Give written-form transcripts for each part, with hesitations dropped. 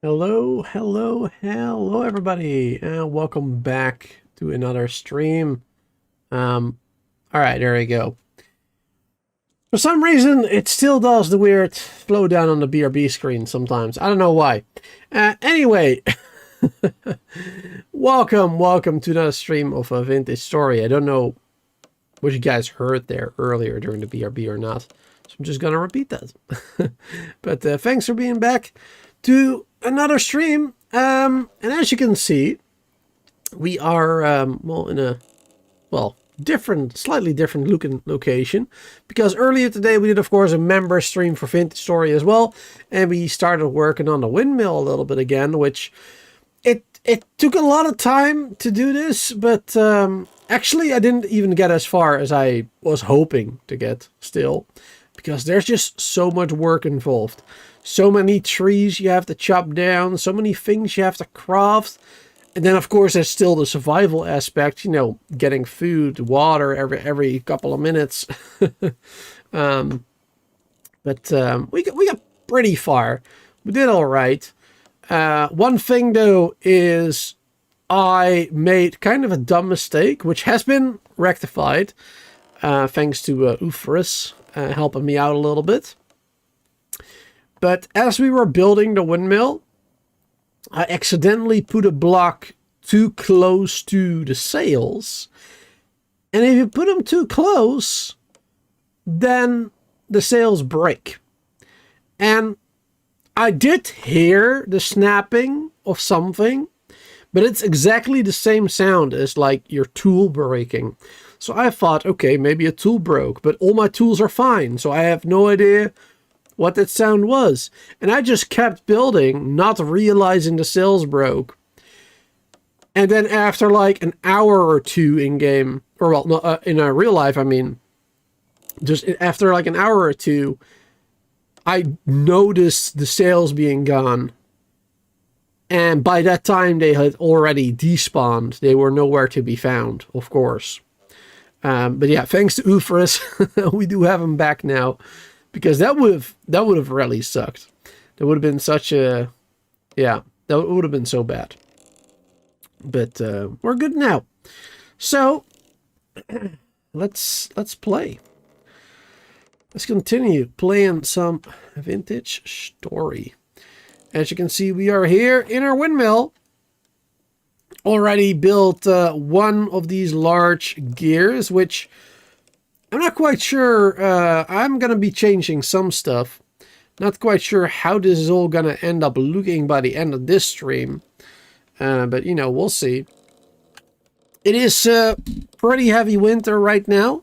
Hello, hello, hello, everybody, and welcome back to another stream. All right, there we go. For some reason, it still does the weird slow down on the BRB screen sometimes. I don't know why. Anyway, welcome to another stream of a vintage story. I don't know what you guys heard there earlier during the BRB or not, so I'm just gonna repeat that. But thanks for being back to another stream, and as you can see, we are in a slightly different looking location, because earlier today we did, of course, a member stream for Vintage Story as well, and we started working on the Windmill a little bit again, which it took a lot of time to do this, but actually I didn't even get as far as I was hoping to get still, because there's just so much work involved. So many trees you have to chop down, so many things you have to craft. And then, of course, there's still the survival aspect, you know, getting food, water every couple of minutes. But we got pretty far. We did all right. One thing, though, is I made kind of a dumb mistake, which has been rectified, thanks to Ufris helping me out a little bit. But as we were building the windmill, I accidentally put a block too close to the sails. And if you put them too close, then the sails break. And I did hear the snapping of something, but it's exactly the same sound as like your tool breaking. So I thought, okay, maybe a tool broke, but all my tools are fine. So I have no idea what that sound was. And I just kept building, not realizing the sails broke. And then after like an hour or two in game, or well, no, in real life, I mean, just after like an hour or two, I noticed the sails being gone. And by that time, they had already despawned. They were nowhere to be found, of course. But yeah, thanks to Ufris, we do have him back now. Because that would have really sucked. That would have been such a, yeah, that would have been so bad. But we're good now. So let's play. Let's continue playing some Vintage Story. As you can see, we are here in our windmill. Already built one of these large gears, which I'm not quite sure. I'm going to be changing some stuff. Not quite sure how this is all gonna end up looking by the end of this stream. But, you know, we'll see. It is pretty heavy winter right now.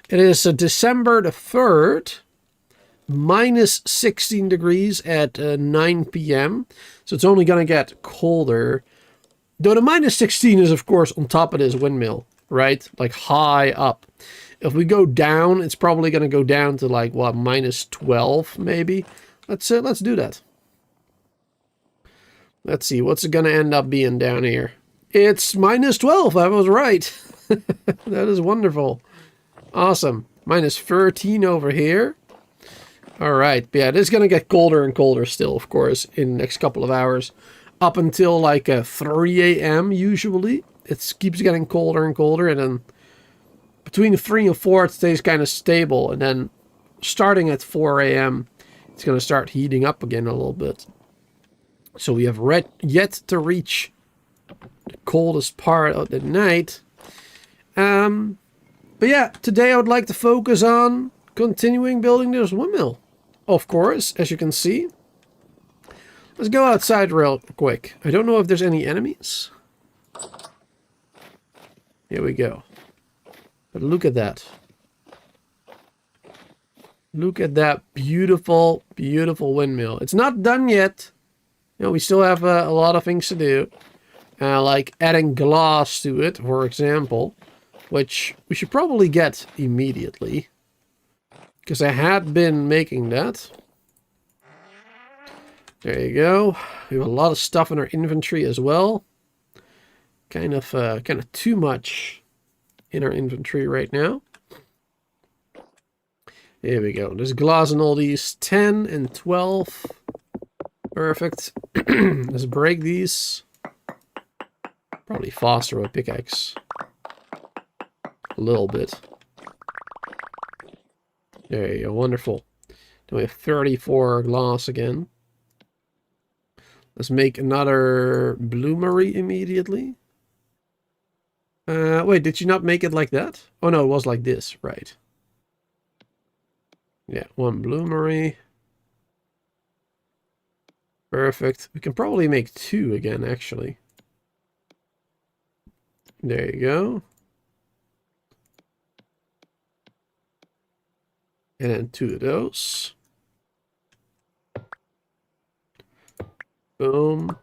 It is December the 3rd. Minus 16 degrees at 9 p.m. So it's only going to get colder. Though the minus 16 is, of course, on top of this windmill, right? Like high up. If we go down, it's probably going to go down to like, what, minus 12 maybe? Let's do that. Let's see, what's it going to end up being down here? It's minus 12, I was right. That is wonderful. Awesome. Minus 13 over here. Alright, yeah, this is going to get colder and colder still, of course, in the next couple of hours. Up until like 3 a.m. usually. It keeps getting colder and colder, and then between 3 and 4 it stays kind of stable. And then starting at 4 a.m. it's going to start heating up again a little bit. So we have yet to reach the coldest part of the night. But yeah, today I would like to focus on continuing building this windmill. Of course, as you can see. Let's go outside real quick. I don't know if there's any enemies. Here we go. But look at that. Look at that beautiful, beautiful windmill. It's not done yet. You know, we still have a lot of things to do. Like adding glass to it, for example. Which we should probably get immediately. Because I had been making that. There you go. We have a lot of stuff in our inventory as well. Kind of too much in our inventory right now. Here we go. There's glass in all these. 10 and 12. Perfect. Let's break these. Probably faster with pickaxe. A little bit. There you go. Wonderful. Then we have 34 glass again. Let's make another bloomery immediately. Wait, did you not make it like that? Oh no, it was like this, right. Yeah, one bloomery. Perfect. We can probably make 2 again, actually. There you go. And then 2 of those. Boom.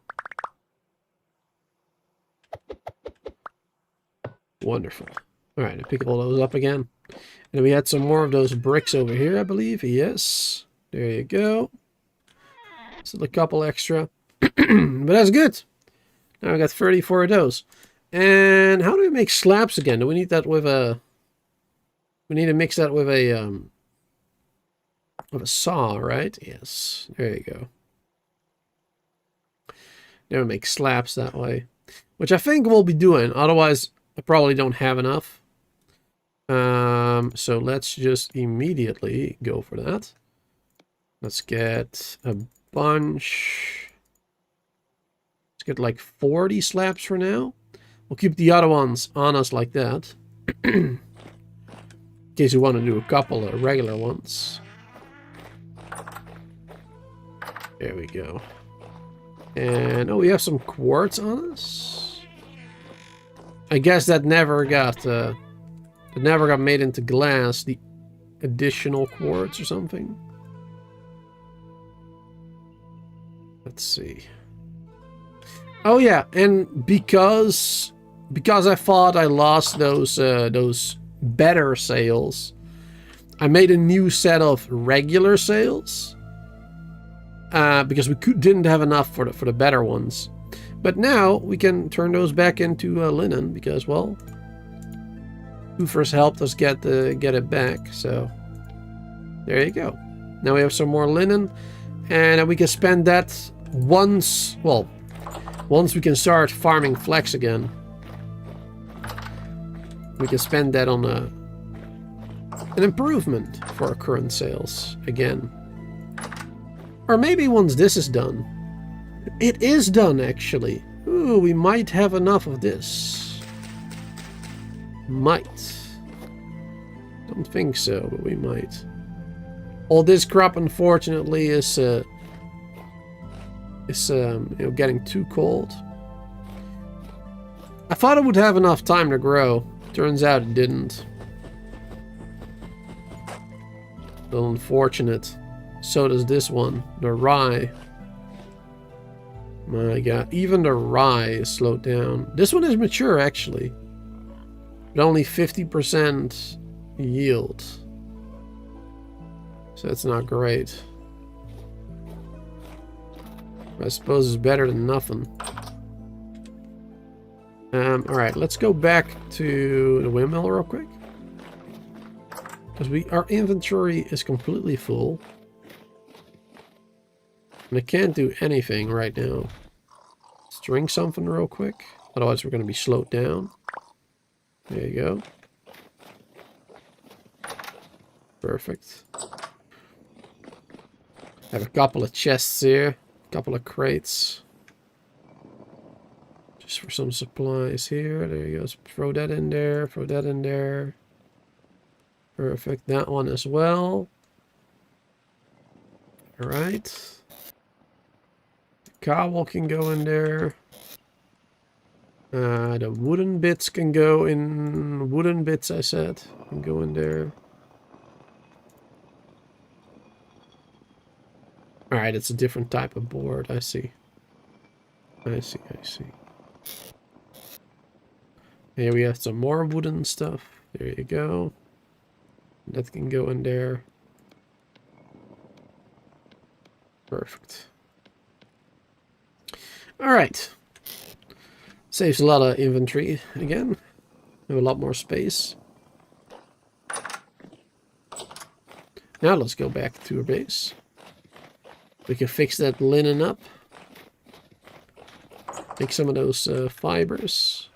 Wonderful. Alright, I pick all those up again. And then we had some more of those bricks over here, I believe. Yes. There you go. Still a couple extra. But that's good. Now I got 34 of those. And how do we make slabs again? Do we need that with a... We need to mix that with a saw, right? Yes. There you go. Never make slabs that way. Which I think we'll be doing. Otherwise, I probably don't have enough. So let's just immediately go for that. Let's get a bunch. Let's get like 40 slabs for now. We'll keep the other ones on us like that. In case we want to do a couple of regular ones. There we go. And oh, we have some quartz on us. I guess that never got made into glass. The additional quartz or something. Let's see. Oh yeah, and because I thought I lost those better sails, I made a new set of regular sails. Because we didn't have enough for the better ones. But now we can turn those back into linen because, well, Hoofers helped us get it back. So there you go. Now we have some more linen, and we can spend that once we can start farming flax again. We can spend that on an improvement for our current sales again. Or maybe once this is done. It is done, actually. Ooh, we might have enough of this. Might. Don't think so, but we might. All this crop, unfortunately, is you know, getting too cold. I thought it would have enough time to grow. Turns out it didn't. Well, unfortunate. So does this one, the rye. My god, even the rye is slowed down. This one is mature, actually. But only 50% yield. So that's not great. I suppose it's better than nothing. Alright, let's go back to the windmill real quick. Because our inventory is completely full. And I can't do anything right now. Let's drink something real quick. Otherwise we're going to be slowed down. There you go. Perfect. I have a couple of chests here. A couple of crates. Just for some supplies here. There you go. Throw that in there. Throw that in there. Perfect. That one as well. Alright. The cobble can go in there. The wooden bits can go in. Wooden bits, I said. Can go in there. Alright, it's a different type of board. I see. I see. Here we have some more wooden stuff. There you go. That can go in there. Perfect. Alright. Saves a lot of inventory again. Have a lot more space. Now let's go back to our base. We can fix that linen up. Take some of those fibers.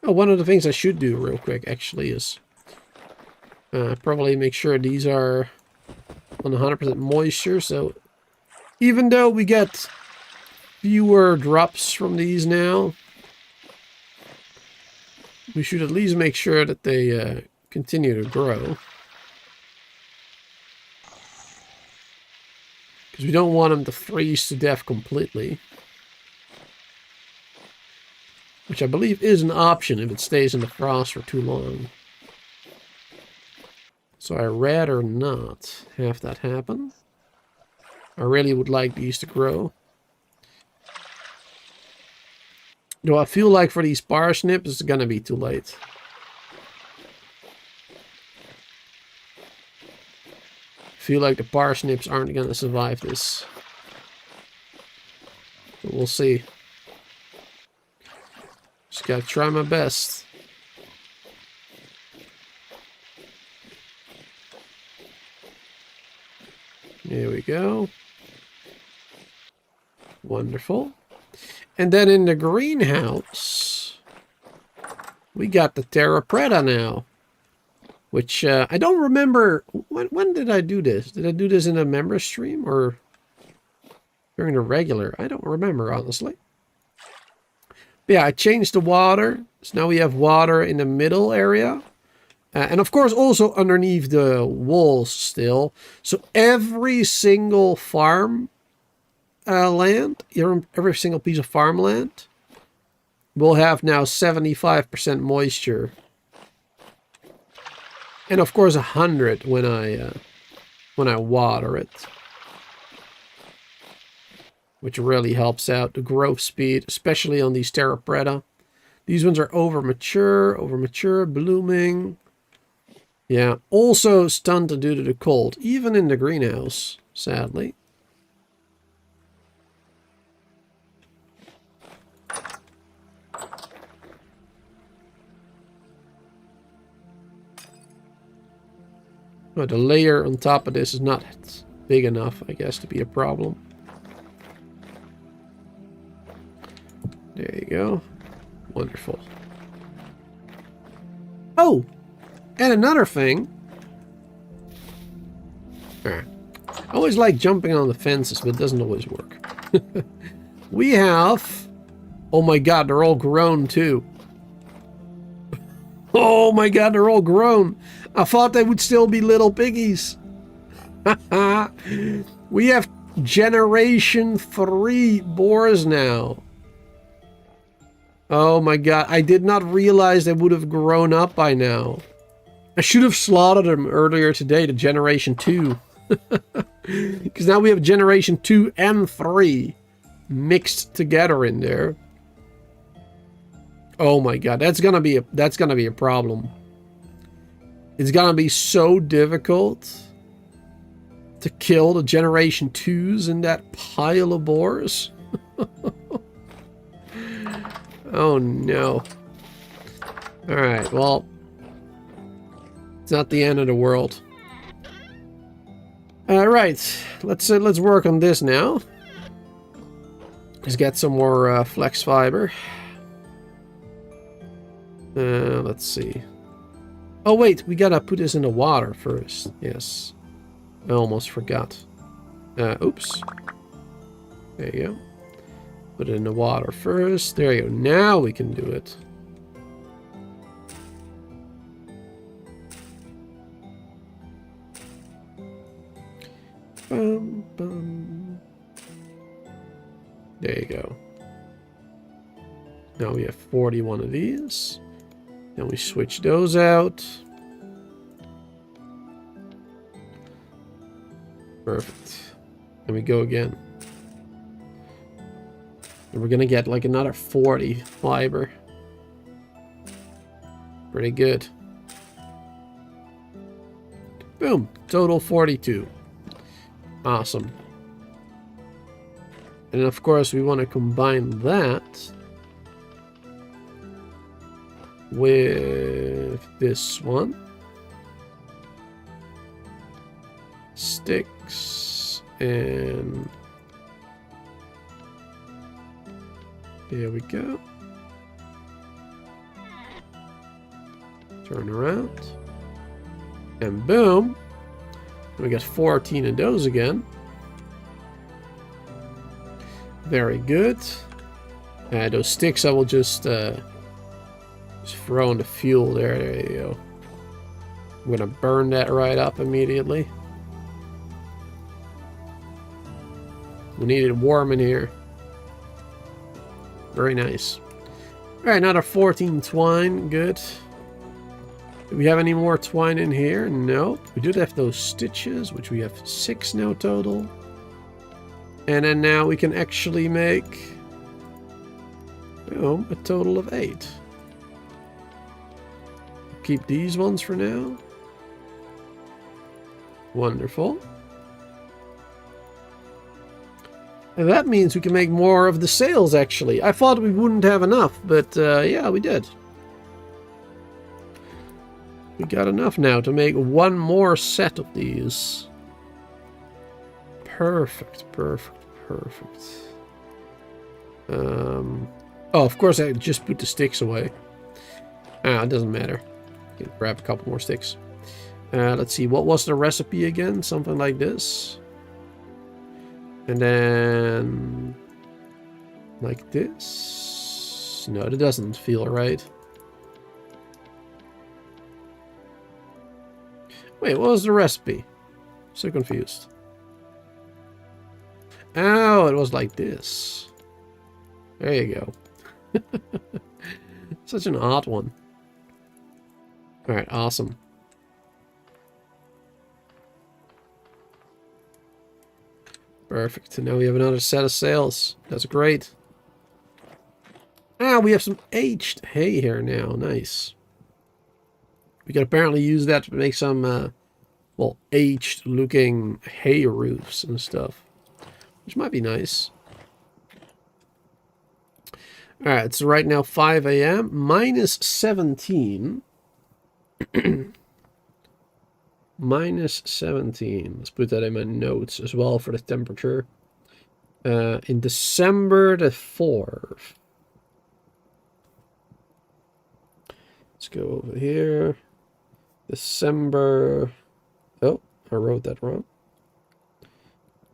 Oh, one of the things I should do real quick actually is probably make sure these are on 100% moisture. So even though we get fewer drops from these now, we should at least make sure that they continue to grow. Because we don't want them to freeze to death completely. Which I believe is an option if it stays in the frost for too long. So I'd rather not have that happen. I really would like these to grow. Though I feel like for these parsnips, it's gonna be too late. I feel like the parsnips aren't gonna survive this. But we'll see. Just gotta try my best. There we go. Wonderful. And then in the greenhouse, we got the Terra Preta now. Which, I don't remember, when did I do this? Did I do this in a member stream or during the regular? I don't remember, honestly. But yeah, I changed the water. So now we have water in the middle area. And of course also underneath the walls still. So every single farm land, every single piece of farmland will have now 75% moisture. And of course 100 when I water it. Which really helps out the growth speed, especially on these Terra Preta. These ones are over mature, blooming. Yeah, also stunted due to the cold, even in the greenhouse, sadly. But the layer on top of this is not big enough, I guess, to be a problem. There you go. Wonderful. Oh! And another thing. I always like jumping on the fences, but it doesn't always work. We have... Oh my god, they're all grown too. Oh my god, they're all grown. I thought they would still be little piggies. We have generation 3 boars now. Oh my god, I did not realize they would have grown up by now. I should have slaughtered them earlier today to generation 2. Because now we have generation 2 and 3 mixed together in there. Oh my god, that's gonna be a problem. It's gonna be so difficult to kill the generation 2s in that pile of boars. Oh no. Alright, well, it's not the end of the world. Alright, let's work on this now. Let's get some more flex fiber. Let's see. Oh wait, we gotta put this in the water first. Yes. I almost forgot. Oops. There you go. Put it in the water first. There you go. Now we can do it. Bum, bum. There you go. Now we have 41 of these. Then we switch those out. Perfect. And we go again. And we're gonna get like another 40 fiber. Pretty good. Boom. Total 42. Awesome. And of course we want to combine that with this one. Sticks and there we go. Turn around. And boom. We got 14 of those again. Very good. Those sticks I will just throw in the fuel there. There you go. I'm gonna burn that right up immediately. We need it warm in here. Very nice. Alright, another 14 twine. Good. Do we have any more twine in here? No. We do have those stitches, which we have 6 now total. And then now we can actually make a total of 8. Keep these ones for now. Wonderful. And that means we can make more of the sails, actually. I thought we wouldn't have enough, but yeah, we did. We got enough now to make one more set of these. Perfect, perfect, perfect. Oh, of course I just put the sticks away. It doesn't matter. You can grab a couple more sticks. Let's see, what was the recipe again? Something like this. And then like this. No, it doesn't feel right. Wait, what was the recipe? So confused. Oh, it was like this. There you go. Such an odd one. Alright, awesome. Perfect. And now we have another set of sails. That's great. We have some aged hay here now. Nice. We can apparently use that to make some, well, aged looking hay roofs and stuff. Which might be nice. Alright, it's right now 5 a.m. Minus 17. Minus 17. Let's put that in my notes as well for the temperature. In December the 4th. Let's go over here. December... Oh, I wrote that wrong.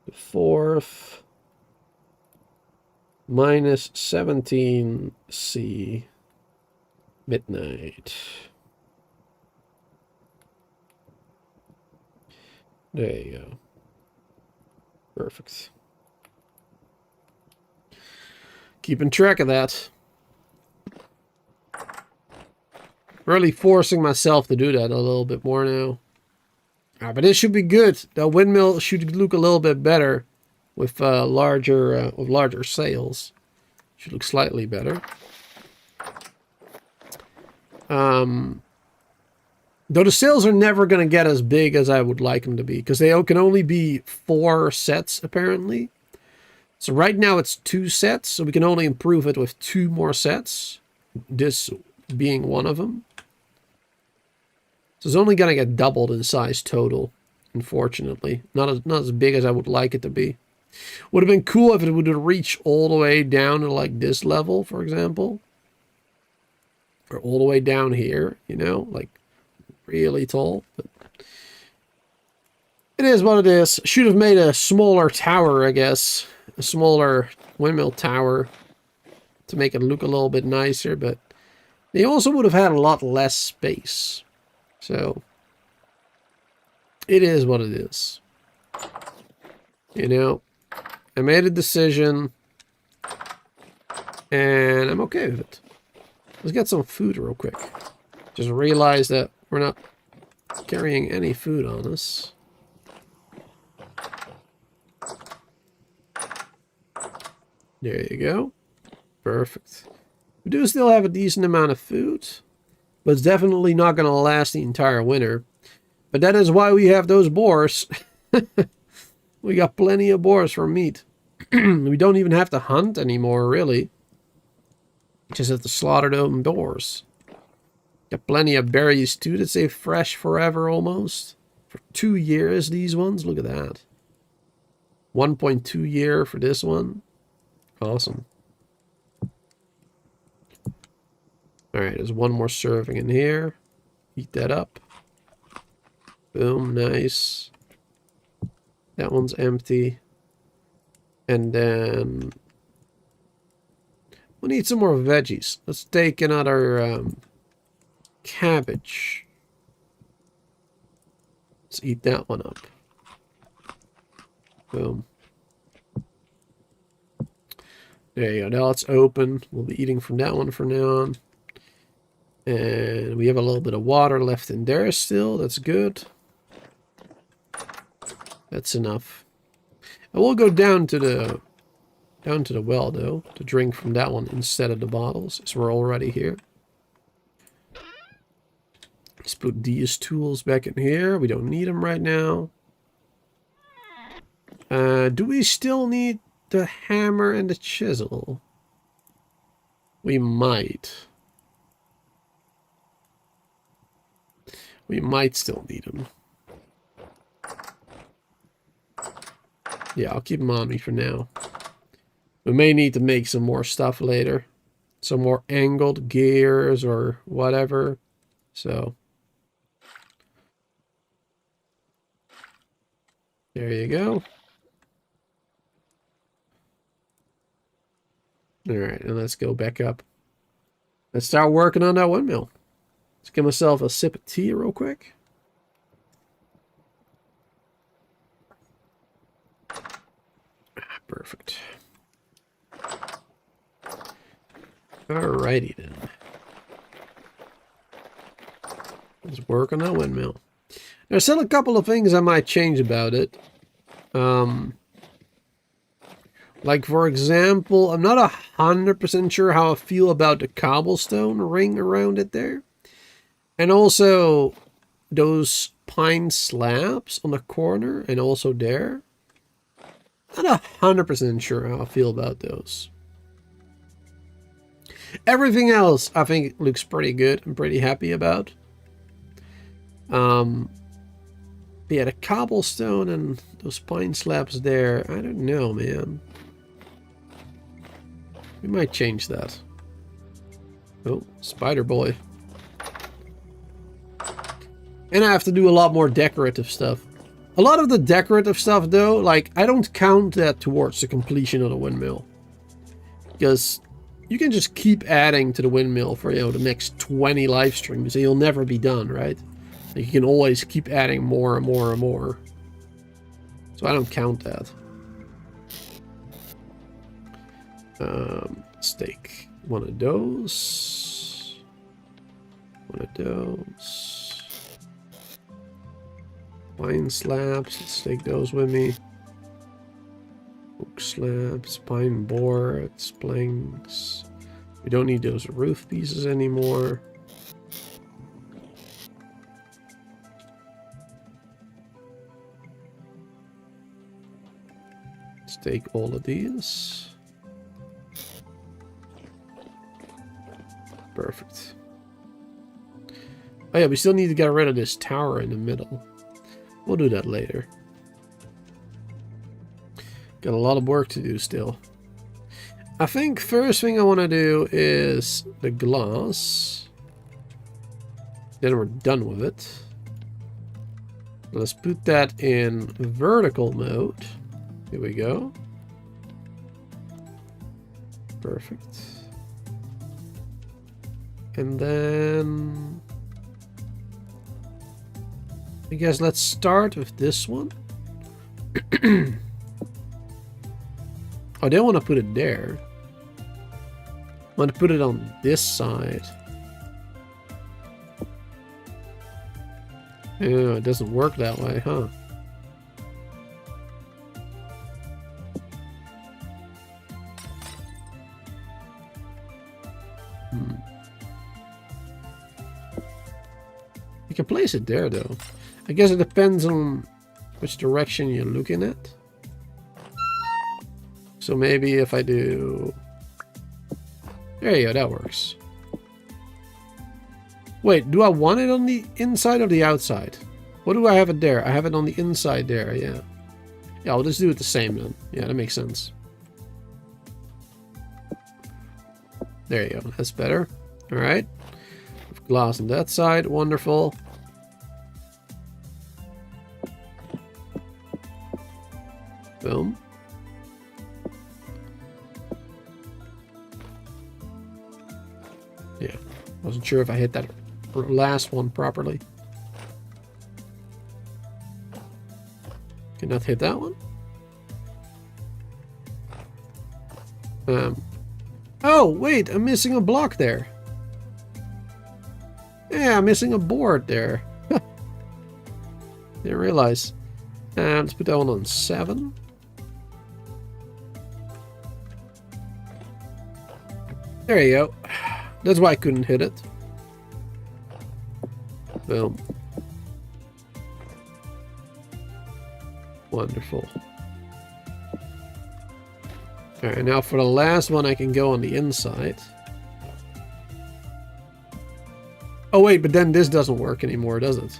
The 4th. Minus 17 C. Midnight. There you go. Perfect. Keeping track of that. Really forcing myself to do that a little bit more now. But this should be good. The windmill should look a little bit better with larger sails. Should look slightly better. Though the sails are never going to get as big as I would like them to be, because they can only be 4 sets apparently. So right now it's 2 sets, so we can only improve it with 2 more sets. This being one of them. So it's only going to get doubled in size total, unfortunately. Not as big as I would like it to be. Would have been cool if it would have reached all the way down to like this level, for example. Or all the way down here, you know, like really tall. But it is what it is. Should have made a smaller tower, I guess. A smaller windmill tower to make it look a little bit nicer, but they also would have had a lot less space. So it is what it is. You know, I made a decision and I'm okay with it. Let's get some food real quick. Just realize that we're not carrying any food on us. There you go. Perfect. We do still have a decent amount of food, but it's definitely not going to last the entire winter. But that is why we have those boars. We got plenty of boars for meat. We don't even have to hunt anymore, really. Just have to slaughter them boars. Got plenty of berries too that stay fresh forever almost. For 2 years, these ones. Look at that. 1.2 year for this one. Awesome. Alright, there's one more serving in here. Heat that up. Boom, nice. That one's empty. And then we need some more veggies. Let's take another cabbage. Let's eat that one up. Boom. There you go. Now it's open. We'll be eating from that one from now on. And we have a little bit of water left in there still. That's good. That's enough. I will go down to the well though to drink from that one instead of the bottles, as we're already here. Let's put these tools back in here. We don't need them right now. Do we still need the hammer and the chisel? We might. We might still need them. Yeah, I'll keep them on me for now. We may need to make some more stuff later. Some more angled gears or whatever. So there you go. Alright, and let's go back up. Let's start working on that windmill. Let's give myself a sip of tea real quick. Perfect. Alrighty then. Let's work on that windmill. There's still a couple of things I might change about it. Like, for example, I'm not 100% sure how I feel about the cobblestone ring around it there. And also those pine slabs on the corner and also there. Not 100% sure how I feel about those. Everything else I think looks pretty good. I'm pretty happy about. Yeah, the cobblestone and those pine slabs there, I don't know, man. We might change that. Oh, spider boy. And I have to do a lot more decorative stuff. A lot of the decorative stuff, though, like, I don't count that towards the completion of the windmill. Because you can just keep adding to the windmill for, you know, the next 20 live streams, and you'll never be done, right? Like, you can always keep adding more and more and more. So I don't count that. Let's take one of those. One of those. Pine slabs. Let's take those with me. Oak slabs, pine boards, planks. We don't need those roof pieces anymore. Let's take all of these. Perfect. Oh yeah, we still need to get rid of this tower in the middle. We'll do that later. Got a lot of work to do still. I think first thing I want to do is the glass. Then we're done with it. Let's put that in vertical mode. Here we go. Perfect. And then I guess let's start with this one. I don't want to put it there. I want to put it on this side. Yeah, it doesn't work that way, huh? You can place it there, though. I guess it depends on which direction you're looking at. So maybe if I do... There you go, that works. Wait, do I want it on the inside or the outside? What do I have it there? I have it on the inside there, yeah. Yeah, I'll just do it the same then. Yeah, that makes sense. There you go, that's better. Alright. Glass on that side, wonderful. Boom. Yeah, wasn't sure if I hit that last one properly. Cannot hit that one. Oh, wait, I'm missing a block there. Yeah, I'm missing a board there. Didn't realize. Let's put that one on 7. There you go. That's why I couldn't hit it. Boom. Wonderful. Alright, now for the last one I can go on the inside. Oh wait, but then this doesn't work anymore, does it?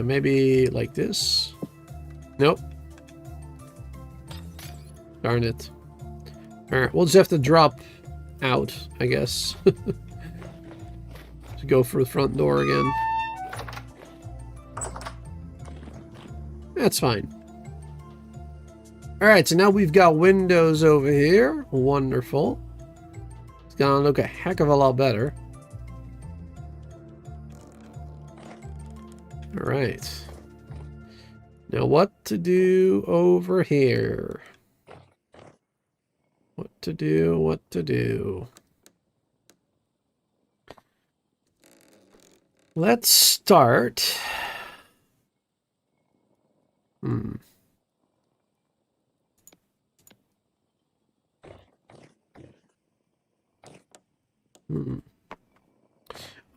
Maybe like this? Nope. Darn it. Alright, we'll just have to drop out, I guess. To go for the front door again. That's fine. Alright, so now we've got windows over here. Wonderful. It's gonna look a heck of a lot better. Alright. Now what to do over here? What to do, what to do. Let's start.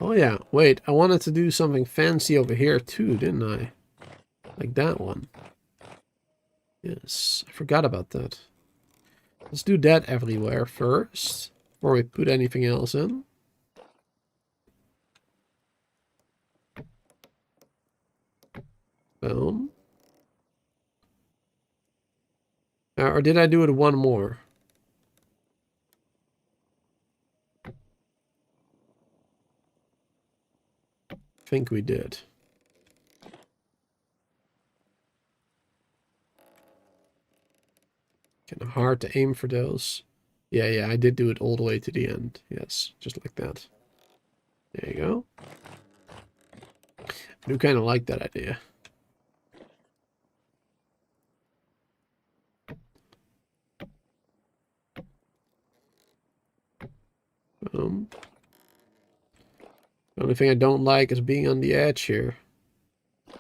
Oh yeah, wait, I wanted to do something fancy over here too, didn't I? Like that one. Yes, I forgot about that. Let's do that everywhere first, before we put anything else in. Boom. Or did I do it one more? I think we did. Kind of hard to aim for those. Yeah, I did do it all the way to the end. Yes, just like that. There you go. I do kind of like that idea. The only thing I don't like is being on the edge here. I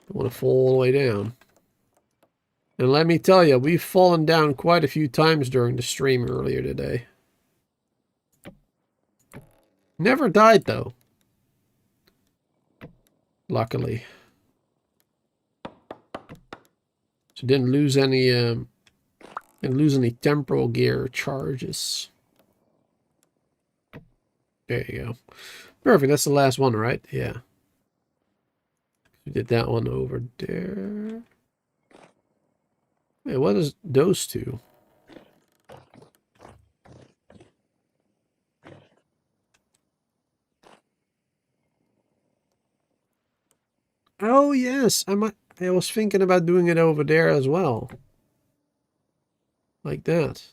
want to fall all the way down. And let me tell you, we've fallen down quite a few times during the stream earlier today. Never died, though. Luckily. So didn't lose any temporal gear charges. There you go. Perfect, that's the last one, right? Yeah. We did that one over there. Wait, what is those two? Oh yes, I was thinking about doing it over there as well. Like that.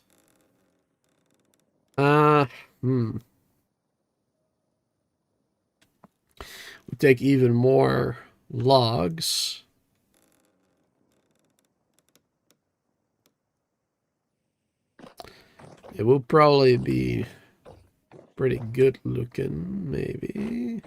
We take even more logs. It will probably be pretty good looking, maybe.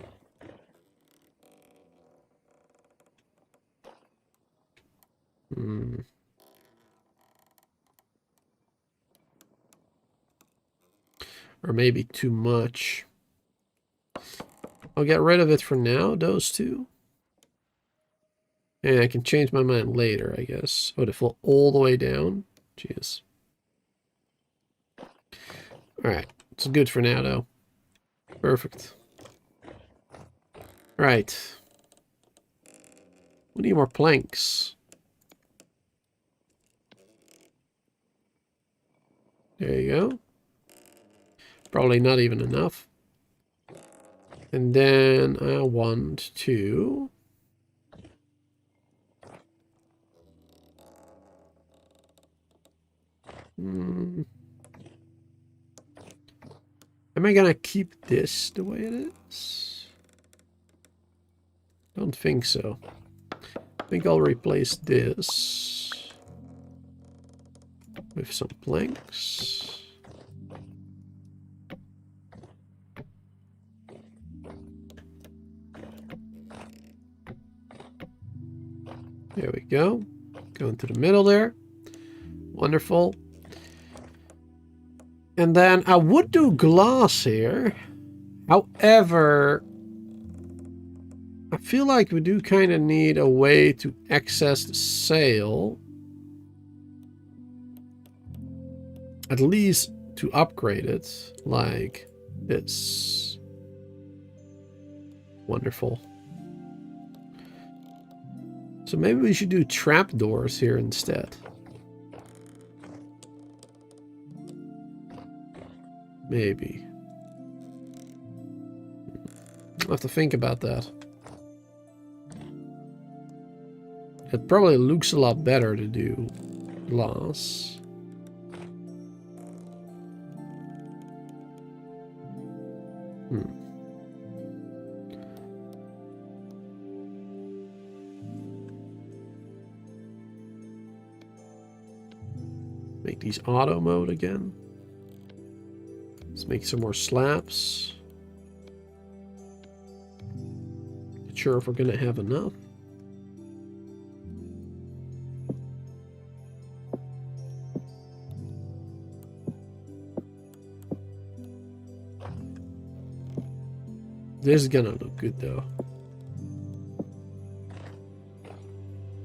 Or maybe too much. I'll get rid of it for now, those two. And I can change my mind later, I guess. Oh, to fall all the way down? Jeez. Alright, it's good for now, though. Perfect. Right. We need more planks. There you go. Probably not even enough. And then I want to... Am I gonna keep this the way it is? Don't think so. I think I'll replace this with some planks. There we go. Go into the middle there. Wonderful. And then I would do glass here. However, I feel like we do kind of need a way to access the sail. At least to upgrade it, like this. Wonderful. So maybe we should do trapdoors here instead. Maybe. I'll have to think about that. It probably looks a lot better to do glass. Make these auto mode again. Let's make some more slabs. Not sure if we're gonna have enough. This is gonna look good though.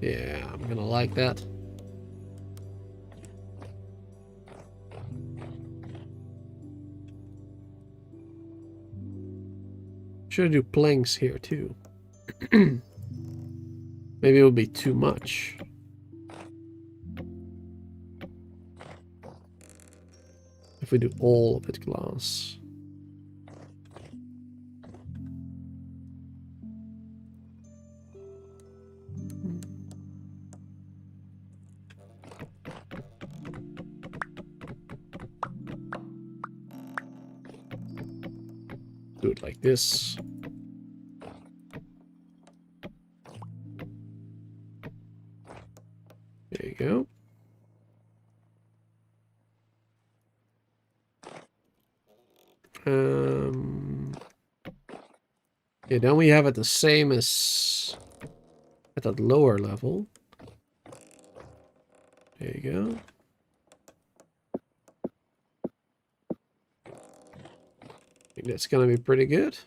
Yeah, I'm gonna like that. Should do planks here too. Maybe it will be too much. If we do all of it glass. Do it like this. There you go. Yeah, then we have it the same as at that lower level. There you go. I think that's going to be pretty good.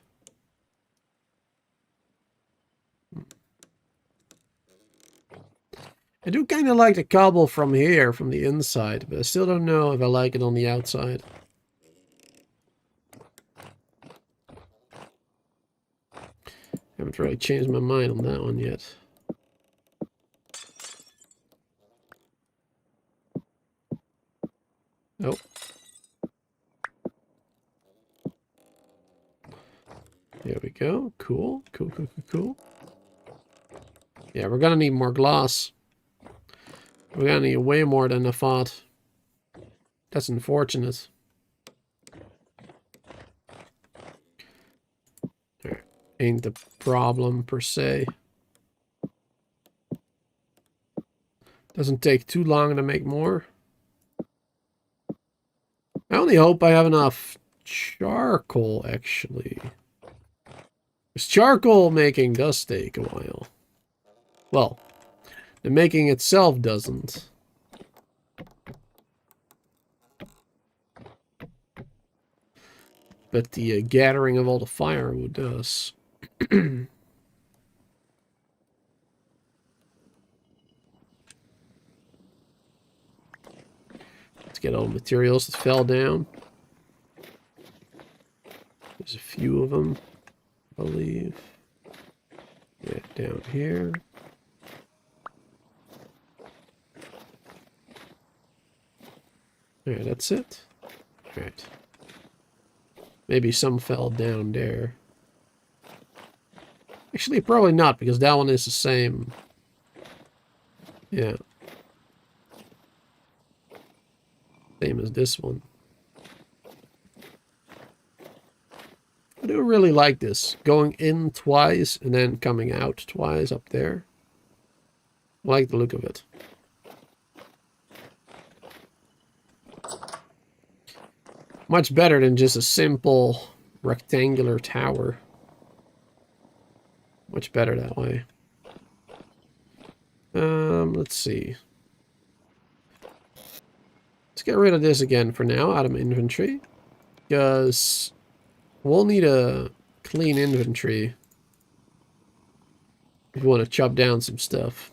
I do kind of like the cobble from here, from the inside, but I still don't know if I like it on the outside. Haven't really changed my mind on that one yet. Nope. There we go. Cool. Cool, cool, cool, cool. Yeah, we're gonna need more glass. We're gonna need way more than I thought. That's unfortunate. Ain't the problem per se. Doesn't take too long to make more. I only hope I have enough charcoal, actually. Because charcoal making does take a while. Well, the making itself doesn't. But the gathering of all the firewood does. Let's get all the materials that fell down. There's a few of them, I believe. Yeah, down here. Alright, that's it. Alright. Maybe some fell down there. Actually, probably not, because that one is the same. Yeah. Same as this one. I do really like this. Going in twice and then coming out twice up there. I like the look of it. Much better than just a simple rectangular tower. Much better that way. Let's see. Let's get rid of this again for now, out of my inventory. Because we'll need a clean inventory if you want to chop down some stuff.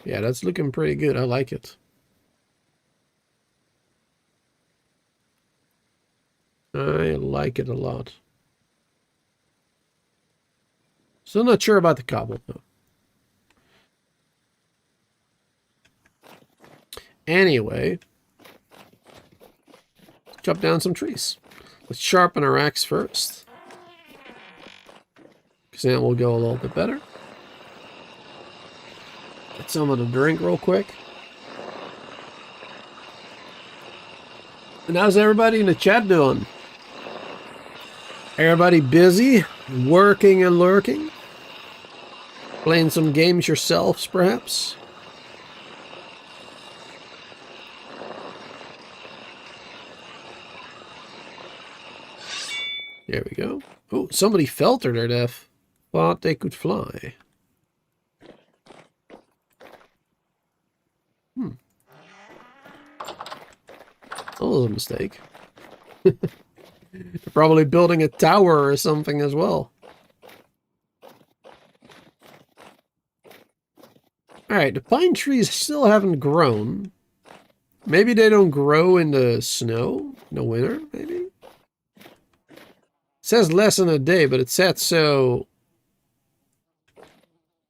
Yeah, that's looking pretty good. I like it. I like it a lot. Still not sure about the cobble, though. Anyway, chop down some trees. Let's sharpen our axe first, because then we'll go a little bit better. Get someone to drink real quick. And how's everybody in the chat doing? Everybody busy, working and lurking? Playing some games yourselves, perhaps? There we go. Oh, somebody fell to their death. Thought they could fly. That was a mistake. They're probably building a tower or something as well. Alright, the pine trees still haven't grown. Maybe they don't grow in the snow in the winter, maybe? It says less than a day, but it said so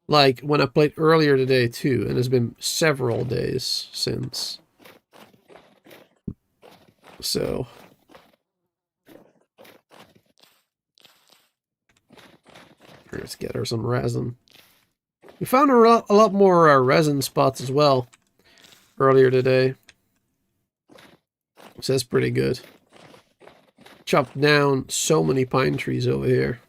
like when I played earlier today too, and it's been several days since. So let's get her some resin. We found a lot more resin spots as well. earlier today. So that's pretty good. Chopped down so many pine trees over here.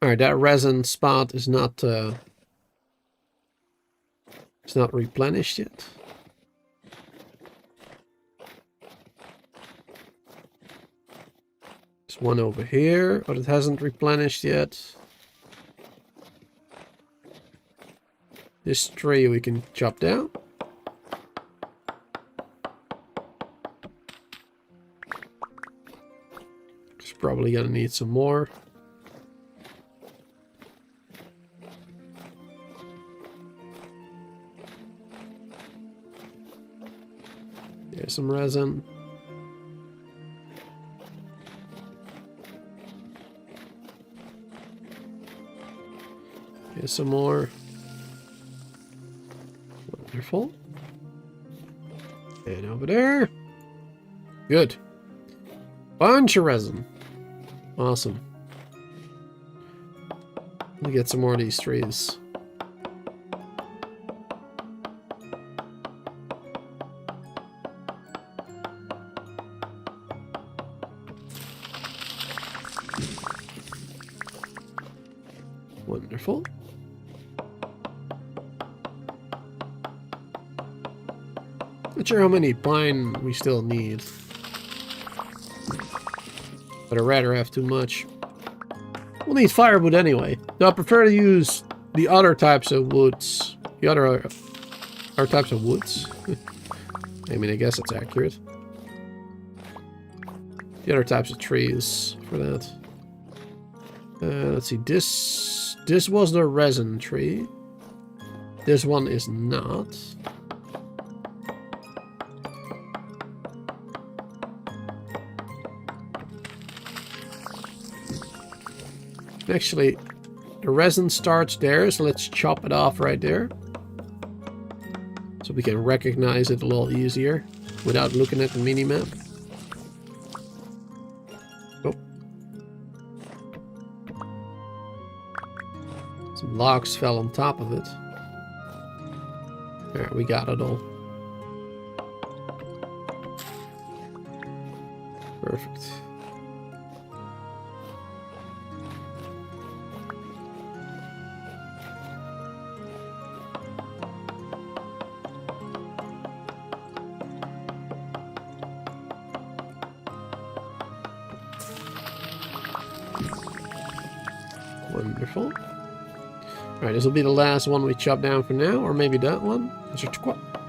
Alright, that resin spot is not it's not replenished yet. There's one over here, but it hasn't replenished yet. This tree we can chop down. It's probably gonna need some more. There's some resin. Here's some more. Wonderful. And over there. Good. Bunch of resin. Awesome. Let me get some more of these trees. Wonderful. Not sure how many pine we still need. But I'd rather have too much. We'll need firewood anyway. Though I prefer to use the other types of woods. The other types of woods. I mean, I guess it's accurate. The other types of trees for that. Let's see. This was the resin tree. This one is not. Actually, the resin starts there, so let's chop it off right there. So we can recognize it a little easier without looking at the mini-map. Oh. Some logs fell on top of it. Alright, we got it all. Perfect. Wonderful. Alright, this will be the last one we chop down for now, or maybe that one. These are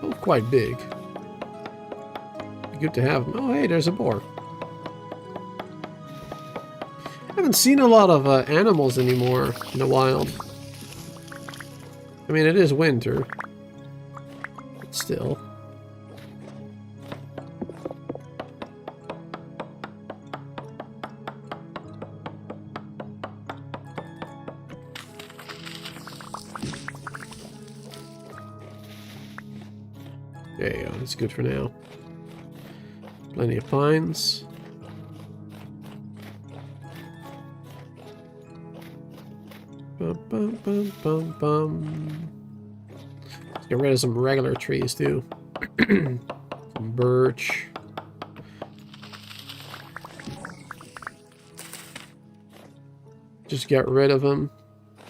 both quite big. Be good to have them. Oh, hey, there's a boar. I haven't seen a lot of animals anymore in the wild. I mean, it is winter. But still. There you go, that's good for now. Plenty of pines. Bum, bum, bum, bum, bum. Let's get rid of some regular trees too. Some birch. Just get rid of them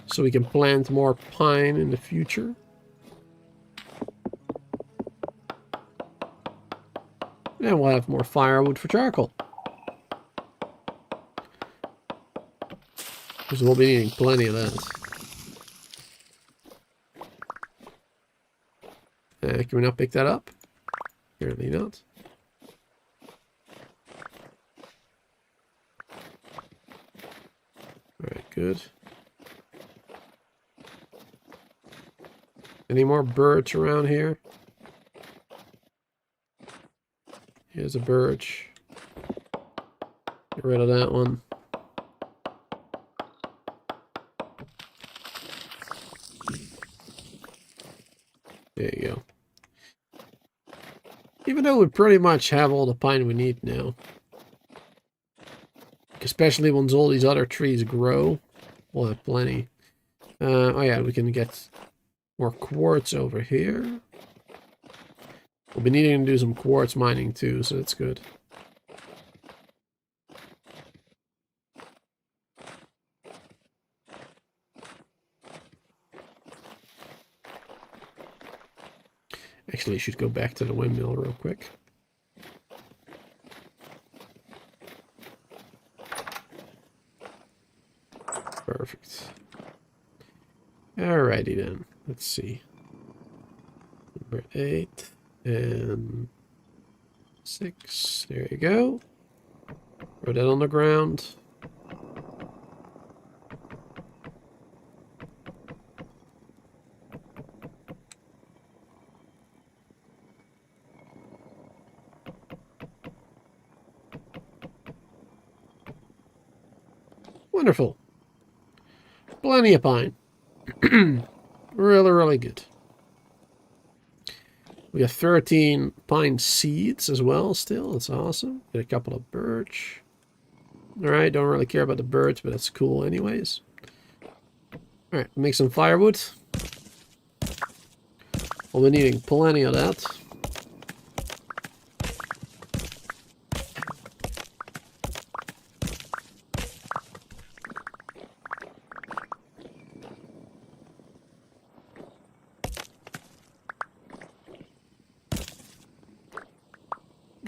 so we can plant more pine in the future. And we'll have more firewood for charcoal. Because we'll be needing plenty of that. Can we not pick that up? Apparently not. Alright, good. Any more birch around here? Here's a birch. Get rid of that one. There you go. Even though we pretty much have all the pine we need now. Especially once all these other trees grow, we'll have plenty. Oh yeah, we can get more quartz over here. We'll be needing to do some quartz mining too, so that's good. Actually, I should go back to the windmill real quick. Perfect. Alrighty then. Let's see. Number 8 and 6. There you go. Throw that on the ground. Wonderful. Plenty of pine. Really, really good. We have 13 pine seeds as well still. That's awesome. Get a couple of birch. Alright, don't really care about the birch, but that's cool anyways. Alright, make some firewood. We'll be needing plenty of that.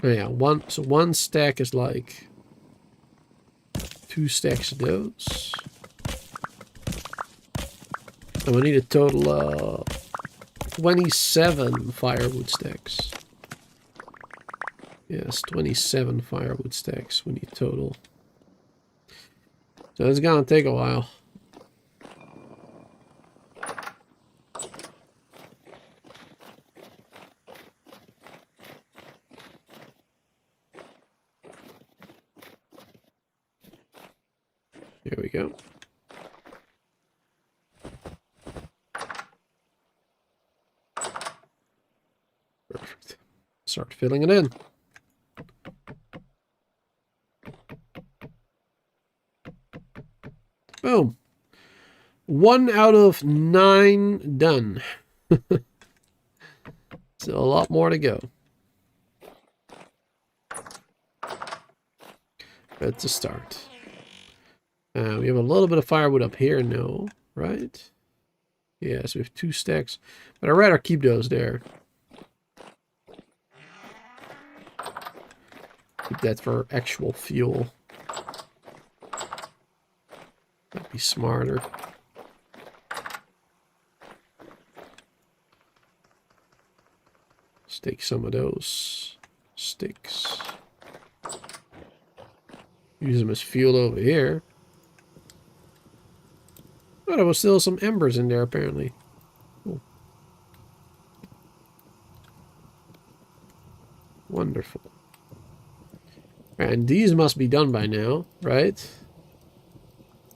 Yeah, one stack is like 2 stacks of those. And we need a total of 27 firewood stacks. Yes, 27 firewood stacks we need total. So it's gonna take a while. There we go. Perfect. Start filling it in. Boom. 1 out of 9 done. Still a lot more to go. That's a start. We have a little bit of firewood up here, no, right? Yes, we have 2 stacks, but I'd rather keep those there. Keep that for actual fuel. That'd be smarter. Let's take some of those sticks. Use them as fuel over here. Oh, there was still some embers in there, apparently. Cool. Wonderful. And these must be done by now, right?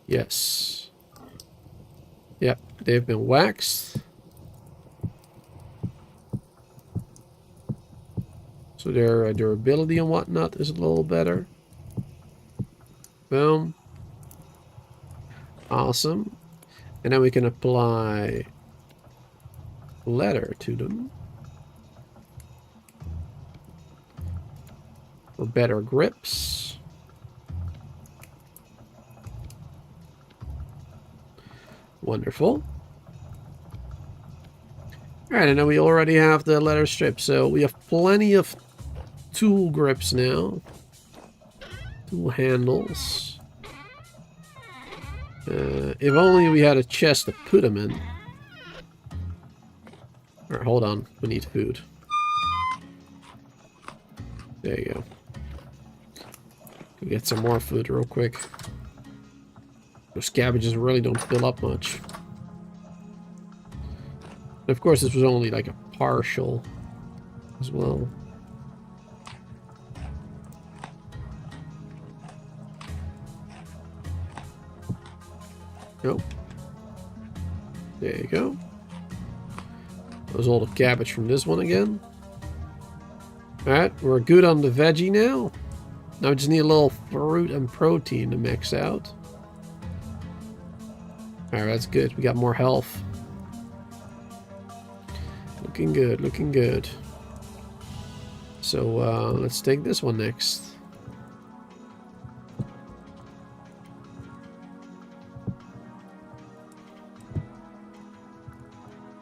Yes. Yep, they've been waxed. So their durability and whatnot is a little better. Boom. Awesome. And then we can apply leather to them for better grips. Wonderful. Alright, and then we already have the leather strip, so we have plenty of tool grips now. Tool handles. If only we had a chest to put them in. Alright, hold on. We need food. There you go. Go get some more food real quick. Those cabbages really don't fill up much. And of course, this was only like a partial as well. Go. There you go. That was all the cabbage from this one again. Alright, we're good on the veggie now. Now we just need a little fruit and protein to mix out. Alright, that's good. We got more health. Looking good, looking good. So, let's take this one next.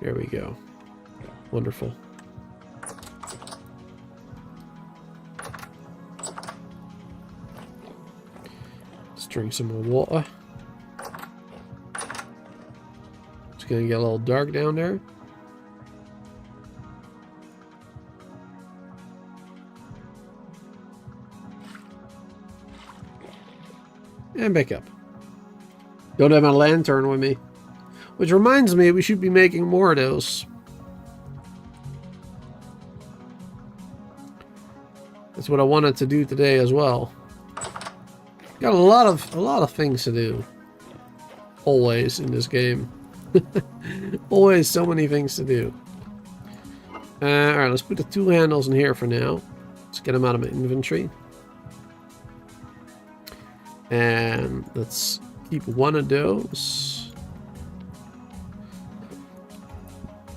There we go. Wonderful. Let's drink some more water. It's gonna get a little dark down there. And back up. Don't have my lantern with me. Which reminds me, we should be making more of those. That's what I wanted to do today as well. Got a lot of things to do. Always in this game. Always so many things to do. Alright, let's put the two handles in here for now. Let's get them out of my inventory. And let's keep one of those.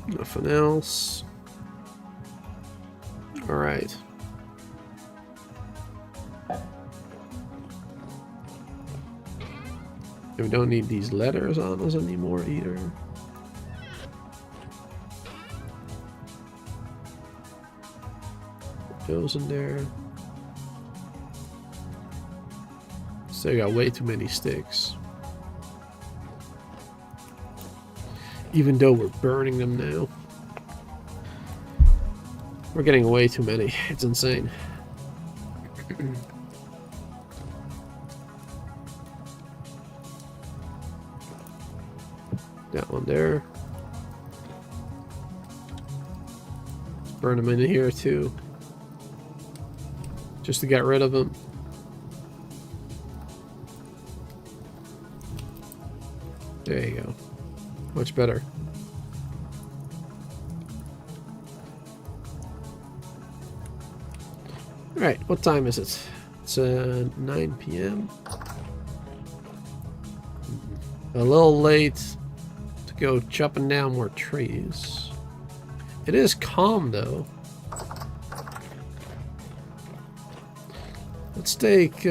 Nothing else. Alright. We don't need these letters on us anymore either. Put those in there. So I got way too many sticks. Even though we're burning them now. We're getting way too many. It's insane. That one there. Let's burn them in here too. Just to get rid of them. There you go. Much better. Alright, what time is it? It's 9 p.m. A little late to go chopping down more trees. It is calm though. Let's take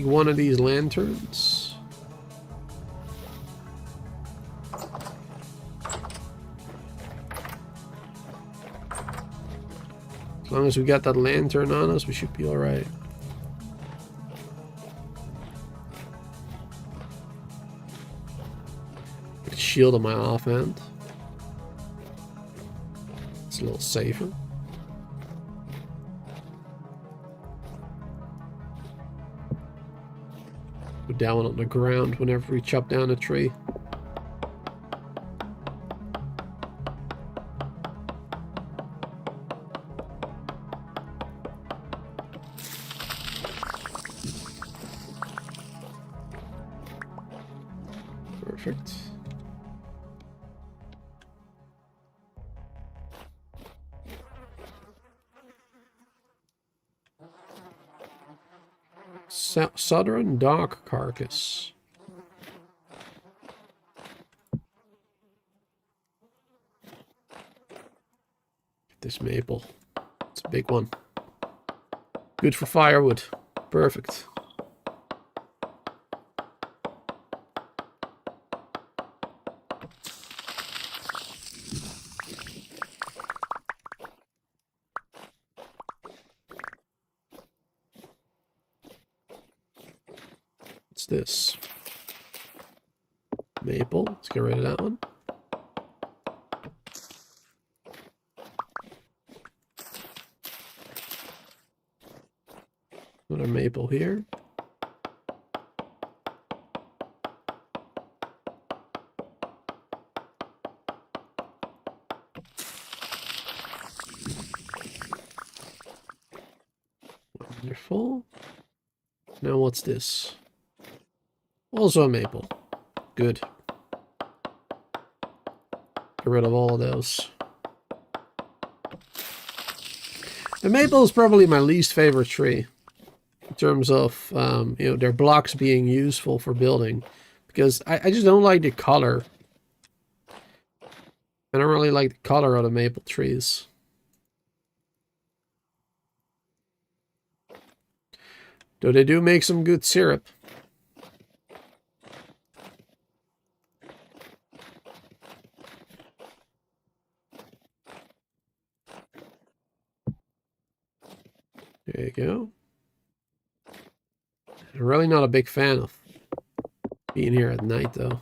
one of these lanterns. As long as we got that lantern on us, we should be alright. Shield on my offhand. It's a little safer. Go down on the ground whenever we chop down a tree. Perfect. Southern dog carcass. This maple. It's a big one. Good for firewood. Perfect. What's this? Maple. Let's get rid of that one. Another maple here. Wonderful. Now what's this? Also a maple. Good. Get rid of all of those. The maple is probably my least favorite tree in terms of, you know, their blocks being useful for building, Because I just don't like the color. I don't really like the color of the maple trees. Though they do make some good syrup. There you go. I'm really not a big fan of being here at night, though.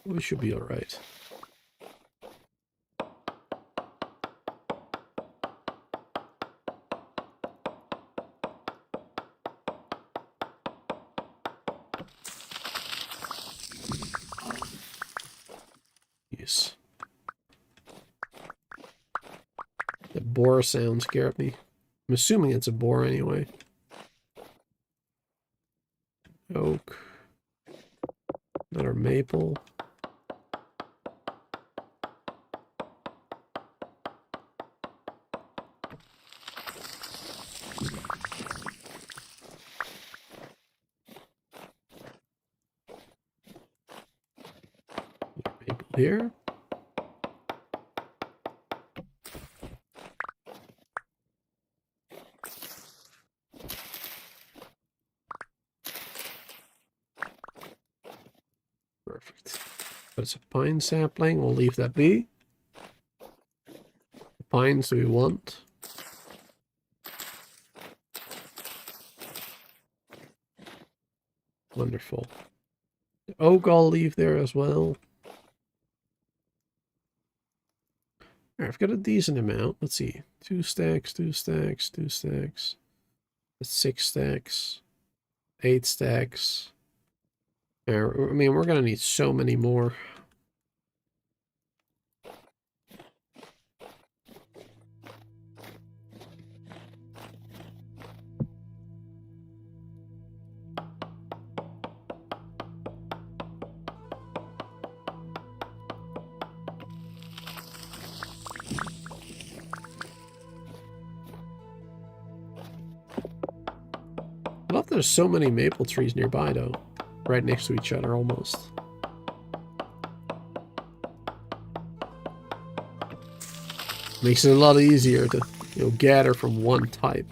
We should be alright. Yes. The boar sound scared me. I'm assuming it's a boar anyway. Oak. Another maple. Maple here. Perfect. But it's a pine sapling. We'll leave that be. The pines do we want? Wonderful. The oak I'll leave there as well. Alright, I've got a decent amount. Let's see. 2 stacks, 2 stacks, 2 stacks. That's 6 stacks. 8 stacks. I mean, we're gonna need so many more. I love there's so many maple trees nearby, though. Right next to each other, almost. Makes it a lot easier to, you know, gather from one type.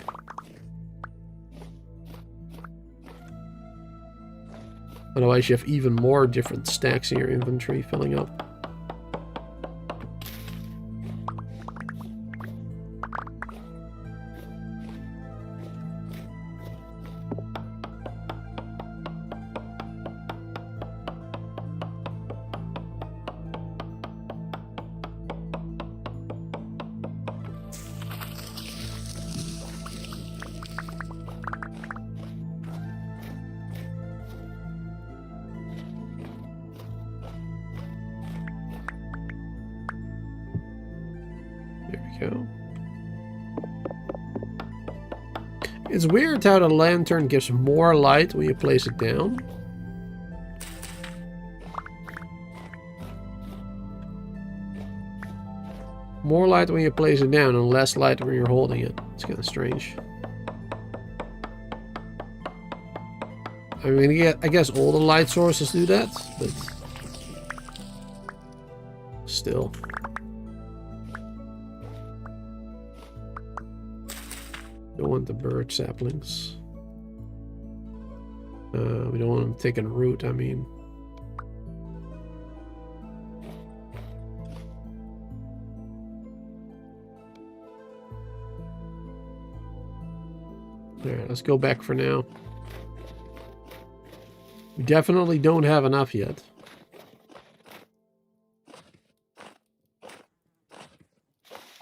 Otherwise, you have even more different stacks in your inventory filling up. Go. It's weird how the lantern gives more light when you place it down. More light when you place it down and less light when you're holding it. It's kind of strange. I mean, yeah, I guess all the light sources do that, but still. Don't want the birch saplings. We don't want them taking root, I mean. Alright, let's go back for now. We definitely don't have enough yet.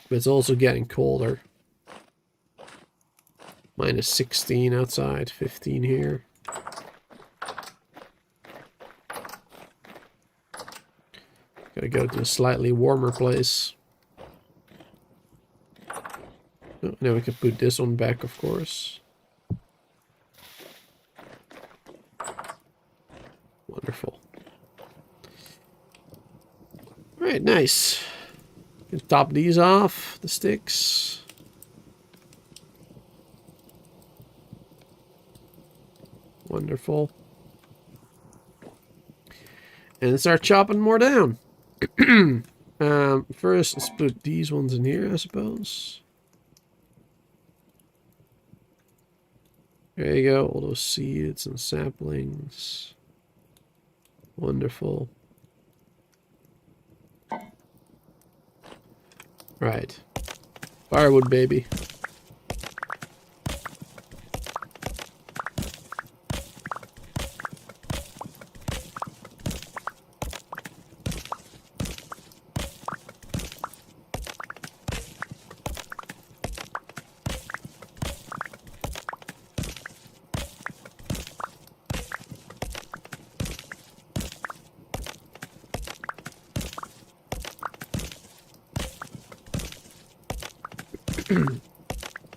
But it's also getting colder. Minus 16 outside, 15 here. Gotta go to a slightly warmer place. Oh, now we can put this one back, of course. Wonderful. Alright, nice. Can top these off, the sticks. Wonderful. And start chopping more down. First, let's put these ones in here, I suppose. There you go, all those seeds and saplings. Wonderful. Right. Firewood, baby.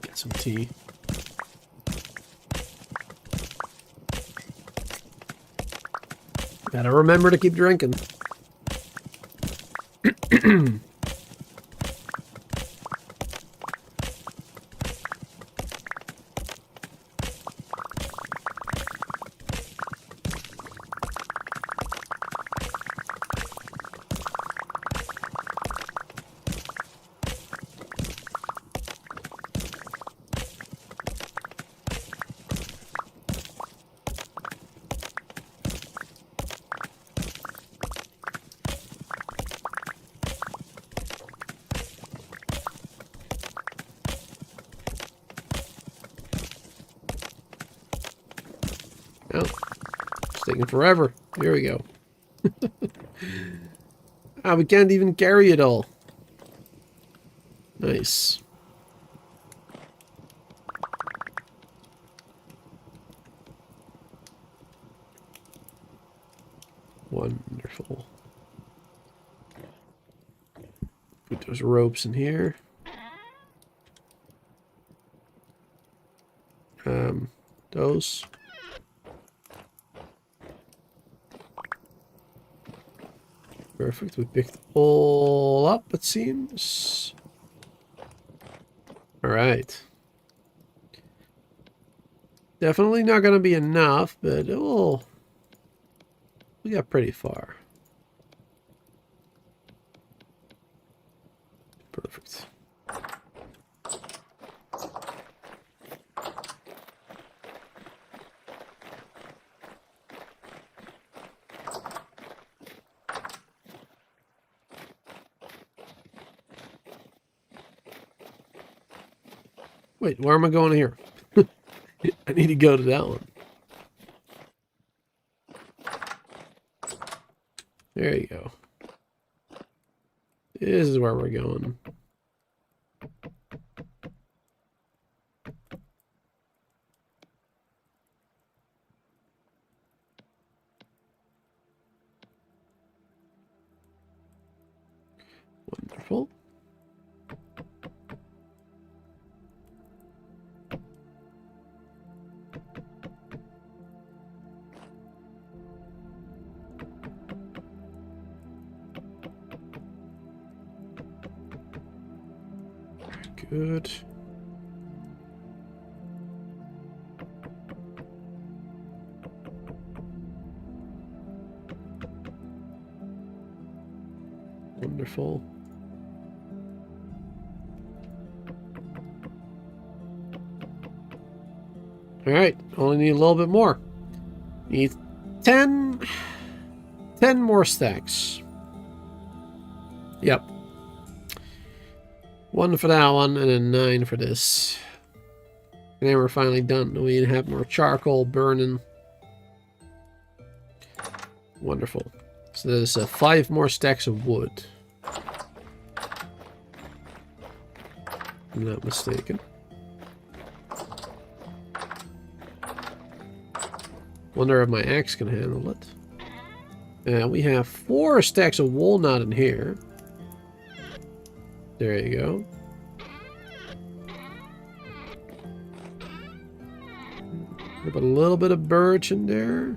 Get some tea. Gotta remember to keep drinking. Oh, it's taking forever. Here we go. Ah, we can't even carry it all. Nice. Wonderful. Put those ropes in here. Those. Perfect. We picked all up, it seems. All right. Definitely not going to be enough, but it will. We got pretty far. Perfect. Wait, where am I going here? I need to go to that one. There you go. This is where we're going. Wonderful. Good. Wonderful. All right, only need a little bit more. Need 10 more stacks. Yep. 1 for that one, and then 9 for this. And then we're finally done. We have more charcoal burning. Wonderful. So there's 5 more stacks of wood. I'm not mistaken. Wonder if my axe can handle it. We have 4 stacks of walnut in here. There you go. Put a little bit of birch in there.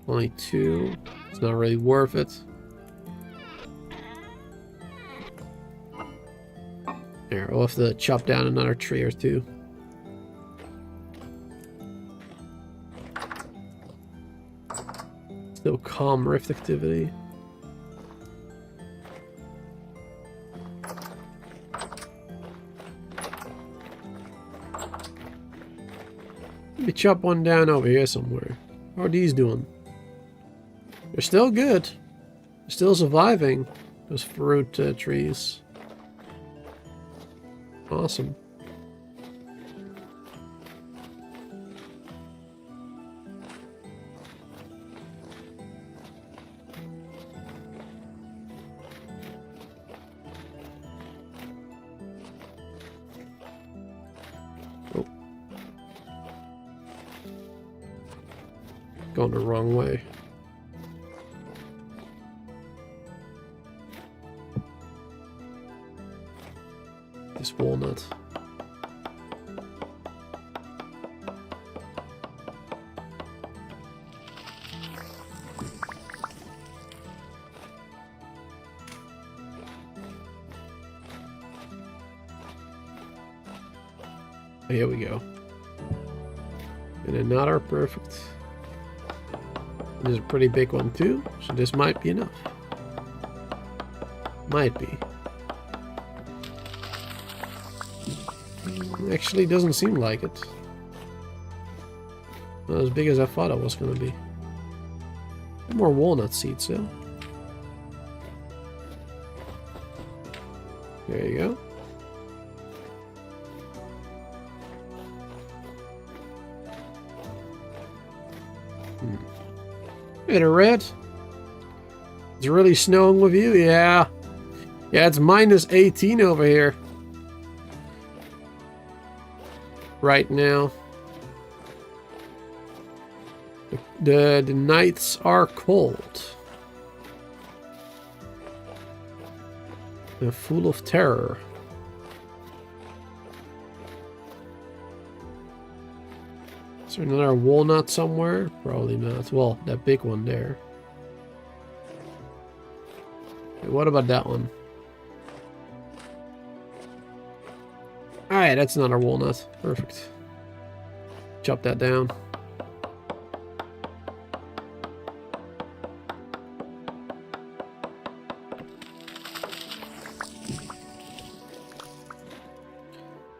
Only 2. It's not really worth it. There, we'll have to chop down another tree or 2. Still calm rift activity. Let me chop one down over here somewhere. How are these doing? They're still good. They're still surviving. Those fruit trees. Awesome. Oh. Going the wrong way. This walnut. Here we go. And another perfect. There's a pretty big one too, so this might be enough. Might be. Actually doesn't seem like it. Not as big as I thought it was going to be. More walnut seeds though. There you go. Hey there, Red. It's really snowing with you? Yeah. Yeah, it's minus 18 over here. Right now. The nights are cold. They're full of terror. Is there another walnut somewhere? Probably not. Well, that big one there. Okay, what about that one? Alright, that's another walnut. Perfect. Chop that down.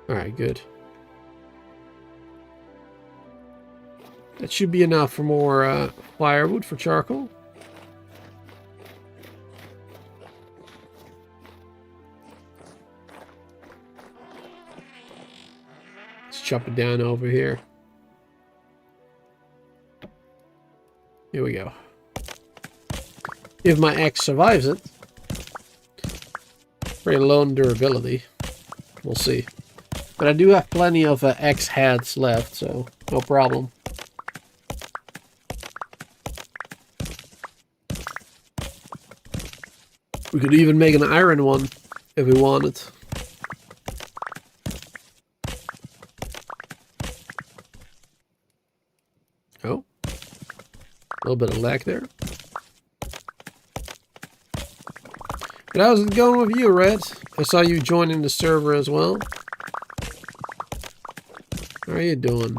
Alright, good. That should be enough for more firewood for charcoal. Let's chop it down over here. Here we go. If my axe survives it. Very low in durability. We'll see. But I do have plenty of axe heads left, so no problem. We could even make an iron one if we wanted. Oh. A little bit of lag there. But how's it going with you, Red? I saw you joining the server as well. How are you doing?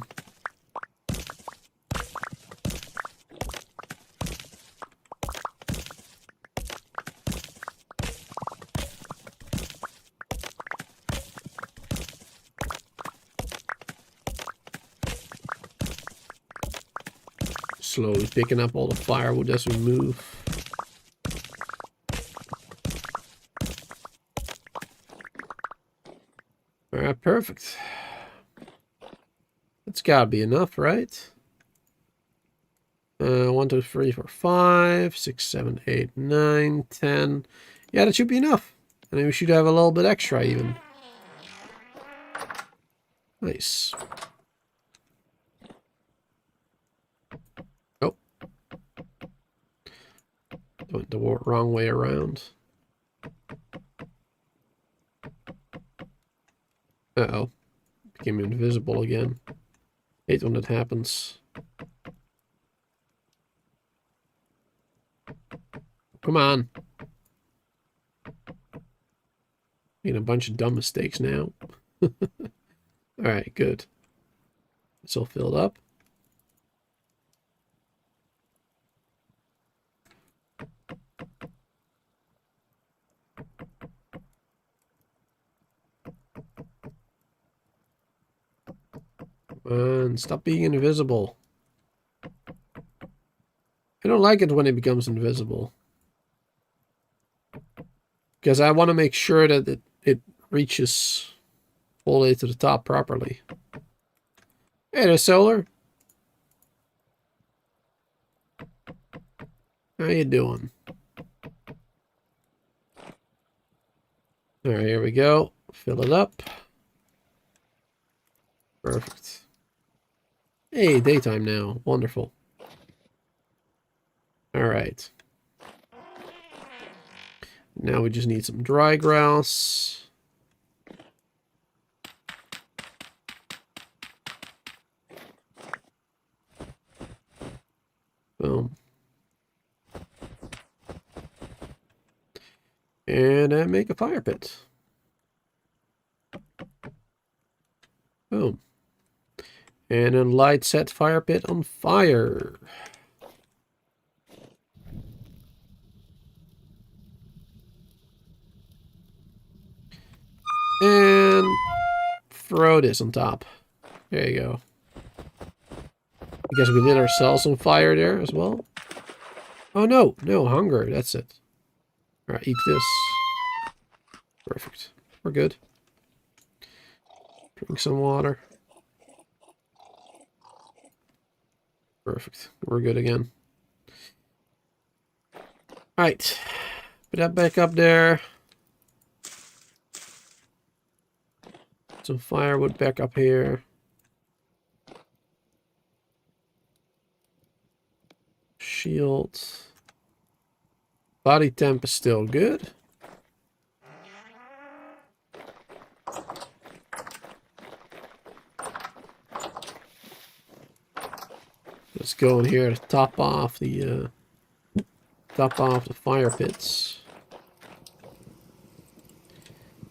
Slowly picking up all the firewood as we move. Alright, perfect. That's gotta be enough, right? 1, 2, 3, 4, 5, 6, 7, 8, 9, 10. Yeah, that should be enough. And then we should have a little bit extra even. Nice. Oh. Went the wrong way around. Uh-oh. Became invisible again. Hate when that happens. Come on. Making a bunch of dumb mistakes now. Alright, good. It's all filled up. And stop being invisible. I don't like it when it becomes invisible. Because I want to make sure that it reaches all the way to the top properly. Hey, there's Solar. How you doing? Alright, here we go. Fill it up. Perfect. Hey, daytime now. Wonderful. Alright. Now we just need some dry grass. Boom. And make a fire pit. Boom. And then light set fire pit on fire. And throw this on top. There you go. I guess we lit ourselves on fire there as well. Oh no, no, hunger, that's it. Alright, eat this. Perfect. We're good. Drink some water. Perfect. We're good again. Alright. Put that back up there. Some firewood back up here. Shield. Body temp is still good. Let's go in here to top off the fire pits.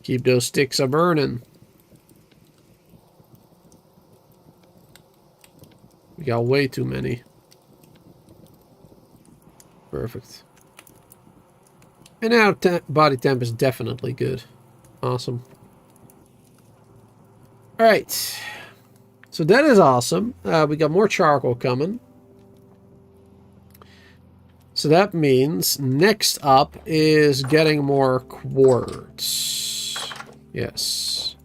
Keep those sticks a burning. We got way too many. Perfect. And now body temp is definitely good. Awesome. Alright. So that is awesome. We got more charcoal coming. So that means next up is getting more quartz. Yes.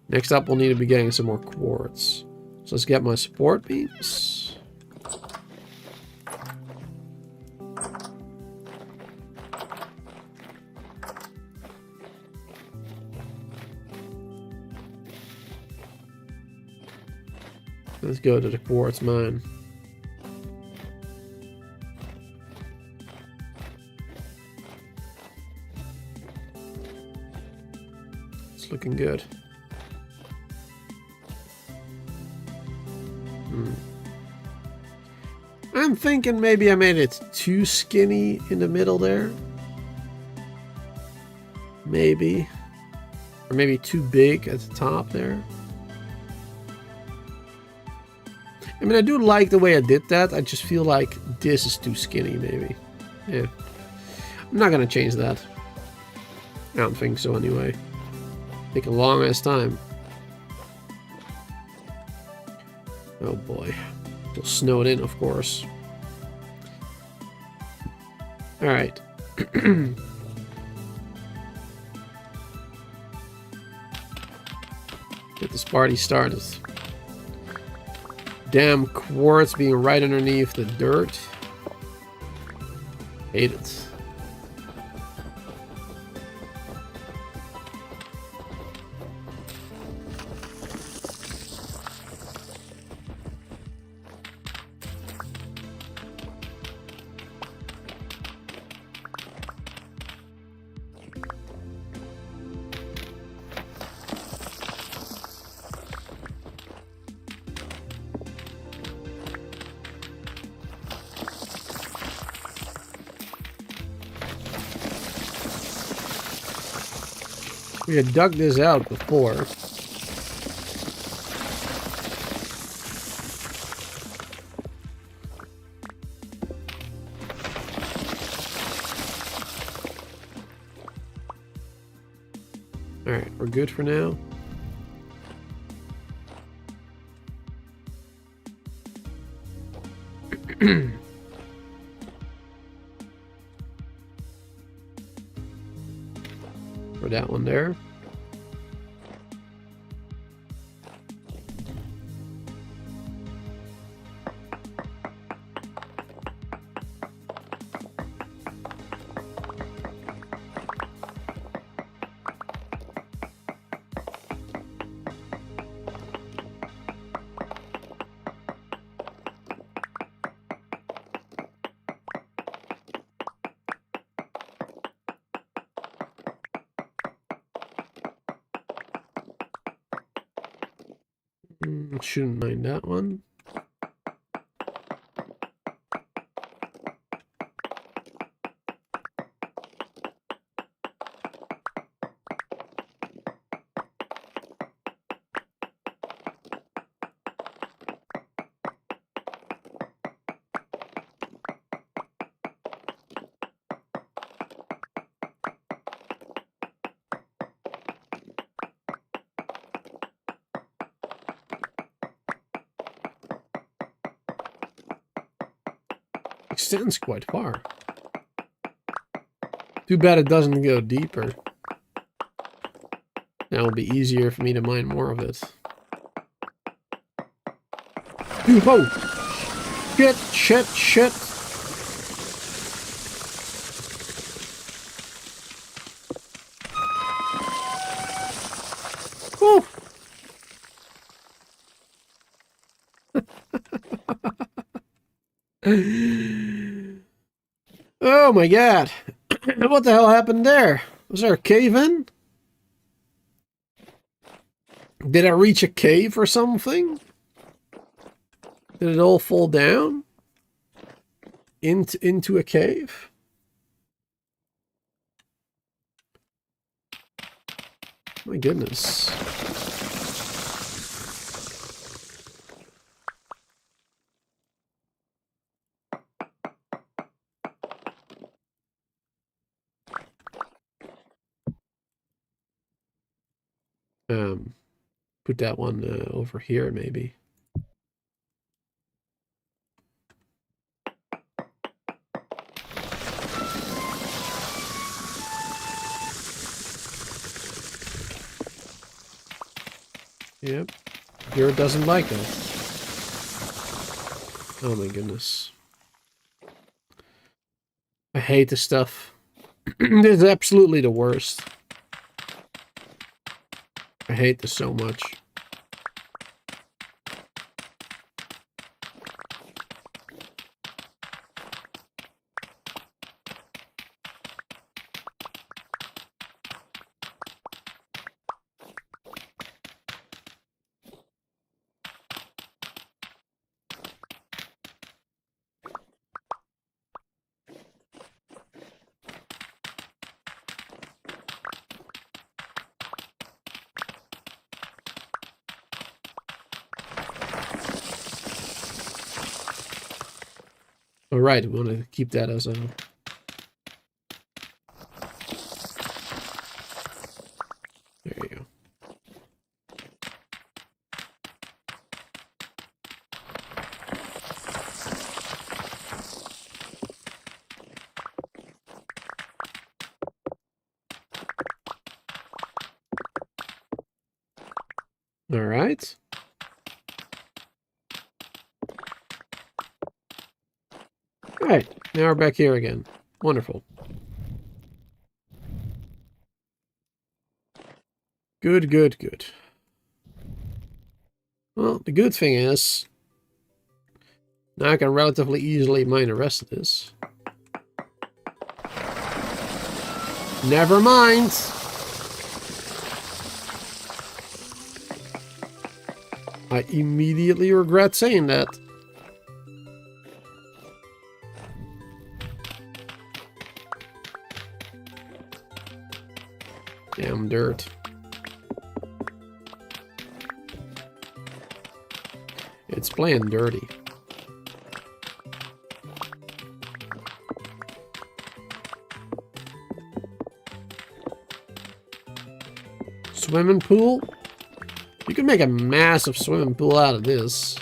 Next up we'll need to be getting some more quartz. So let's get my support beams. Let's go to the quartz mine. It's looking good. I'm thinking maybe I made it too skinny in the middle there. Maybe. Or maybe too big at the top there. I mean, I do like the way I did that. I just feel like this is too skinny, maybe. Yeah. I'm not gonna change that. I don't think so, anyway. Take a long ass time. Oh boy. It'll snow it in, of course. Alright. Get this party started. Damn quartz being right underneath the dirt. Hate it. We had dug this out before. Alright, we're good for now. For that one there. Shouldn't mind that one. Extends quite far. Too bad it doesn't go deeper. That will be easier for me to mine more of it. Dude, whoa! Shit! Whoa! Oh my god. What the hell happened there? Was there a cave in? Did I reach a cave or something? Did it all fall down? Into a cave? My goodness. Put that one over here, maybe. Yep. Here it doesn't like it. Oh my goodness. I hate this stuff. This is absolutely the worst. I hate this so much. All right, we want to keep that as a... There you go. All right. All right, now we're back here again. Wonderful. Good, good, good. Well, the good thing is, now I can relatively easily mine the rest of this. Never mind. I immediately regret saying that. Damn dirt. It's playing dirty. Swimming pool? You can make a massive swimming pool out of this.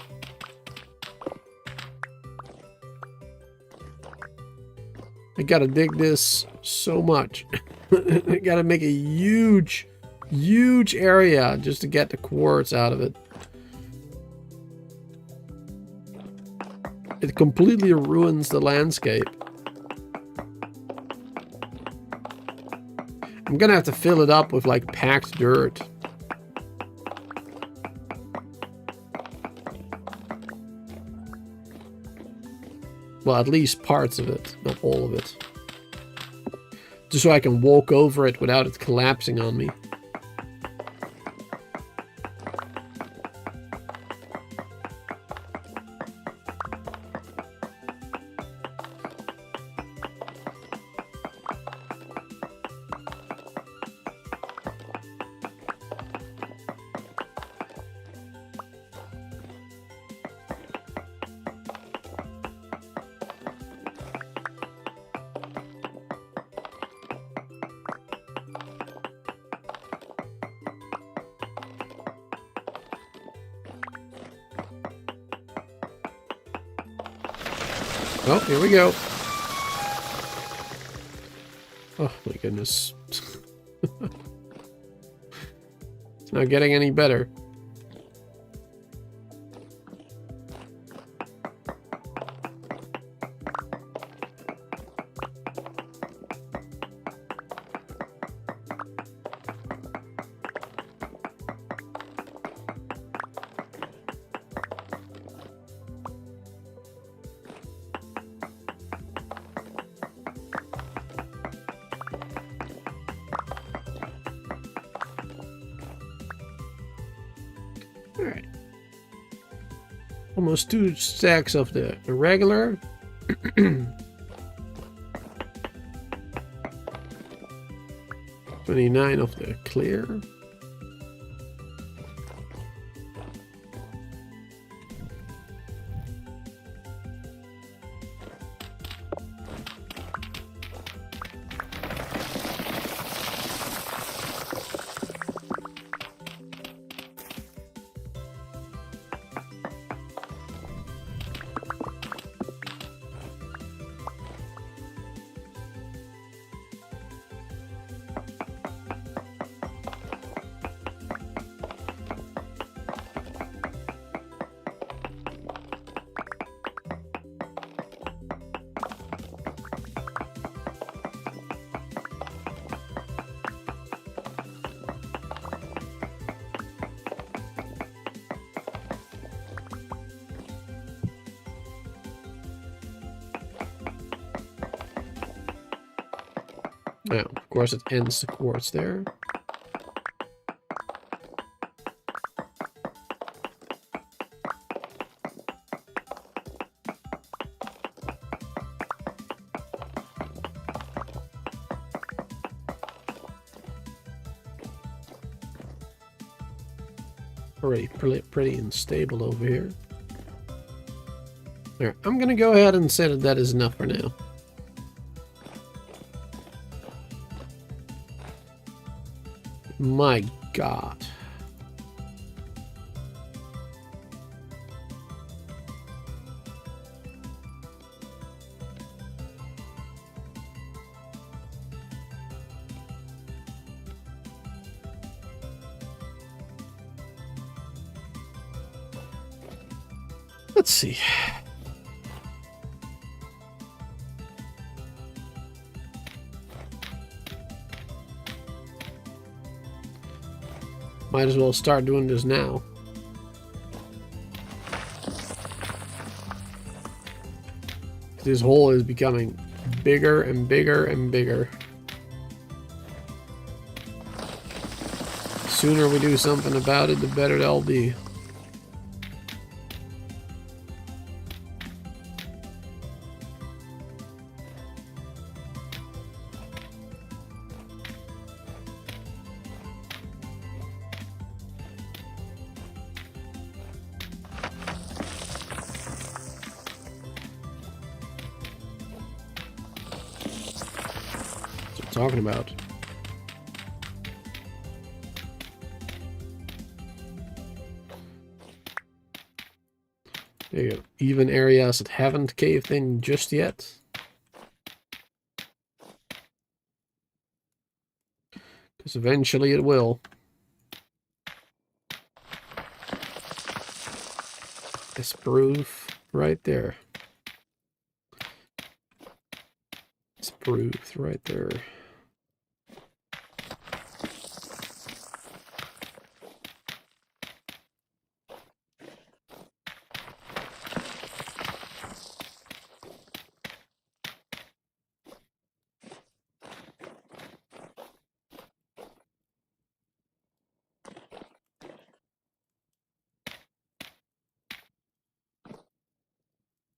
I gotta dig this so much. I gotta make a huge, huge area just to get the quartz out of it. It completely ruins the landscape. I'm gonna have to fill it up with like packed dirt. Well, at least parts of it, not all of it. Just so I can walk over it without it collapsing on me. Oh, here we go. Oh my goodness. It's not getting any better. Alright. Almost 2 stacks of the irregular. 29 of the clear. Now, of course, it ends the quartz there. Already pretty unstable over here. There, I'm gonna go ahead and say that that is enough for now. My God. Let's see. Might as well start doing this now. This hole is becoming bigger and bigger and bigger. The sooner we do something about it, the better they'll be. Talking about. There you go. Even areas that haven't caved in just yet. Because eventually it will. It's proof right there. It's proof right there.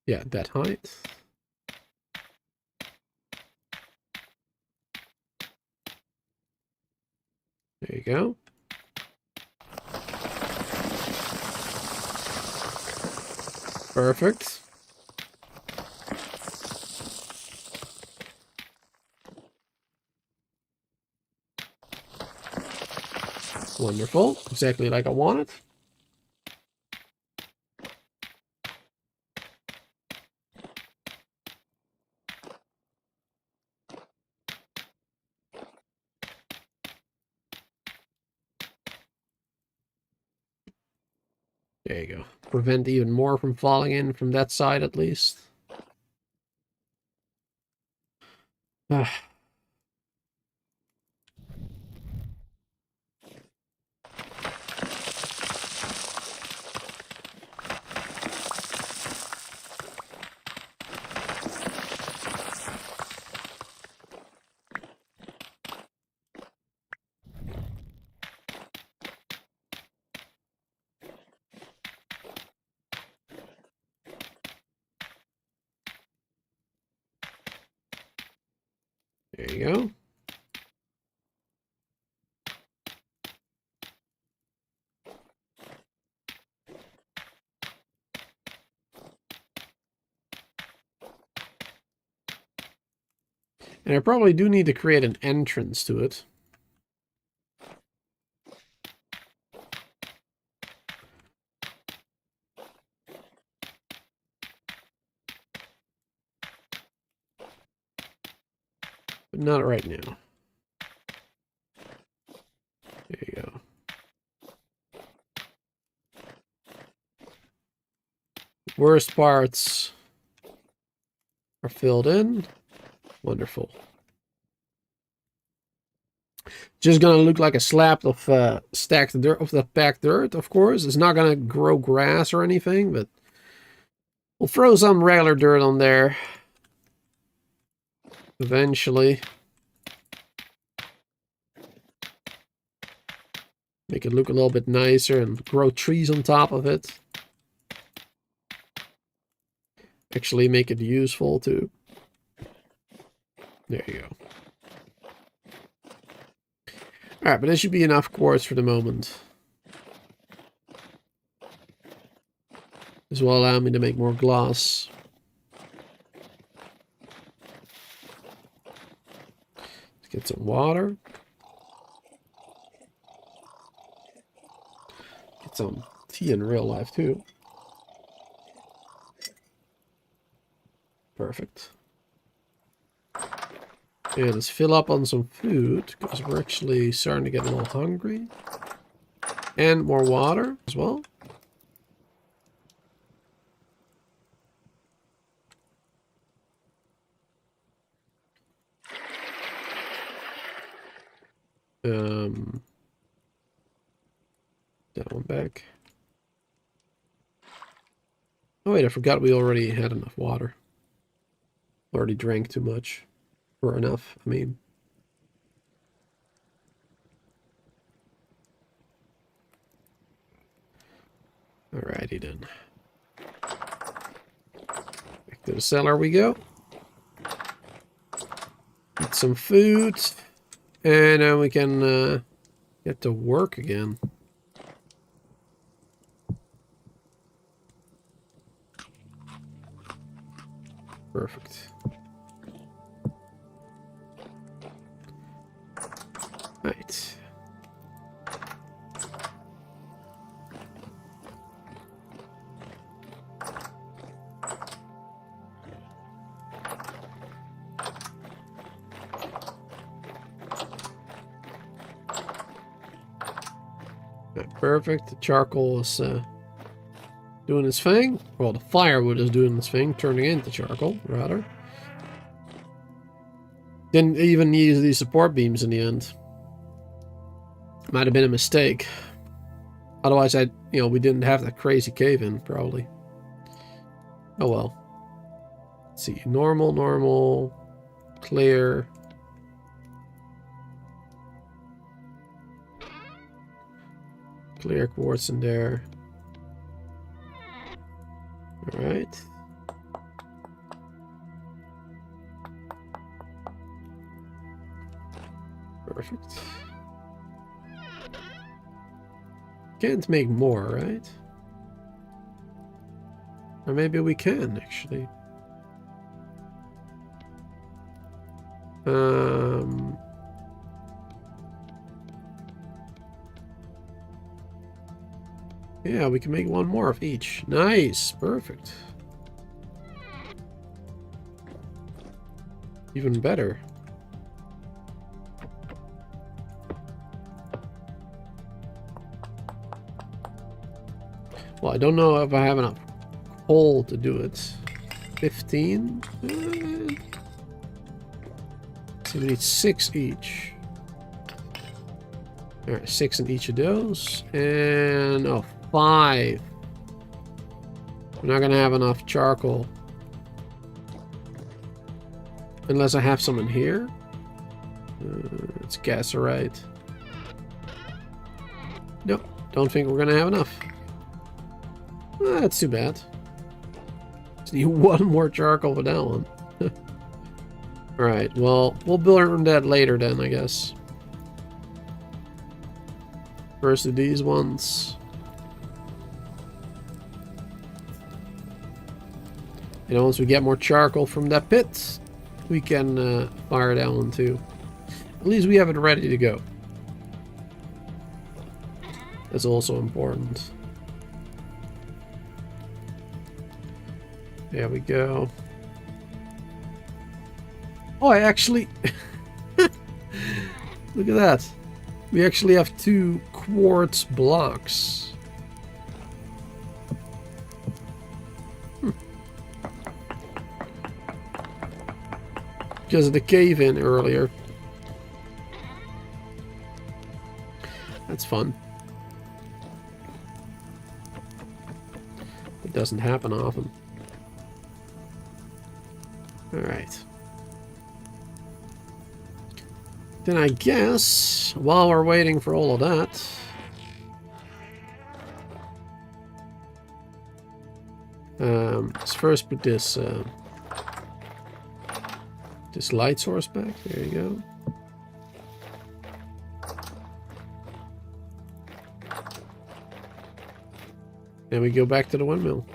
Yeah, that height. There you go. Perfect. Wonderful. Exactly like I wanted. There you go. Prevent even more from falling in from that side at least. Ah. There you go. And I probably do need to create an entrance to it. But not right now. There you go. Worst parts are filled in. Wonderful. Just gonna look like a slab of stacked dirt, of the packed dirt, of course. It's not gonna grow grass or anything, but we'll throw some regular dirt on there eventually. Make it look a little bit nicer and grow trees on top of it. Actually make it useful too. There you go. Alright, but this should be enough quartz for the moment. This will allow me to make more glass. Let's get some water. Get some tea in real life too. Perfect. And let's fill up on some food, because we're actually starting to get a little hungry. And more water as well. That one back. Oh wait, I forgot we already had enough water. Already drank too much. Or enough, I mean. Alrighty then. Back to the cellar we go. Eat some food. And then we can get to work again. Perfect. Right. Perfect. The charcoal is doing its thing. Well, the firewood is doing its thing, turning into charcoal, rather. Didn't even use these support beams in the end. Might have been a mistake. Otherwise, we didn't have that crazy cave in, probably. Oh well. Let's see. Normal, clear. Clear quartz in there. Alright. Perfect. Can't make more, right? Or maybe we can, actually. Yeah, we can make one more of each. Nice, perfect. Even better. Well, I don't know if I have enough coal to do it. 15? So we need 6 each. Alright, 6 in each of those. And, oh, 5. We're not gonna have enough charcoal. Unless I have some in here. It's gasserite. Nope, don't think we're gonna have enough. That's too bad. Just need one more charcoal for that one. Alright, well, we'll build that later then, I guess. First of these ones. And once we get more charcoal from that pit, we can fire that one too. At least we have it ready to go. That's also important. There we go. Oh, I actually... Look at that. We actually have 2 quartz blocks. Because of the cave-in earlier. That's fun. It doesn't happen often. Alright. Then I guess, while we're waiting for all of that... let's first put this light source back. There you go. Then we go back to the windmill.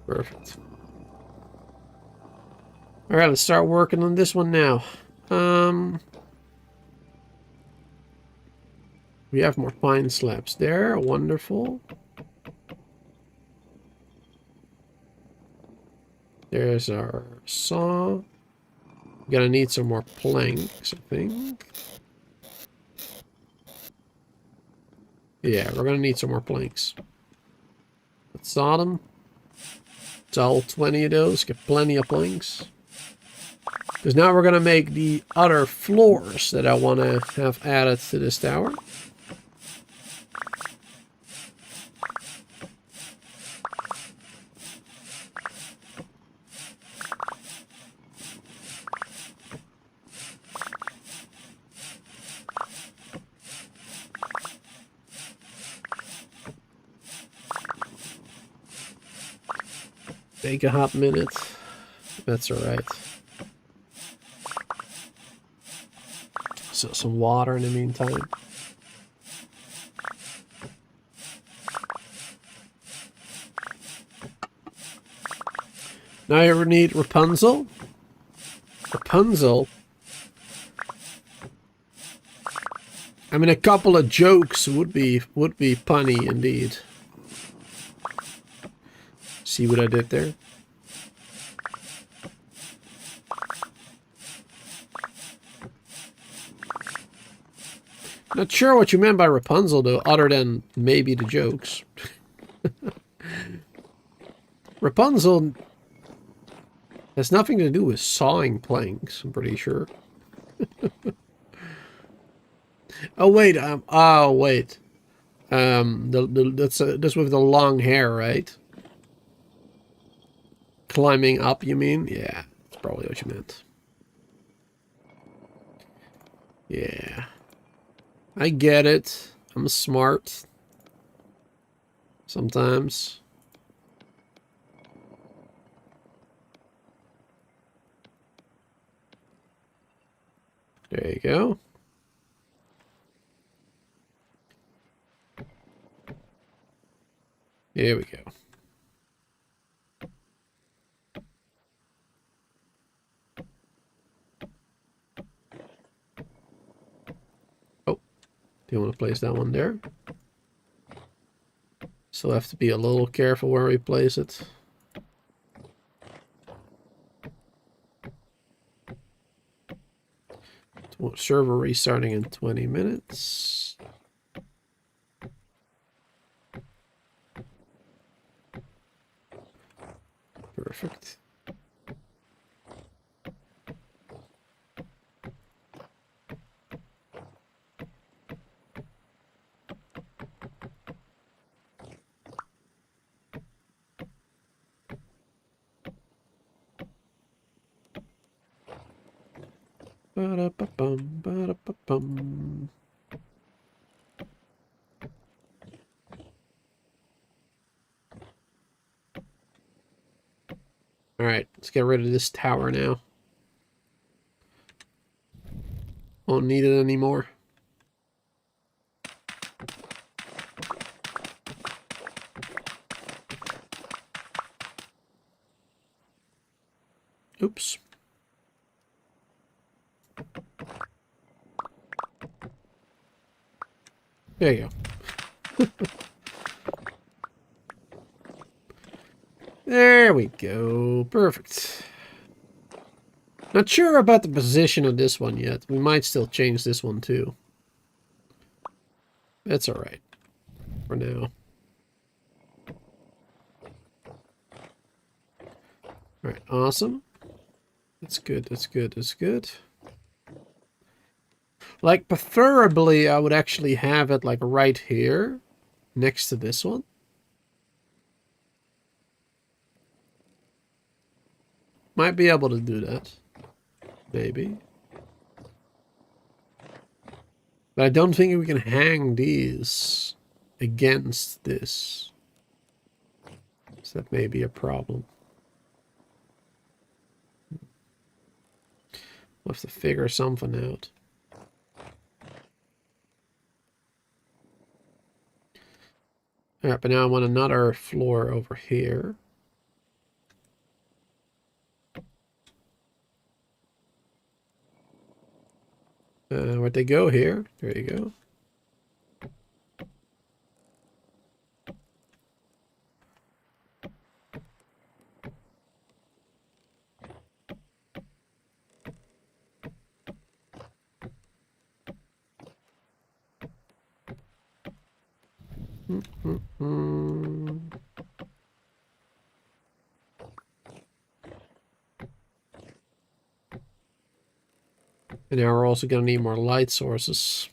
Perfect. Alright, let's start working on this one now. We have more pine slabs there. Wonderful. There's our saw. We're gonna need some more planks, I think. Yeah, we're gonna need some more planks. Let's saw them. It's all 20 of those. Get plenty of planks. Because now we're gonna make the other floors that I want to have added to this tower. Take a hot minute. That's alright. So some water in the meantime. Now you need Rapunzel. Rapunzel. I mean, a couple of jokes would be punny indeed. See what I did there? Not sure what you meant by Rapunzel, though, other than maybe the jokes. Rapunzel has nothing to do with sawing planks, I'm pretty sure. Oh, wait. That's with the long hair, right? Climbing up, you mean? Yeah, that's probably what you meant. Yeah. I get it. I'm smart. Sometimes. There you go. Here we go. Oh, do you want to place that one there? So have to be a little careful where we place it. Server restarting in 20 minutes. Perfect. Ba-da-ba-bum, ba-da-ba-bum. Alright, let's get rid of this tower now. Won't need it anymore. Oops. There you go. There we go. Perfect. Not sure about the position of this one yet. We might still change this one too. That's alright. For now. Alright, awesome. That's good, that's good, that's good. Like, preferably, I would actually have it, like, right here. Next to this one. Might be able to do that. Maybe. But I don't think we can hang these against this. So that may be a problem. We'll have to figure something out. Alright, but now I want another floor over here. Where'd they go here? There you go. And now we're also going to need more light sources.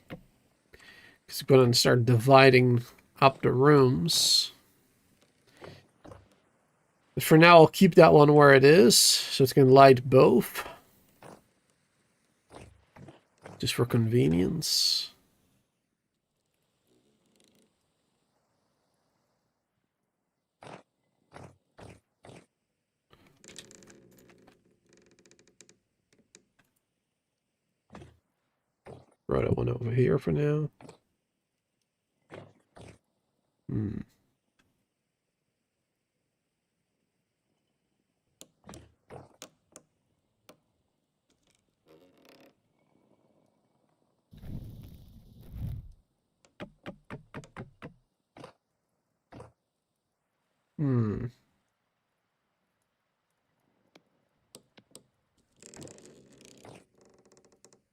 Because we're going to start dividing up the rooms. But for now, I'll keep that one where it is. So it's going to light both. Just for convenience. Throw that one over here for now.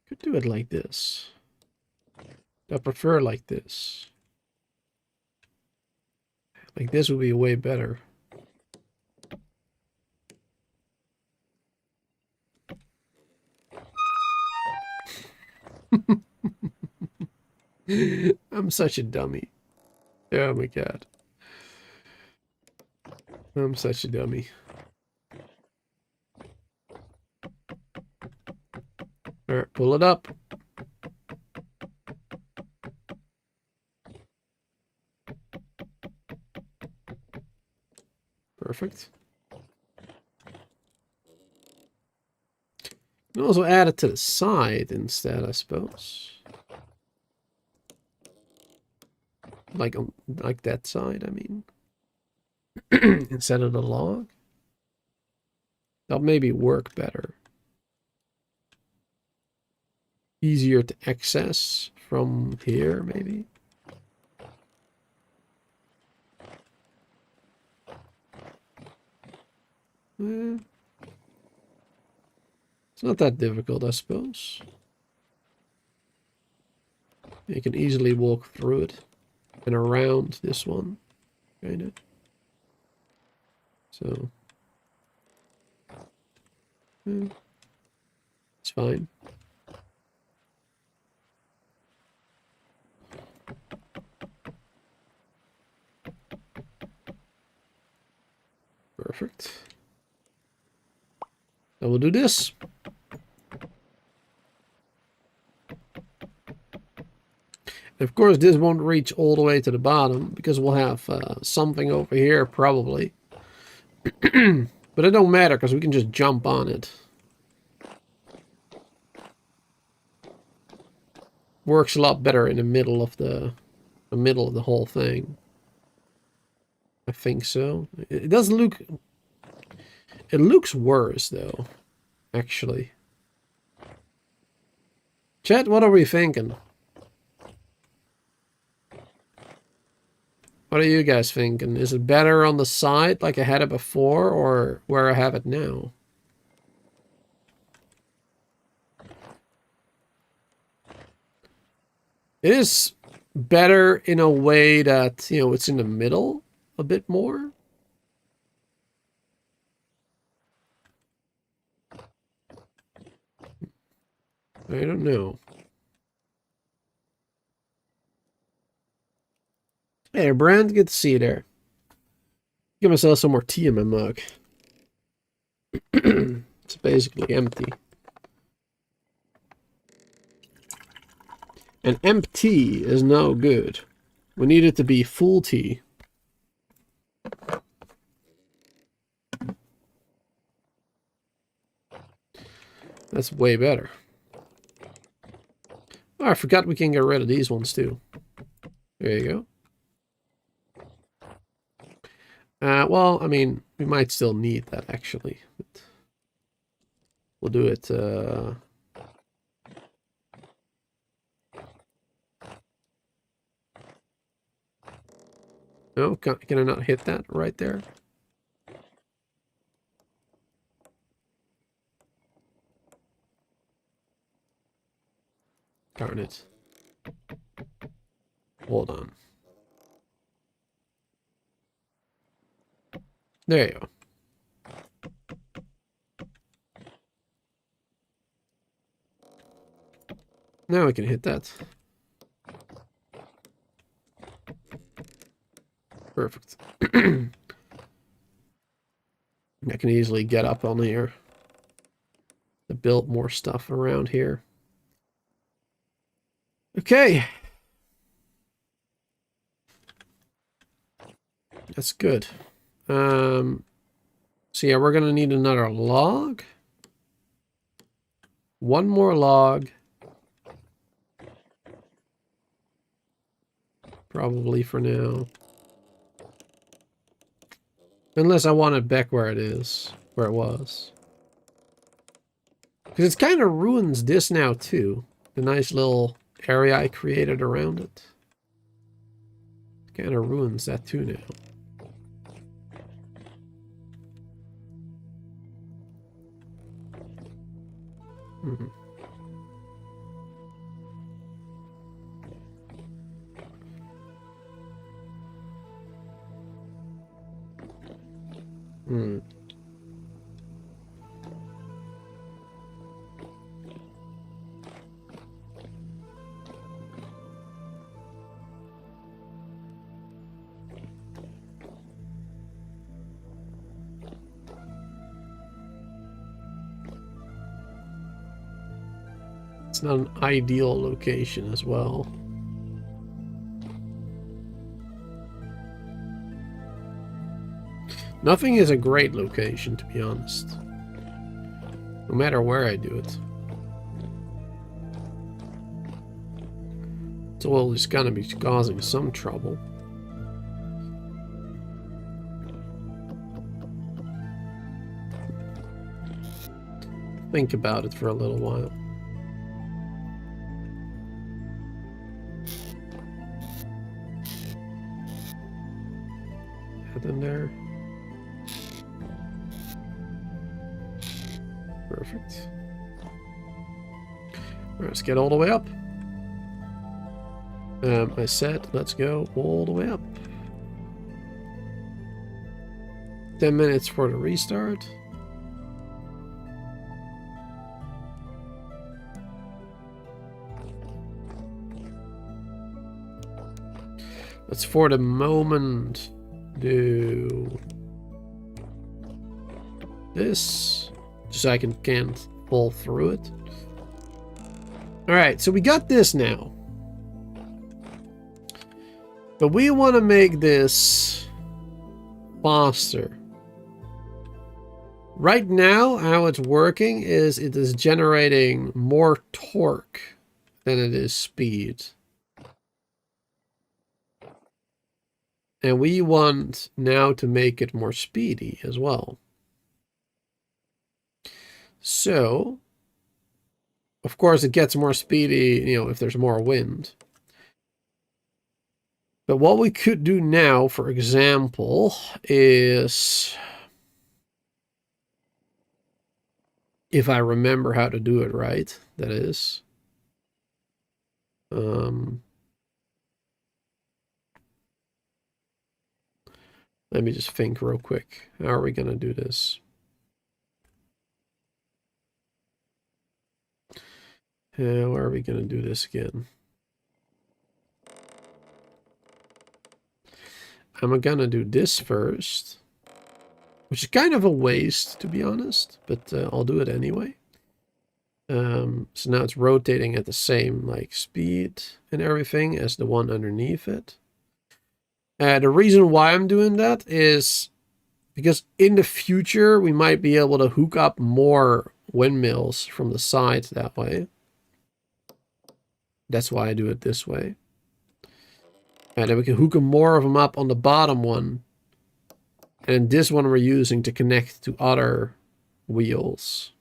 Could do it like this. I prefer like this. Like this would be way better. I'm such a dummy. Oh my god. I'm such a dummy. Alright, pull it up. Perfect. You can also add it to the side instead, I suppose. Like on that side, I mean. Instead of the log. That'll maybe work better. Easier to access from here, maybe. It's not that difficult, I suppose. You can easily walk through it and around this one, kind of. So, it's fine. Perfect. Now we'll do this. Of course, this won't reach all the way to the bottom because we'll have something over here probably. But it don't matter because we can just jump on it. Works a lot better in the middle of the whole thing. I think so. It does look. It looks worse though, actually. Chat, what are we thinking? What are you guys thinking? Is it better on the side like I had it before or where I have it now? It is better in a way that, you know, it's in the middle a bit more. I don't know. Hey, Brand, good to see you there. Give myself some more tea in my mug. It's basically empty. And empty is no good. We need it to be full tea. That's way better. Oh, I forgot we can get rid of these ones too. There you go. Well, I mean, we might still need that actually. But we'll do it. No, can I not hit that right there? Darn it. Hold on. There you go. Now we can hit that. Perfect. I can easily get up on here to build more stuff around here. Okay. That's good. So yeah, we're gonna need another log. One more log. Probably for now. Unless I want it back where it is. Where it was. Because it kind of ruins this now too. The nice little area I created around it. Kind of ruins that too now. Hmm. It's not an ideal location as well. Nothing is a great location, to be honest. No matter where I do it. It's always gonna be causing some trouble. Think about it for a little while. Head in there. Perfect. Alright, let's get all the way up. I said, let's go all the way up. 10 minutes for the restart. Let's for the moment do this, just so I can't fall through it. Alright, so we got this now. But we want to make this faster. Right now, how it's working is it is generating more torque than it is speed. And we want now to make it more speedy as well. So, of course, it gets more speedy, you know, if there's more wind. But what we could do now, for example, is, if I remember how to do it right, that is, let me just think real quick. How are we going to do this? How are we going to do this again? I'm going to do this first, which is kind of a waste, to be honest, but I'll do it anyway. So now it's rotating at the same like speed and everything as the one underneath it. The reason why I'm doing that is because in the future we might be able to hook up more windmills from the side that way. That's why I do it this way. And then we can hook more of them up on the bottom one. And this one we're using to connect to other wheels.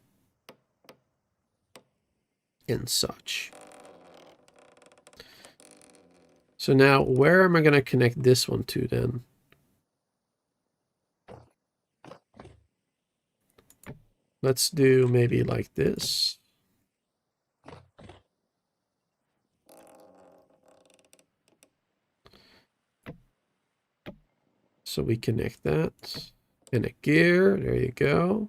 And such. So now, where am I going to connect this one to then? Let's do maybe like this. So we connect that. And a gear, there you go.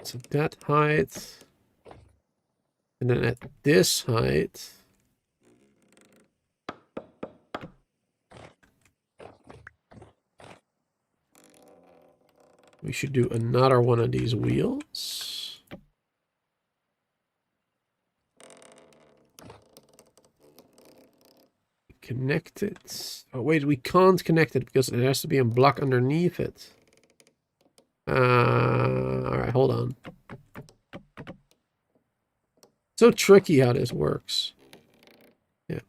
So that height. And then at this height. We should do another one of these wheels. Connect it. Oh wait, we can't connect it because it has to be a block underneath it. Alright, hold on. So tricky how this works. Yeah.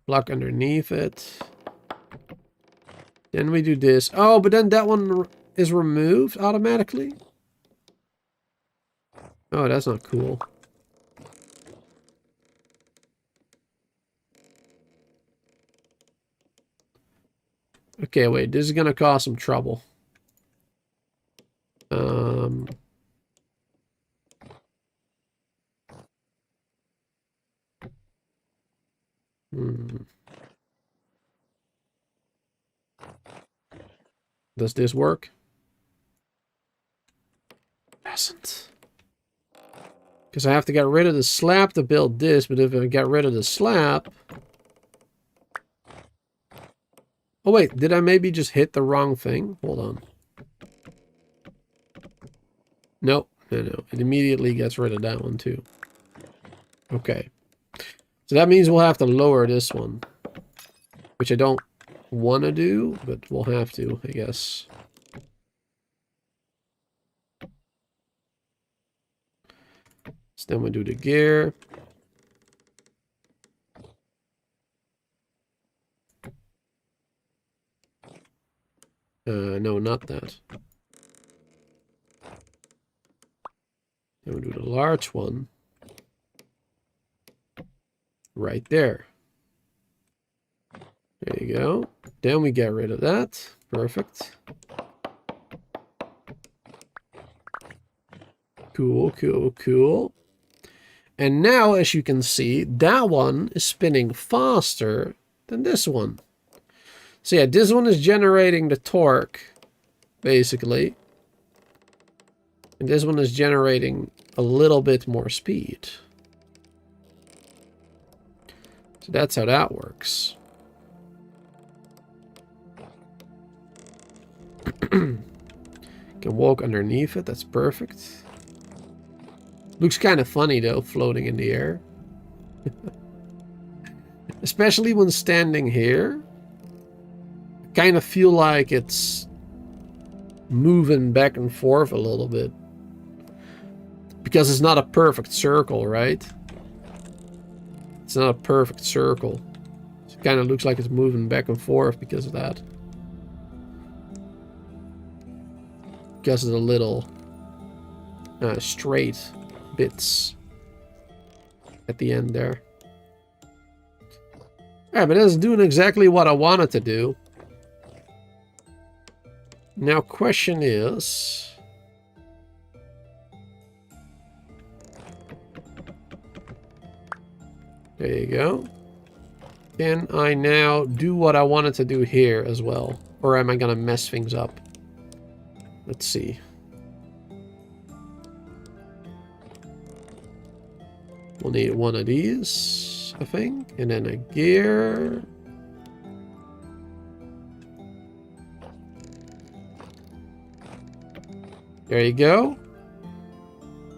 Block underneath it. Then we do this. Oh, but then that one is removed automatically. Oh, that's not cool. Okay, wait, this is gonna cause some trouble. Does this work? Doesn't. Because I have to get rid of the slab to build this, but if I get rid of the slab... Oh wait, did I maybe just hit the wrong thing? Hold on. Nope, no. It immediately gets rid of that one too. Okay. So that means we'll have to lower this one. Which I don't want to do, but we'll have to, I guess. So then we do the gear. No, not that. Then we do the large one. Right there. There you go. Then we get rid of that. Perfect. Cool. And now, as you can see, that one is spinning faster than this one. So yeah, this one is generating the torque, basically. And this one is generating a little bit more speed. So that's how that works. Can walk underneath it, that's perfect. Looks kind of funny though, floating in the air. Especially when standing here. I kind of feel like it's moving back and forth a little bit. Because it's not a perfect circle, right? It's not a perfect circle. It kind of looks like it's moving back and forth because of that. Because of the little straight bits at the end there. Alright, but it's doing exactly what I wanted to do. Now, question is... There you go. Can I now do what I wanted to do here as well? Or am I gonna mess things up? Let's see. We'll need one of these, I think. And then a gear. There you go.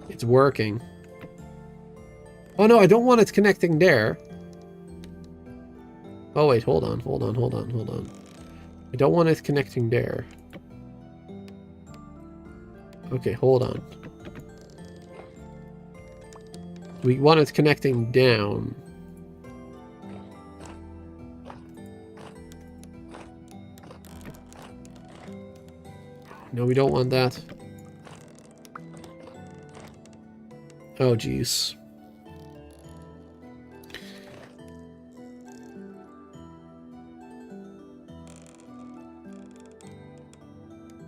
It's working. Oh no, I don't want it connecting there. Oh wait, hold on. I don't want it connecting there. Okay, hold on. We want it connecting down. No, we don't want that. Oh, jeez.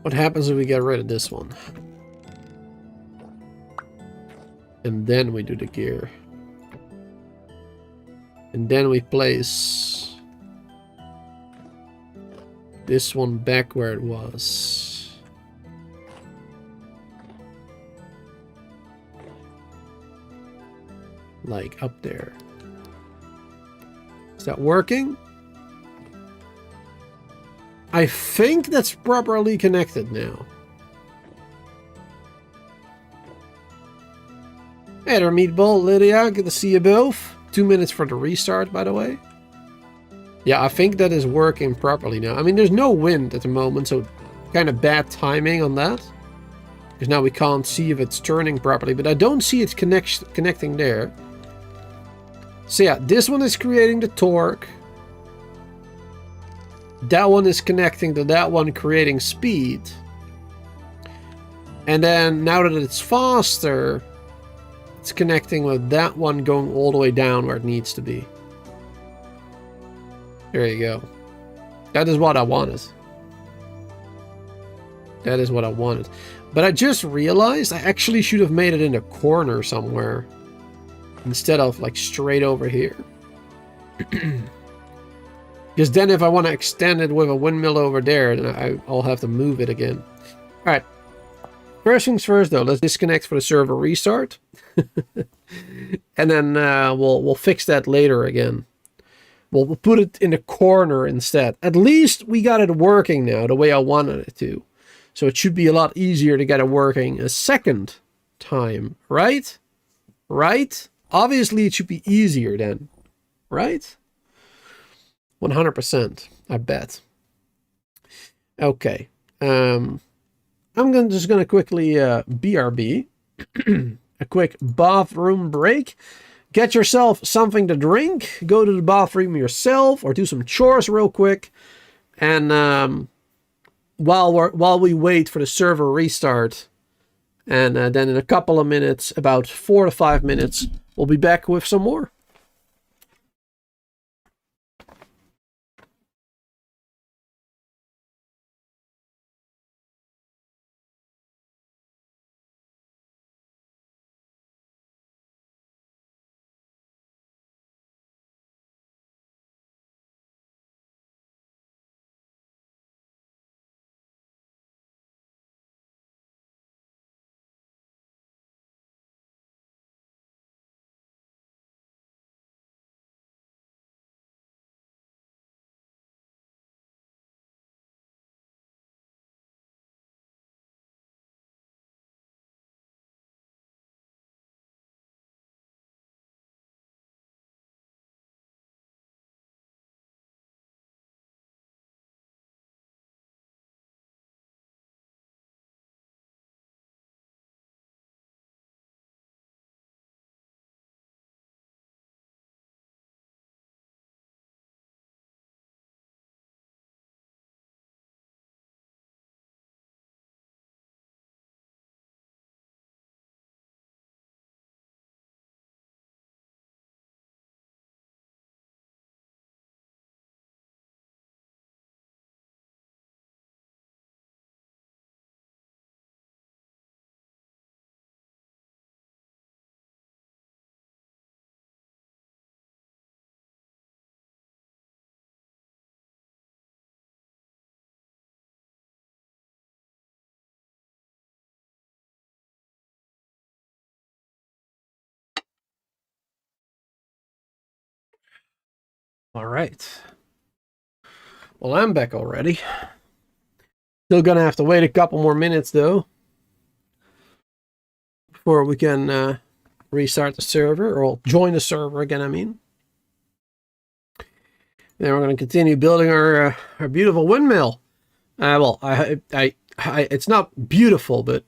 What happens if we get rid of this one? And then we do the gear. And then we place this one back where it was. Like up there. Is that working? I think that's properly connected now. Hey there, Meatball, Lydia, good to see you both. 2 minutes for the restart, by the way. Yeah, I think that is working properly now. I mean, there's no wind at the moment, so kind of bad timing on that. Because now we can't see if it's turning properly, but I don't see it connecting there. So yeah, this one is creating the torque. That one is connecting to that one, creating speed. And then, now that it's faster, it's connecting with that one going all the way down where it needs to be. There you go. That is what I wanted. That is what I wanted. But I just realized I actually should have made it in a corner somewhere. Instead of like straight over here. Because then if I want to extend it with a windmill over there, then I'll have to move it again. All right. First things first, though, let's disconnect for the server restart. And then we'll fix that later again. We'll put it in the corner instead. At least we got it working now the way I wanted it to. So it should be a lot easier to get it working a second time, right? Right? Obviously, it should be easier then, right? 100%, I bet. Okay. I'm just gonna quickly BRB. A quick bathroom break. Get yourself something to drink. Go to the bathroom yourself or do some chores real quick. And while we wait for the server restart, and then in a couple of minutes, about 4 to 5 minutes, we'll be back with some more. All right. Well, I'm back already. Still gonna have to wait a couple more minutes, though, before we can restart the server, or join the server again, I mean. Then we're going to continue building our beautiful windmill. Well, it's not beautiful, but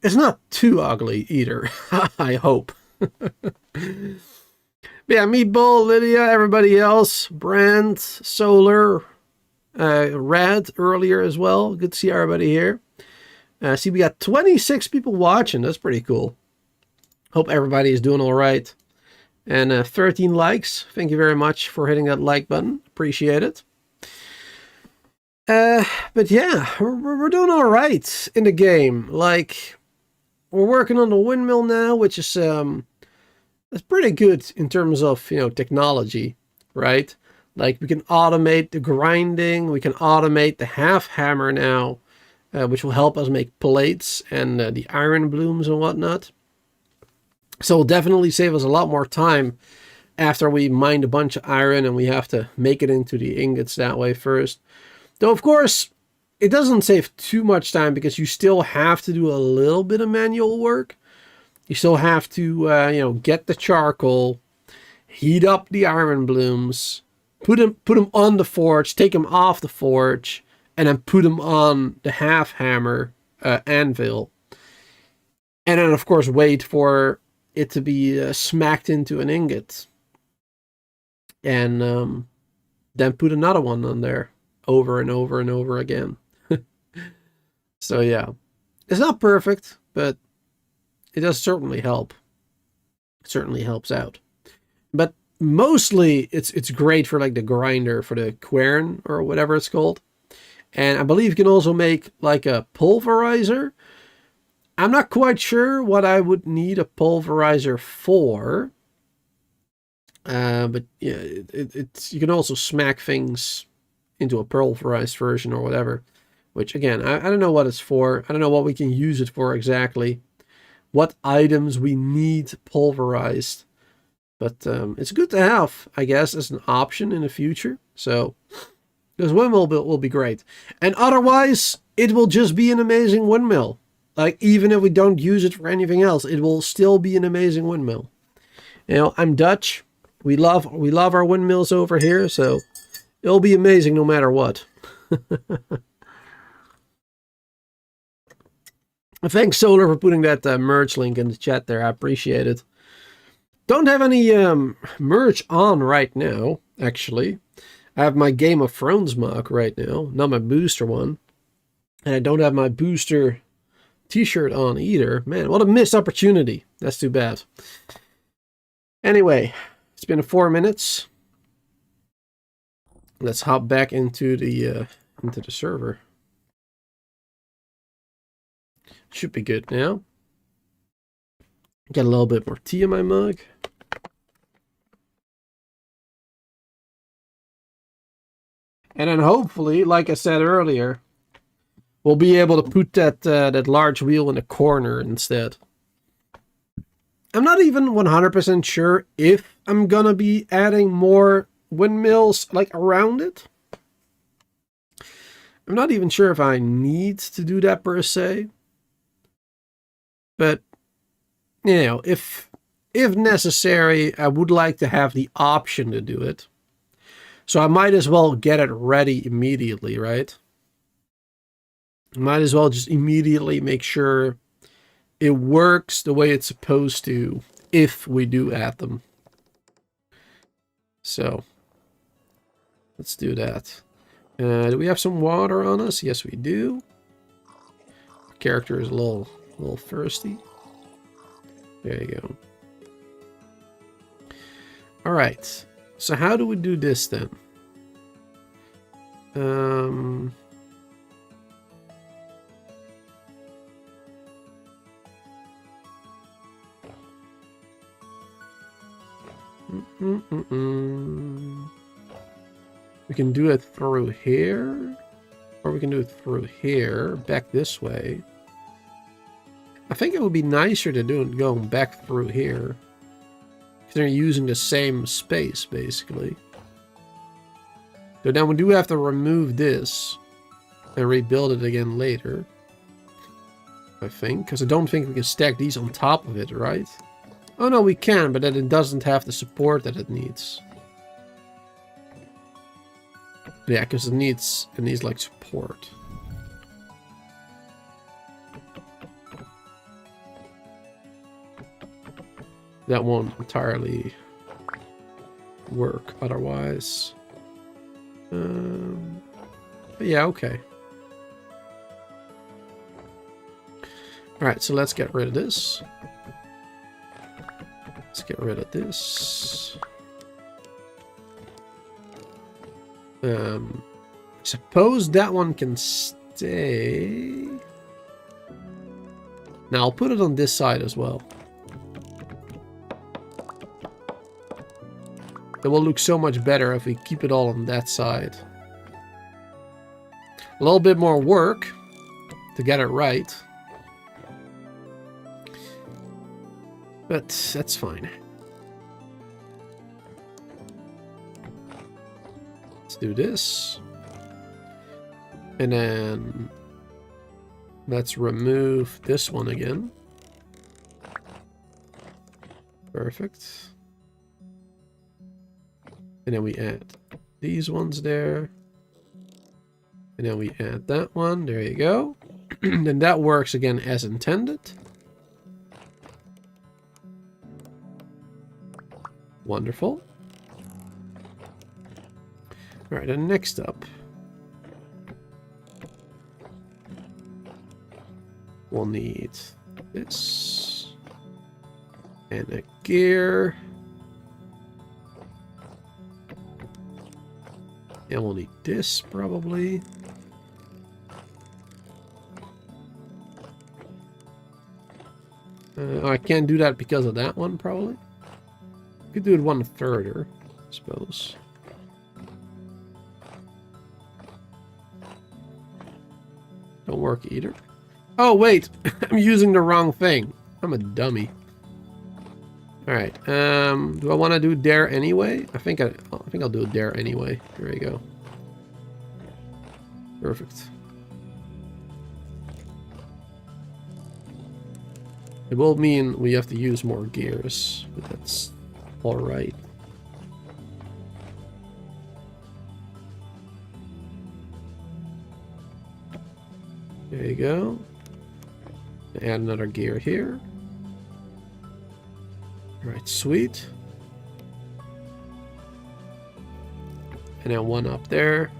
it's not too ugly either. I hope. Yeah, Meatball, Lydia, everybody else, Brand, Solar, Red earlier as well. Good to see everybody here. See, we got 26 people watching. That's pretty cool. Hope everybody is doing all right. And 13 likes. Thank you very much for hitting that like button. Appreciate it. But yeah, we're doing all right in the game. Like, we're working on the windmill now, which is it's pretty good in terms of, you know, technology, right? Like, we can automate the grinding. We can automate the half hammer now, which will help us make plates and the iron blooms and whatnot. So it'll definitely save us a lot more time after we mined a bunch of iron and we have to make it into the ingots that way first. Though, of course, it doesn't save too much time because you still have to do a little bit of manual work. You still have to, you know, get the charcoal, heat up the iron blooms, put them on the forge, take them off the forge, and then put them on the half hammer anvil. And then, of course, wait for it to be smacked into an ingot. And then put another one on there over and over and over again. So, yeah. It's not perfect, but it does certainly help. It certainly helps out. But mostly, it's great for, like, the grinder, for the quern, or whatever it's called. And I believe you can also make, like, a pulverizer. I'm not quite sure what I would need a pulverizer for. But yeah, it's you can also smack things into a pulverized version or whatever. Which again, I don't know what it's for. I don't know what we can use it for exactly. What items we need pulverized. But it's good to have, I guess, as an option in the future. So, this windmill will be great. And otherwise, it will just be an amazing windmill. Like, even if we don't use it for anything else, it will still be an amazing windmill. You know, I'm Dutch. We love our windmills over here, so it'll be amazing no matter what. Thanks, Solar, for putting that merch link in the chat there. I appreciate it. Don't have any merch on right now, actually. I have my Game of Thrones mug right now, not my booster one. And I don't have my booster t-shirt on either. Man, what a missed opportunity. That's too bad. Anyway, it's been 4 minutes. Let's hop back into the server. Should be good now. Get a little bit more tea in my mug. And then hopefully, like I said earlier, we'll be able to put that large wheel in the corner instead. I'm not even 100% sure if I'm gonna be adding more windmills like around it. I'm not even sure if I need to do that per se. But, you know, if necessary, I would like to have the option to do it. So I might as well get it ready immediately, right? Might as well just immediately make sure it works the way it's supposed to if we do add them. So, let's do that. Do we have some water on us? Yes, we do. Our character is a little thirsty. There you go. All right. So how do we do this then? We can do it through here, or we can do it through here, back this way. I think it would be nicer to do it going back through here, because they're using the same space, basically. So now we do have to remove this and rebuild it again later, I think, because I don't think we can stack these on top of it, right? Oh no, we can, but then it doesn't have the support that it needs. Yeah, because it needs like support. That won't entirely work otherwise. But yeah, okay. Alright, so let's get rid of this. Let's get rid of this. Suppose that one can stay. Now I'll put it on this side as well. It will look so much better if we keep it all on that side. A little bit more work to get it right. But that's fine. Let's do this. And then let's remove this one again. Perfect. And then we add these ones there. And then we add that one. There you go. Then that works again as intended. Wonderful. Alright, and next up, we'll need this and a gear. And we'll need this probably. I can't do that because of that one probably. We could do it 1/3, I suppose. Don't work either. Oh, wait. I'm using the wrong thing. I'm a dummy. Alright. Do I want to do there anyway? I think I'll do it there anyway. There you go. Perfect. It will mean we have to use more gears, but that's alright. There you go. Add another gear here. Alright, sweet. And then one up there.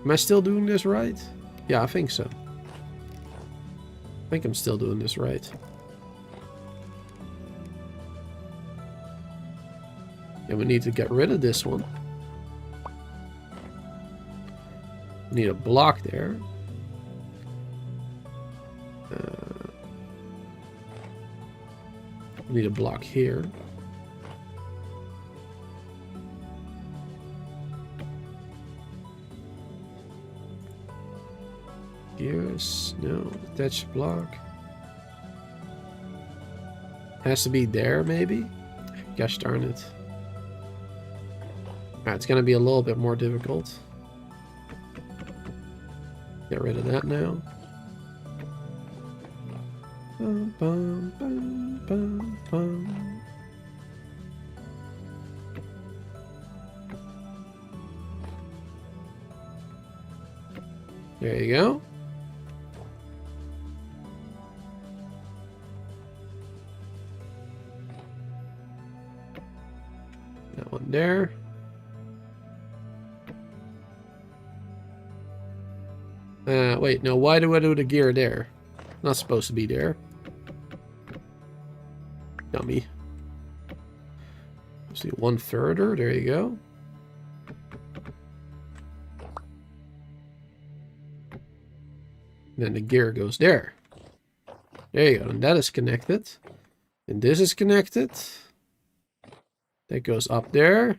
Am I still doing this right? Yeah, I think so. I think I'm still doing this right. And we need to get rid of this one. We need a block there. We need a block here. Gears, no, attached block. Has to be there, maybe? Gosh darn it. Alright, it's gonna be a little bit more difficult. Get rid of that now. Bum, bum, bum, bum, bum. There you go. That one there. Wait, no, why do I do the gear there? Not supposed to be there. Dummy. Let's do 1/3. There you go. And then the gear goes there. There you go. And that is connected. And this is connected. That goes up there.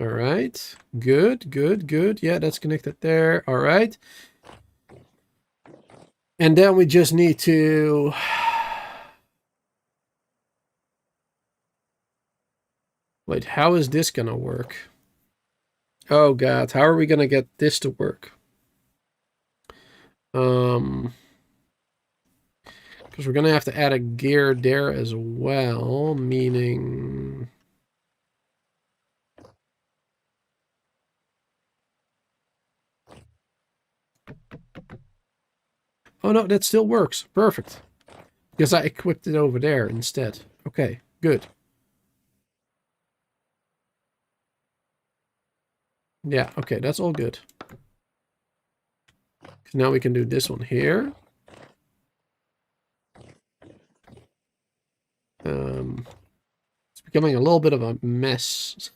All right. Good, good, good. Yeah, that's connected there. All right. And then we just need to... Wait, how is this gonna work? Oh god, how are we gonna get this to work? Because we're gonna have to add a gear there as well, meaning... Oh no, that still works. Perfect. Because I equipped it over there instead. Okay, good. Yeah, okay, that's all good. Now we can do this one here. It's becoming a little bit of a mess.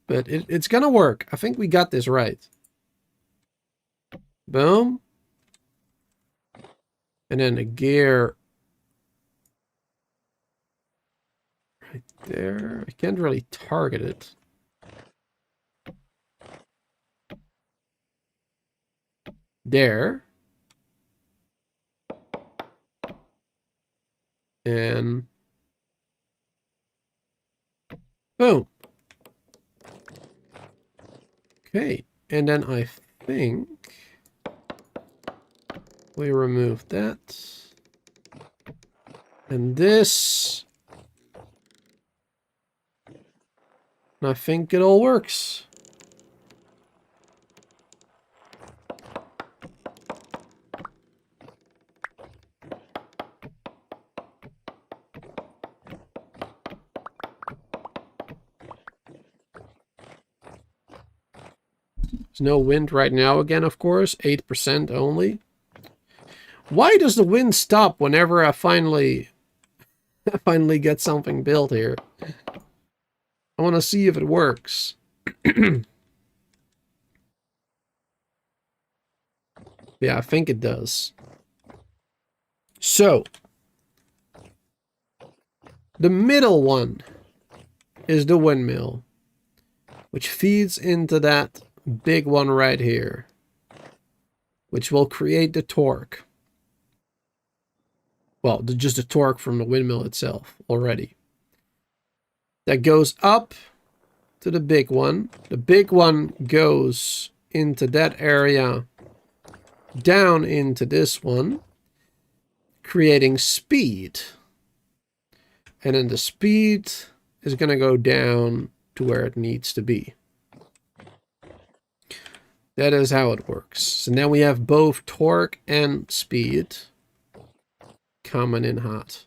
But it's gonna work. I think we got this right. Boom. And then a gear right there. I can't really target it. There. And boom. Okay. And then I think we remove that. And this. And I think it all works. There's no wind right now again, of course. 8% only. Why does the wind stop whenever I finally get something built here? I want to see if it works. Yeah, I think it does. So, the middle one is the windmill, which feeds into that big one right here, which will create the torque. Well, just the torque from the windmill itself already. That goes up to the big one. The big one goes into that area, down into this one, creating speed. And then the speed is going to go down to where it needs to be. That is how it works. So now we have both torque and speed coming in hot.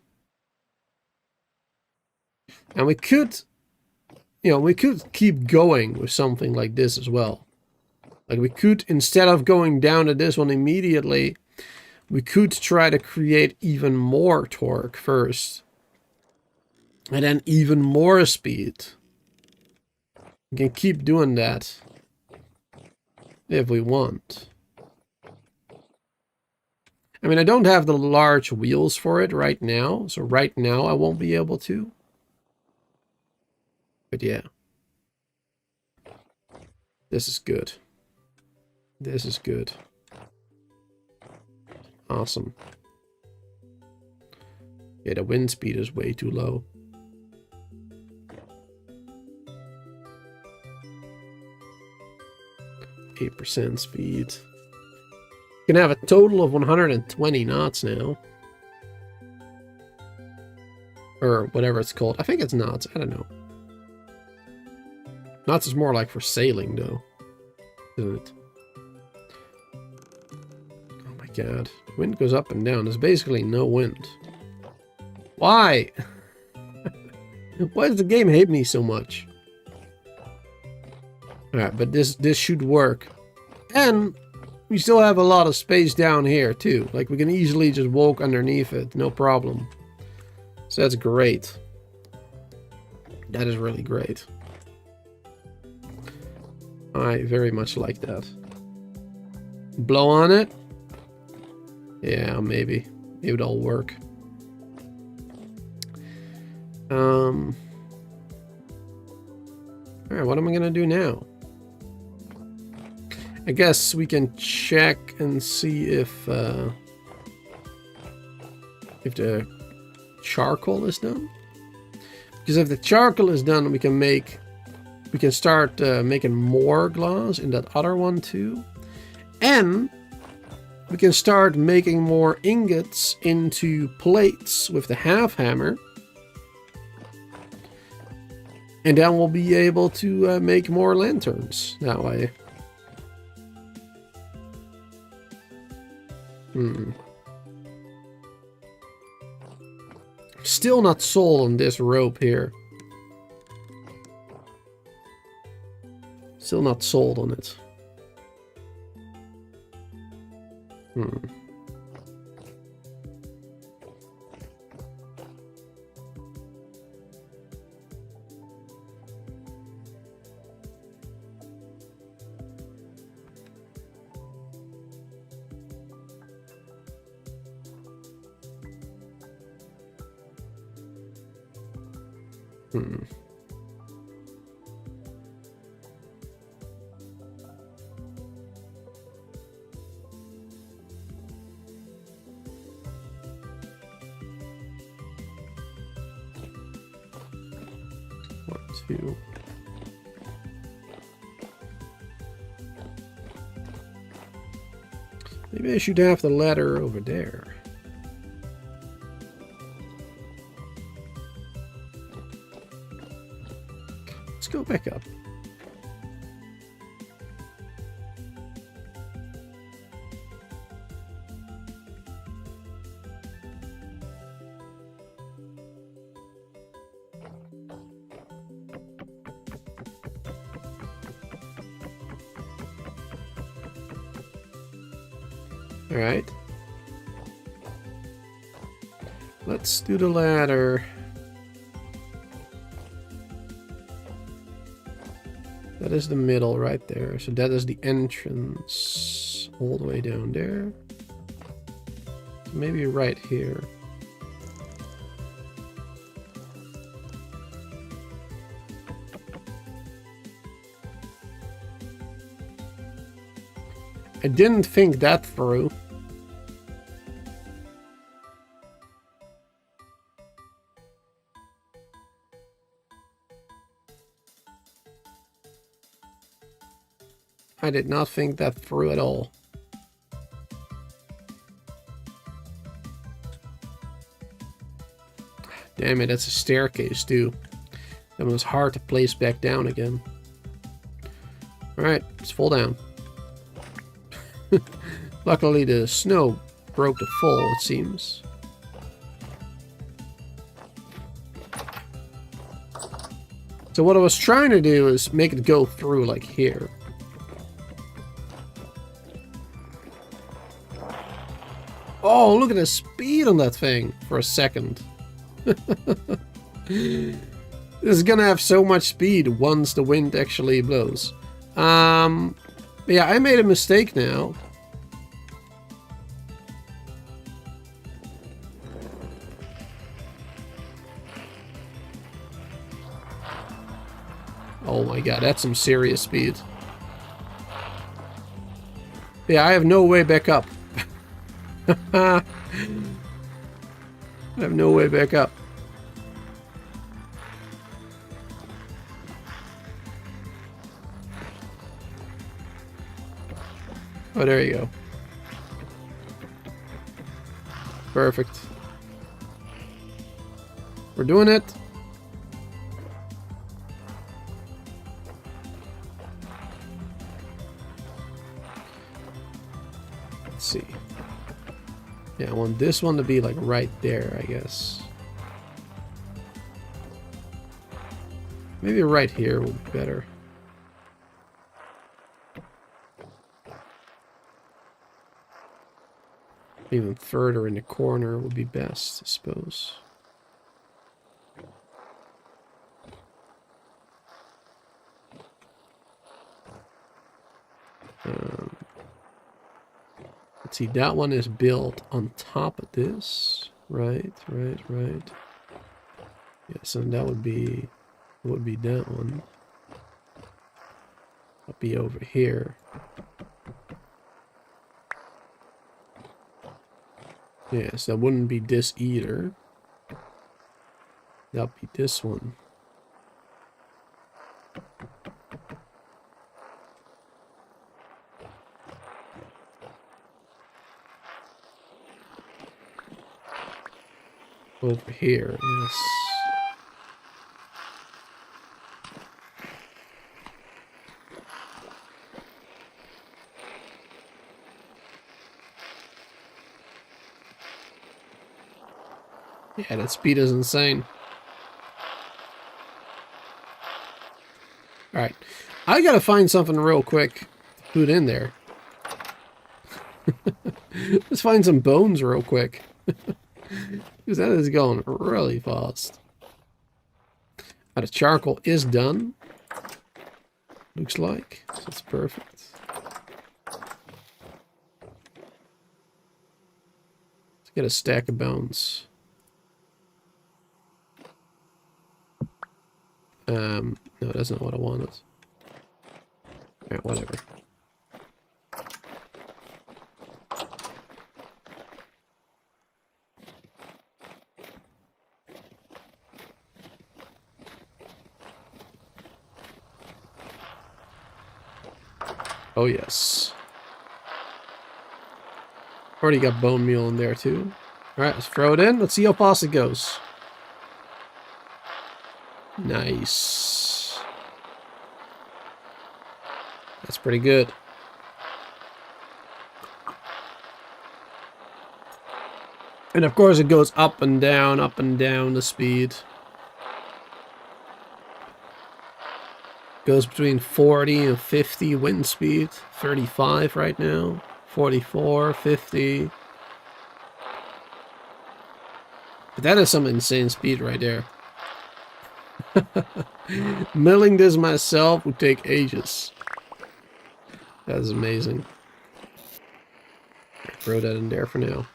And we could, we could keep going with something like this as well. Like we could, instead of going down to this one immediately, we could try to create even more torque first. And then even more speed. We can keep doing that if we want. I mean, I don't have the large wheels for it right now. So right now I won't be able to. But yeah. This is good. This is good. Awesome. Yeah, the wind speed is way too low. %, speed. You can have a total of 120 knots now. Or whatever it's called. I think it's knots. I don't know. Knots is more like for sailing, though. Isn't it? Oh my god. The wind goes up and down. There's basically no wind. Why? Why does the game hate me so much? Alright, but this should work. And we still have a lot of space down here, too. Like, we can easily just walk underneath it. No problem. So that's great. That is really great. I very much like that. Blow on it? Yeah, maybe. Maybe it'll work. Alright, what am I gonna do now? I guess we can check and see if the charcoal is done. Because if the charcoal is done, we can start making more glass in that other one too. And we can start making more ingots into plates with the half hammer. And then we'll be able to make more lanterns that way. Still not sold on this rope here. Still not sold on it. Two. Maybe I should have the ladder over there. Let's go back up. All right. Let's do the ladder. That is the middle right there. So that is the entrance all the way down there. maybe right here. I didn't think that through. I did not think that through at all. Damn it, that's a staircase too. That was hard to place back down again. Alright, let's fall down. Luckily the snow broke the fall, it seems. So what I was trying to do is make it go through like here. Oh, look at the speed on that thing for a second. This is gonna have so much speed once the wind actually blows. Yeah, I made a mistake now. Oh my god, that's some serious speed. Yeah, I have no way back up. I have no way back up. Oh, there you go. Perfect. We're doing it. Let's see. Yeah, I want this one to be like right there, I guess. Maybe right here would be better. Even further in the corner would be best, I suppose. Let's see, that one is built on top of this. Right. Yes, and that would be that one. I'll be over here. Yes, that wouldn't be this either. That'll be this one. Over here, yes. Yeah, that speed is insane. Alright. I gotta find something real quick to put in there. Let's find some bones real quick. Because that is going really fast. The charcoal is done. Looks like. So that's perfect. Let's get a stack of bones. No, that's not what I wanted. Alright, whatever. Oh, yes. Already got bone meal in there, too. Alright, let's throw it in. Let's see how fast it goes. Nice. That's pretty good. And of course it goes up and down the speed. Goes between 40 and 50 wind speed. 35 right now. 44, 50. But that is some insane speed right there. Milling this myself would take ages. That is amazing. Throw that in there for now.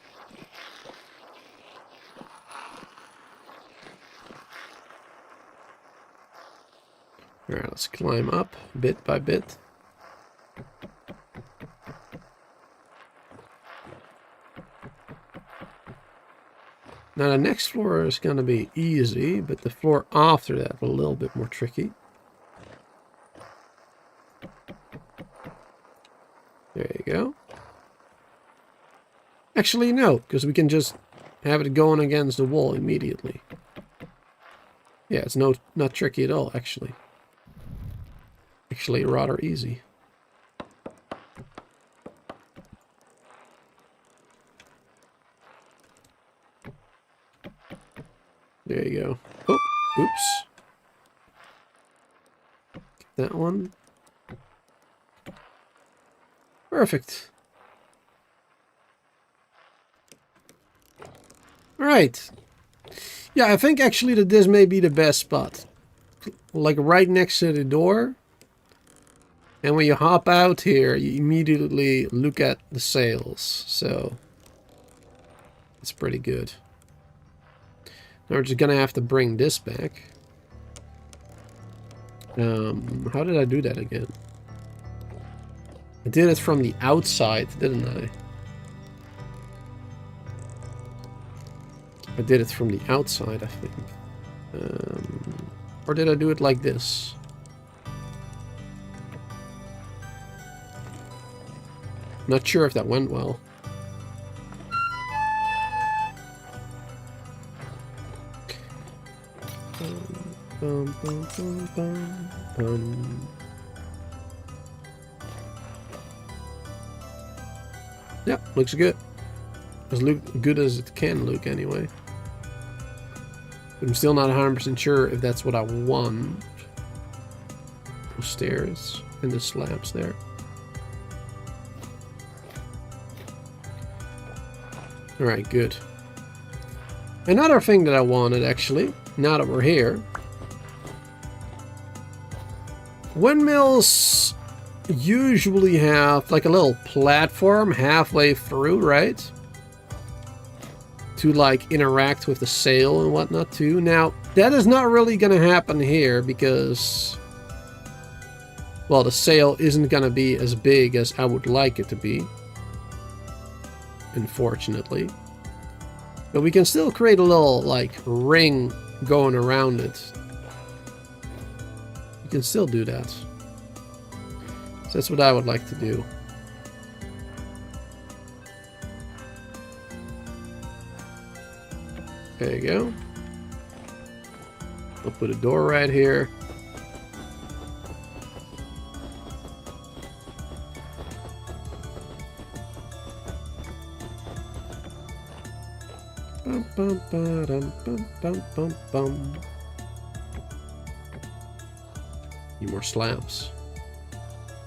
Alright, let's climb up bit by bit. Now the next floor is going to be easy, but the floor after that a little bit more tricky. There you go. Actually, no, because we can just have it going against the wall immediately. Yeah, it's not tricky at all, actually. Actually, rather easy. There you go. Oh, oops. Get that one. Perfect. Alright. Yeah, I think actually that this may be the best spot. Like right next to the door. And when you hop out here, you immediately look at the sails. So, it's pretty good. Now we're just gonna have to bring this back. How did I do that again? I did it from the outside, didn't I? I did it from the outside, I think. Or did I do it like this? Not sure if that went well. Yeah, looks good. As good as it can look, anyway. I'm still not 100% sure if that's what I want. Those stairs and the slabs there. Alright, good. Another thing that I wanted, actually, now that we're here. Windmills usually have like a little platform halfway through, right? To like interact with the sail and whatnot too. Now, that is not really going to happen here because, well, the sail isn't going to be as big as I would like it to be. Unfortunately. But we can still create a little like ring going around it. You can still do that. So that's what I would like to do. There you go. I'll put a door right here. Bum, bum, ba-dum, bum, bum, bum, bum. Need more slabs.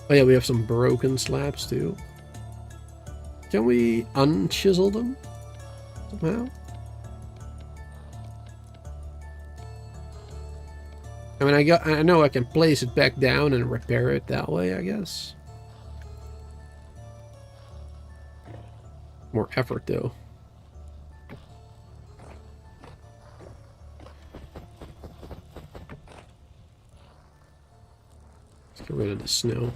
Oh yeah, we have some broken slabs too. Can we unchisel them somehow? I mean, I know I can place it back down and repair it that way, I guess. More effort though. Let's get rid of the snow.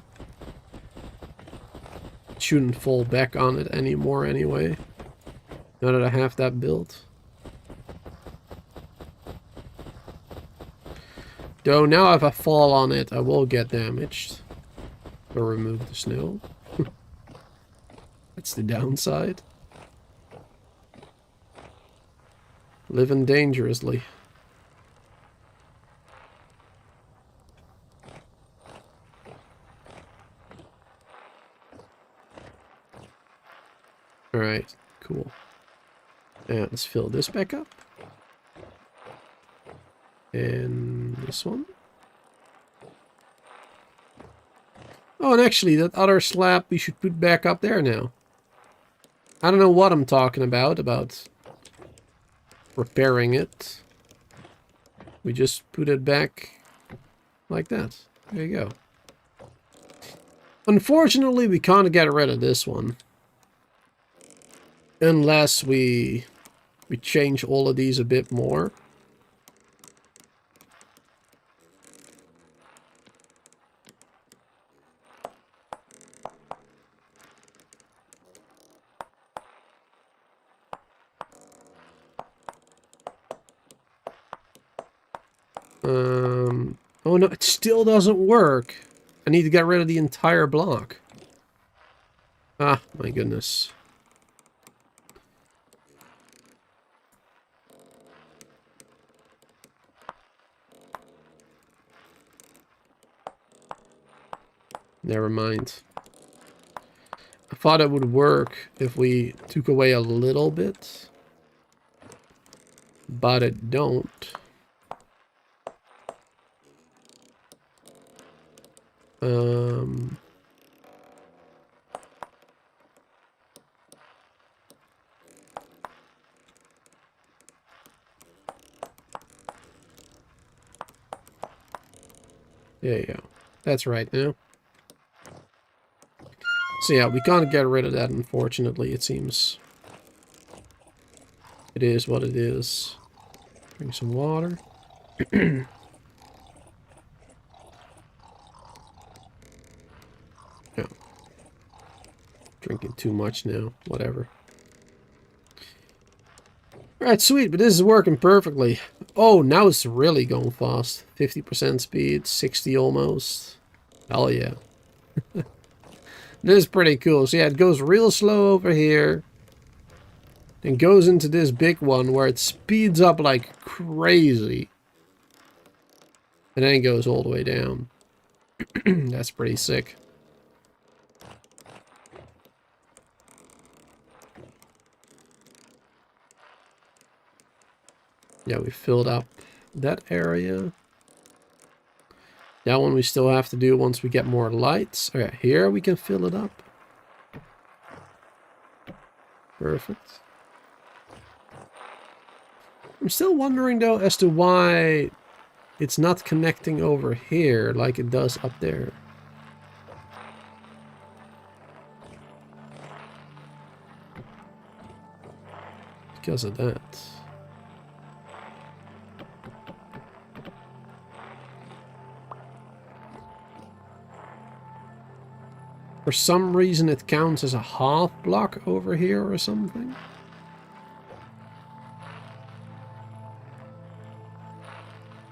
Shouldn't fall back on it anymore anyway. Now that I have that built. Though now if I fall on it, I will get damaged. Or remove the snow. That's the downside. Living dangerously. Alright, cool. And let's fill this back up. And this one. Oh, and actually, that other slab we should put back up there now. I don't know what I'm talking about repairing it. We just put it back like that. There you go. Unfortunately, we can't get rid of this one. Unless we change all of these a bit more. Oh no, it still doesn't work. I need to get rid of the entire block. Ah, my goodness. Never mind. I thought it would work if we took away a little bit. But it don't. There you go. That's right now. So yeah, we can't get rid of that, unfortunately, it seems. It is what it is. Drink some water. Yeah. Drinking too much now. Whatever. Alright, sweet, but this is working perfectly. Oh, now it's really going fast. 50% speed, 60 almost. Hell yeah. This is pretty cool. So yeah, it goes real slow over here. And goes into this big one where it speeds up like crazy. And then it goes all the way down. That's pretty sick. Yeah, we filled up that area. That one we still have to do once we get more lights. Okay, here we can fill it up. Perfect. I'm still wondering though as to why it's not connecting over here like it does up there. Because of that. For some reason it counts as a half block over here or something.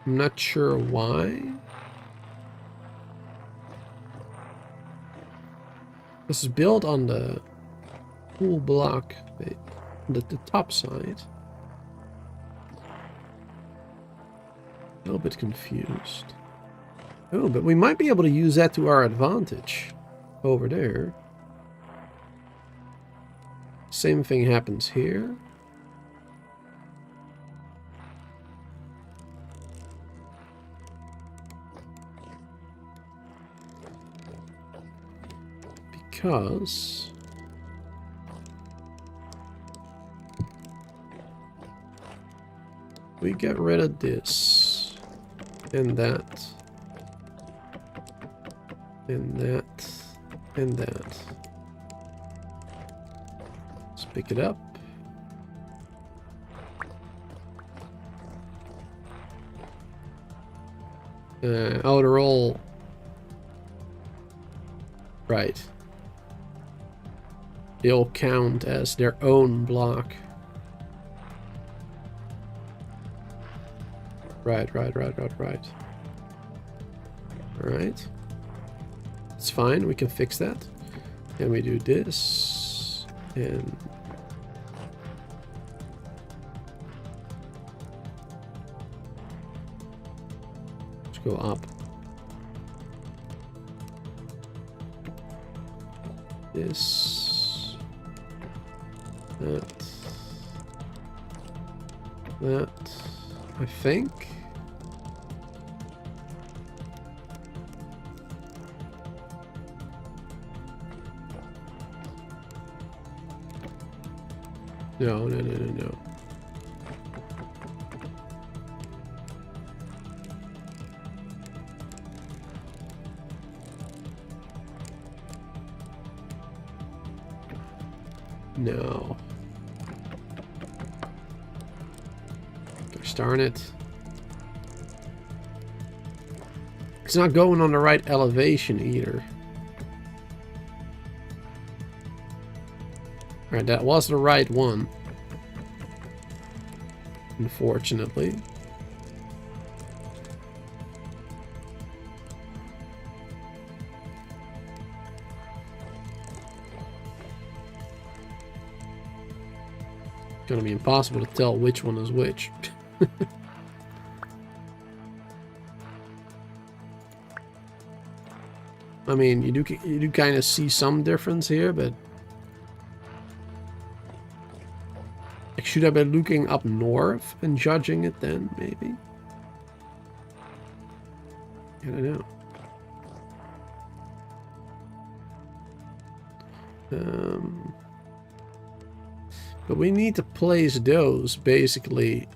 I'm not sure why. This is built on the full block, the top side. A little bit confused. Oh, but we might be able to use that to our advantage. Over there. Same thing happens here. Because we get rid of this and that and that and that. Let's pick it up. Oh, they're all right. They all count as their own block. Right. Alright. It's fine, we can fix that. And we do this. And let's go up. This. That. I think. No. No. Gosh darn it. It's not going on the right elevation either. Alright, that was the right one. Unfortunately. Gonna be impossible to tell which one is which. I mean, you do kind of see some difference here, but like, should I be looking up north and judging it then, maybe? I don't know. But we need to place those basically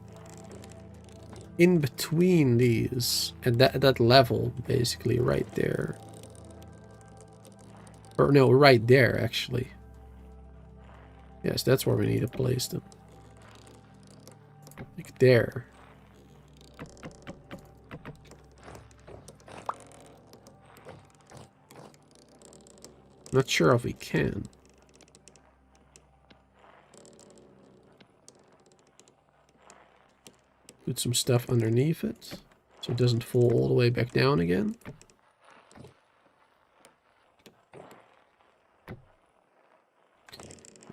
in between these at that level, basically right there. Or no, right there actually. Yes, that's where we need to place them. Like there. Not sure if we can. Put some stuff underneath it, so it doesn't fall all the way back down again.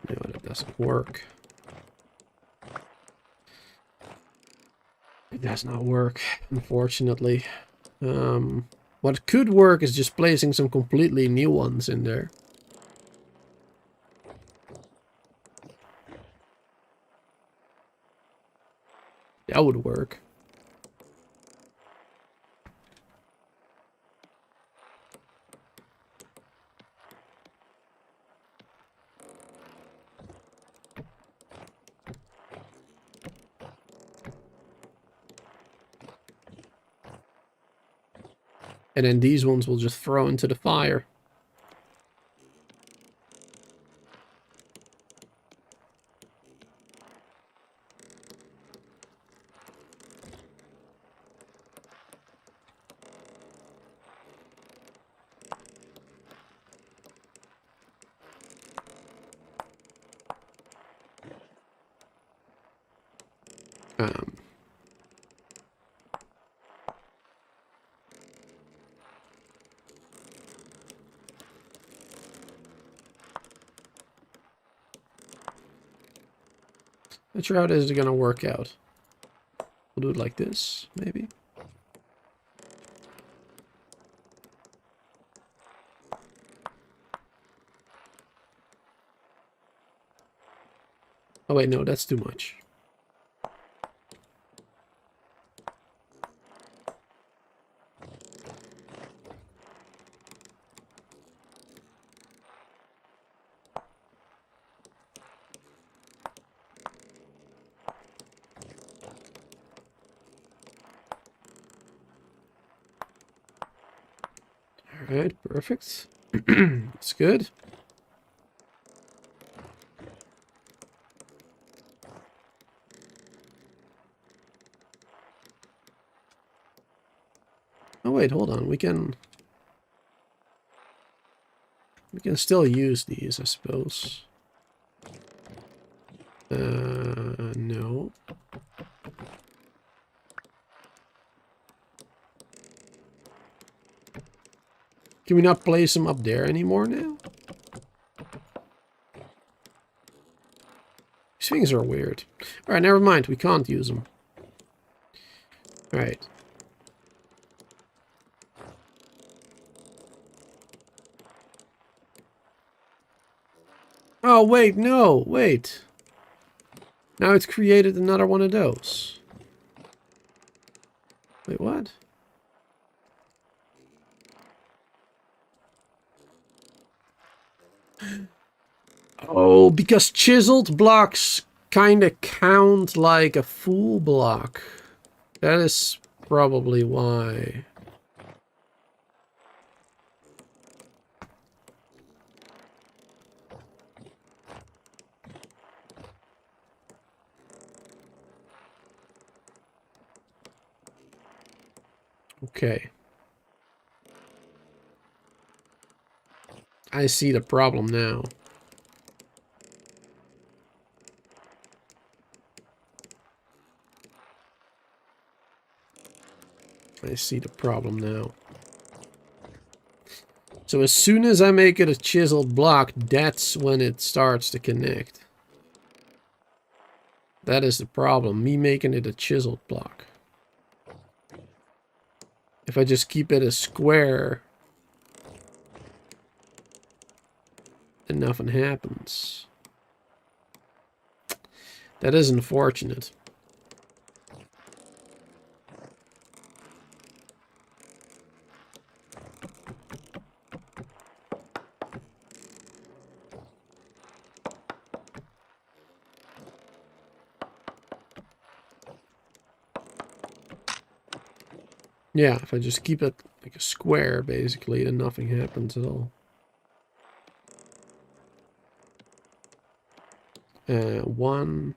No, that doesn't work. It does not work, unfortunately. What could work is just placing some completely new ones in there. That would work. And then these ones will just throw into the fire. Not sure how this is going to work out. We'll do it like this, maybe. Oh wait, no, that's too much. Alright, perfect. That's good. Oh wait, hold on. We can still use these, I suppose. No. Can we not place them up there anymore now? These things are weird. Alright, never mind. We can't use them. Alright. Oh, wait, no, wait. Now it's created another one of those. Wait, what? Oh, because chiseled blocks kind of count like a full block. That is probably why. Okay. I see the problem now. I see the problem now. So as soon as I make it a chiseled block, that's when it starts to connect. That is the problem, me making it a chiseled block. If I just keep it a square, then nothing happens. That is unfortunate. Yeah, if I just keep it like a square, basically, then nothing happens at all. One.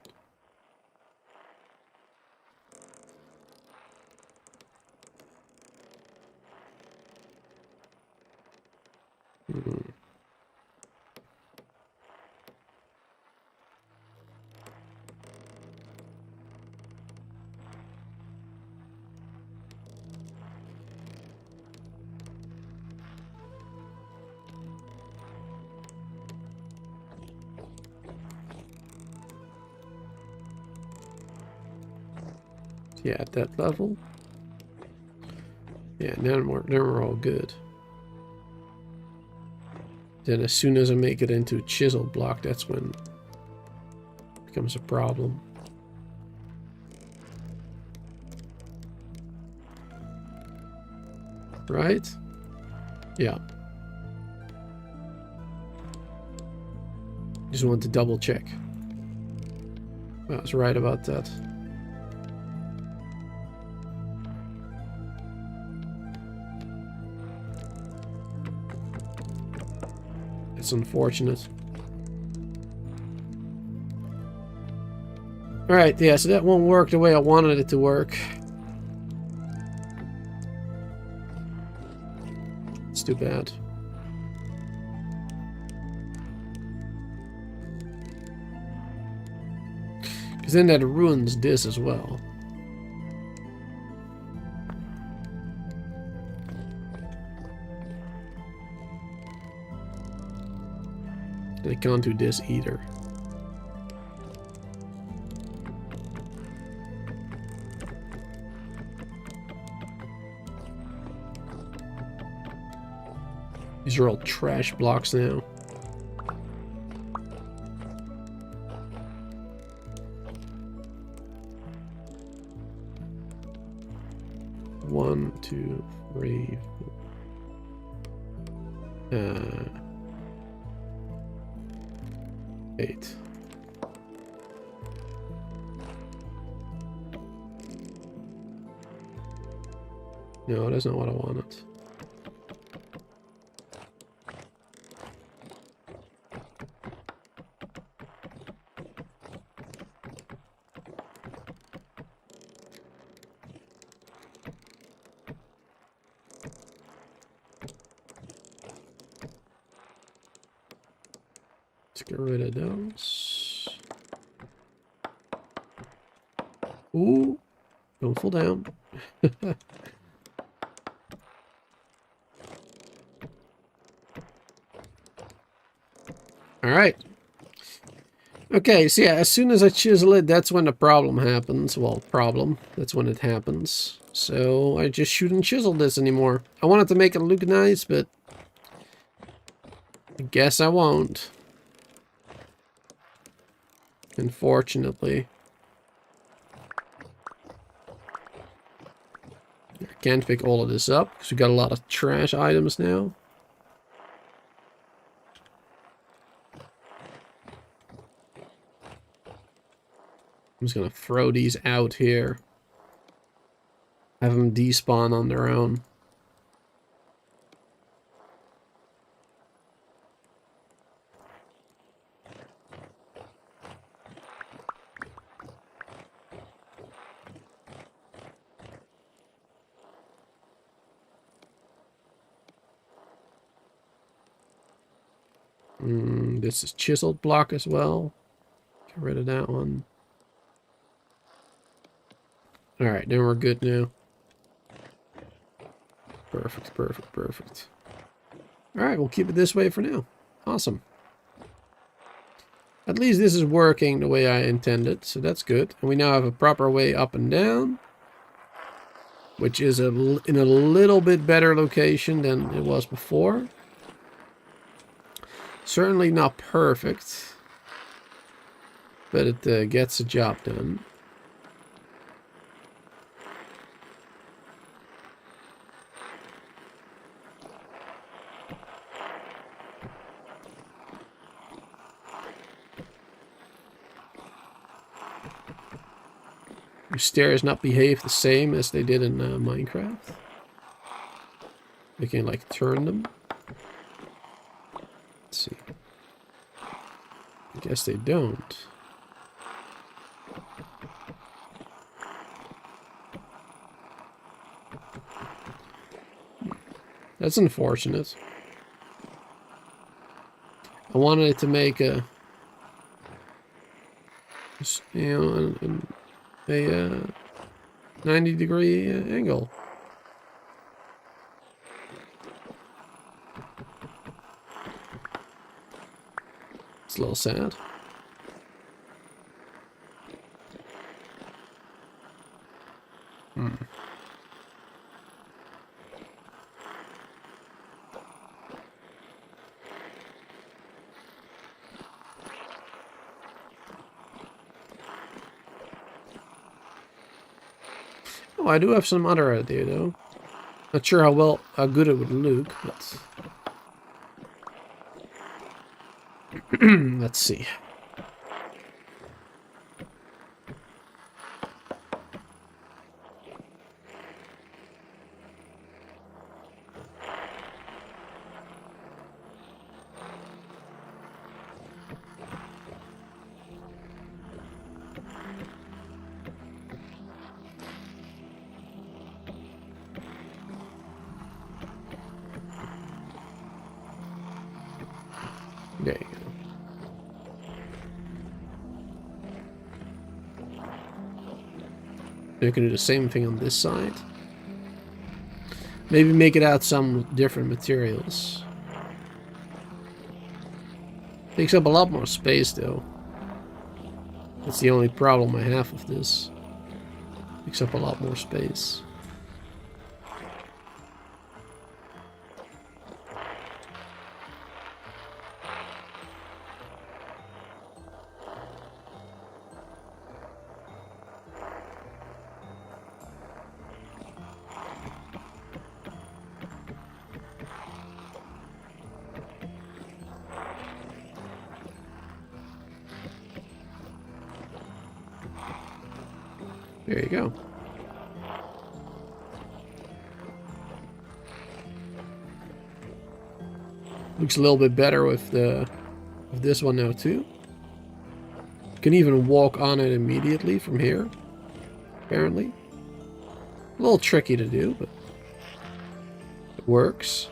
Yeah, at that level. Yeah, then we're all good. Then as soon as I make it into a chisel block, that's when it becomes a problem. Right? Yeah. Just want to double check. I was right about that. It's unfortunate. Alright, yeah, so that won't work the way I wanted it to work. It's too bad. Because then that ruins this as well. They can't do this either. These are all trash blocks now. One, two, three. 8. No, that's not what I wanted. Let's get rid of those. Ooh, don't fall down. All right. Okay, so yeah, as soon as I chisel it, that's when the problem happens. Well, that's when it happens. So I just shouldn't chisel this anymore. I wanted to make it look nice, but I guess I won't. Unfortunately. I can't pick all of this up because we got a lot of trash items now. I'm just gonna throw these out here. Have them despawn on their own. This is chiseled block as well. Get rid of that one. Alright, then we're good now. Perfect, perfect, perfect. Alright, we'll keep it this way for now. Awesome. At least this is working the way I intended, so that's good. And we now have a proper way up and down, which is in a little bit better location than it was before. Certainly not perfect, but it gets the job done. Your stairs not behave the same as they did in Minecraft. We can like turn them. Let's see. I guess they don't. That's unfortunate. I wanted it to make a, you know, a 90-degree angle. It's a little sad. Oh, I do have some other idea though. Not sure how good it would look, but let's see. There you go. You can do the same thing on this side. Maybe make it out some different materials. Takes up a lot more space though. That's the only problem I have with this. Takes up a lot more space. There you go. Looks a little bit better with this one now too. You can even walk on it immediately from here, apparently. A little tricky to do, but it works.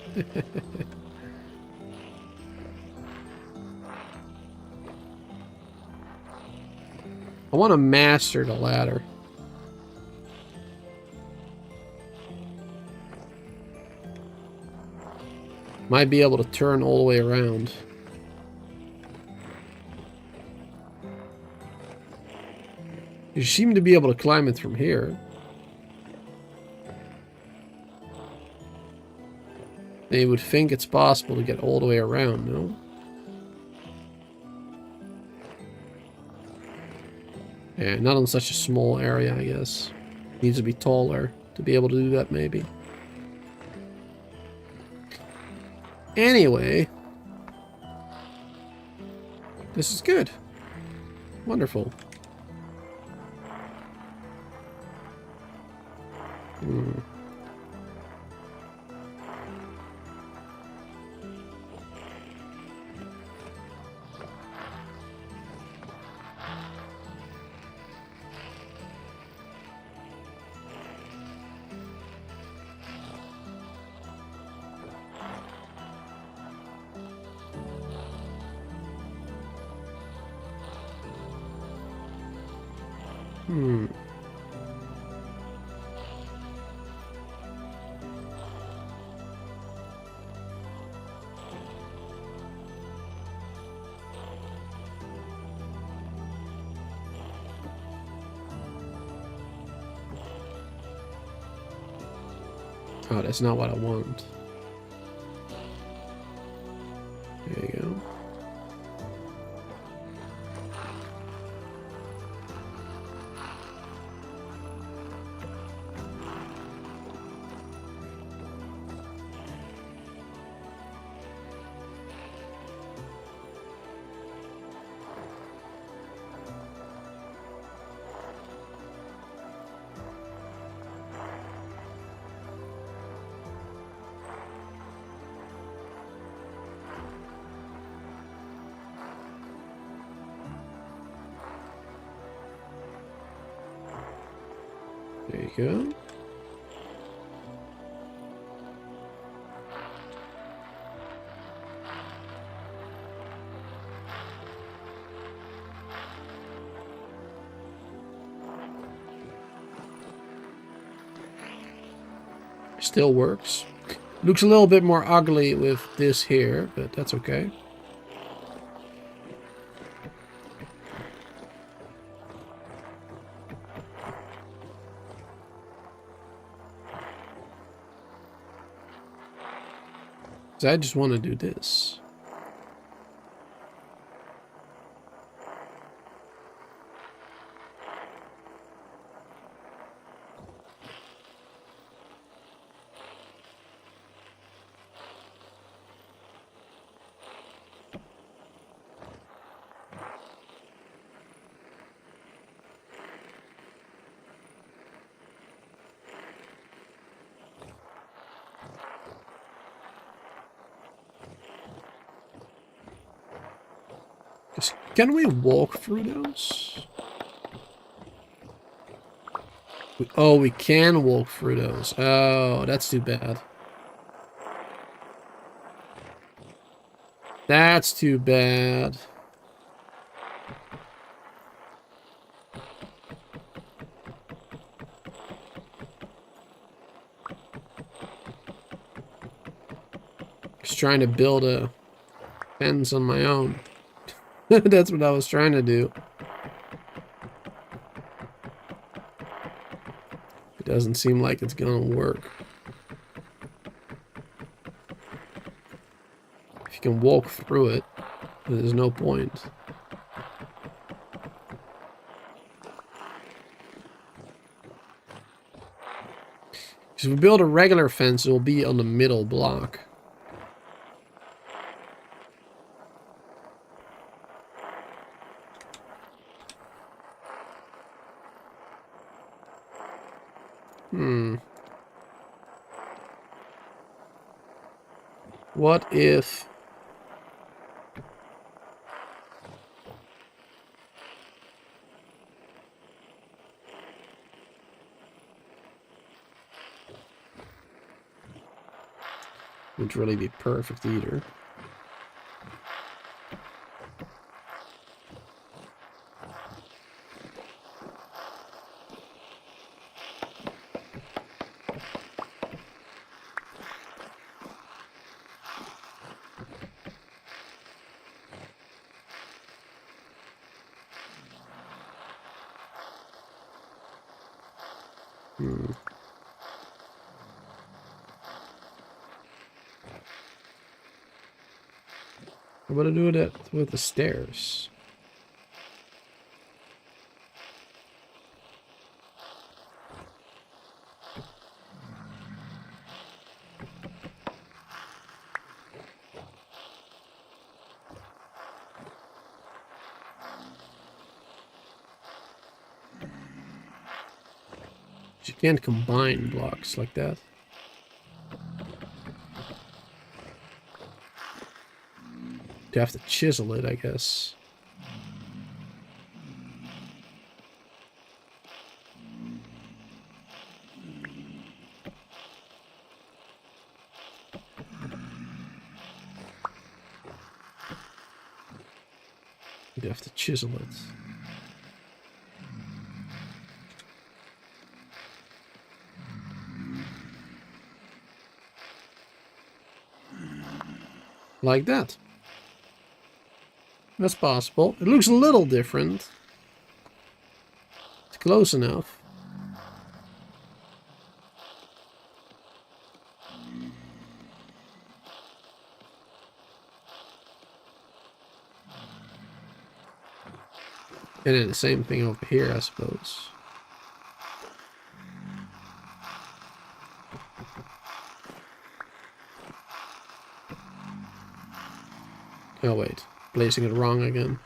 I want to master the ladder. Might be able to turn all the way around. You seem to be able to climb it from here. And you would think it's possible to get all the way around, no? Yeah, not on such a small area, I guess. Needs to be taller to be able to do that, maybe. Anyway, this is good. Wonderful. Oh, that's not what I want. There you go. There you go. Still works. Looks a little bit more ugly with this here, but that's okay. So I just want to do this. Can we walk through those? Oh, we can walk through those. Oh, that's too bad. That's too bad. Just trying to build a fence on my own. That's what I was trying to do. It doesn't seem like it's gonna work. If you can walk through it, there's no point. If we build a regular fence, it will be on the middle block. What if... wouldn't really be perfect either. I'm gonna do that with the stairs. You can't combine blocks like that. You have to chisel it, I guess. You have to chisel it. Like that. That's possible. It looks a little different. It's close enough. And then the same thing over here, I suppose. Oh wait, placing it wrong again.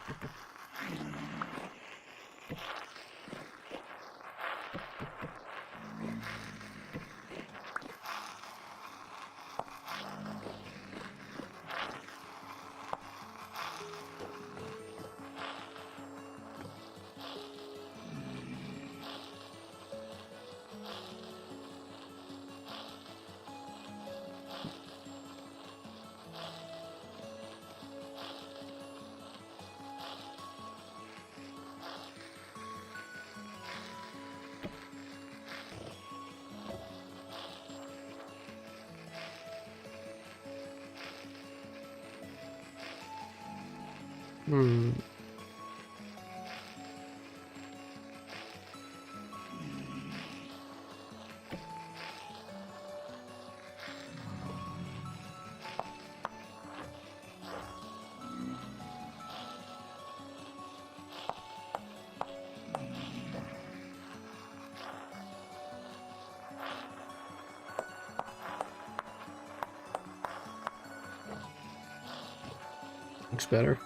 Looks better.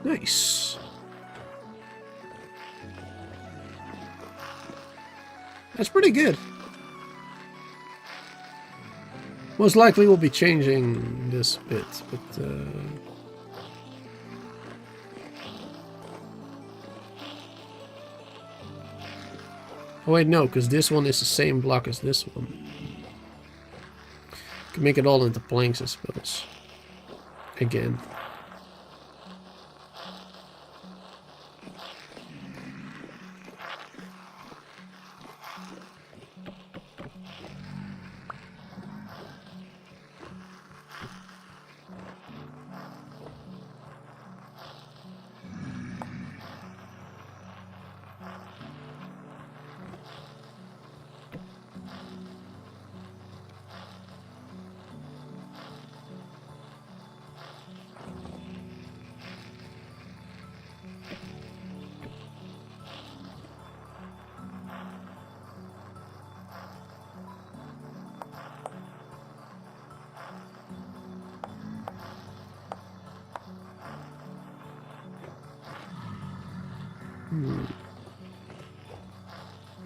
Nice. That's pretty good. Most likely we'll be changing this bit, but oh wait, no, because this one is the same block as this one. Can make it all into planks, I suppose. Again.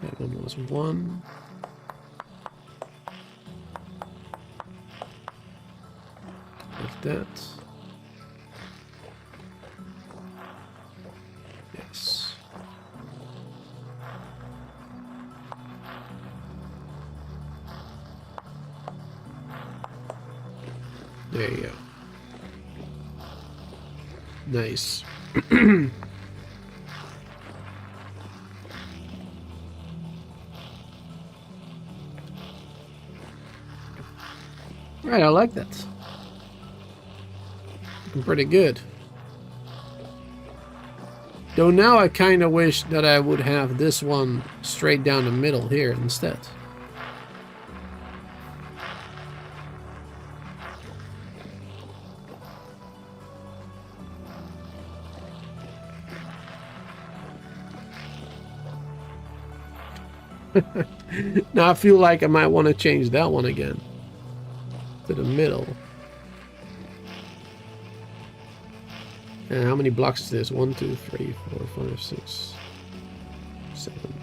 That one was 1. Like that. Yes. There you go. Nice. Right, I like that. Looking pretty good. Though now I kind of wish that I would have this one straight down the middle here instead. Now I feel like I might want to change that one again to the middle. And how many blocks is this? 1, 2, 3, 4, 5, 6, 7.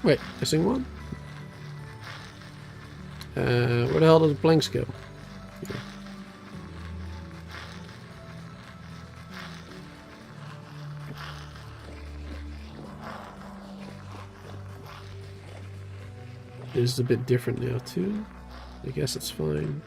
Wait, missing one? Where the hell does the planks go? Here. This is a bit different now too. I guess it's fine.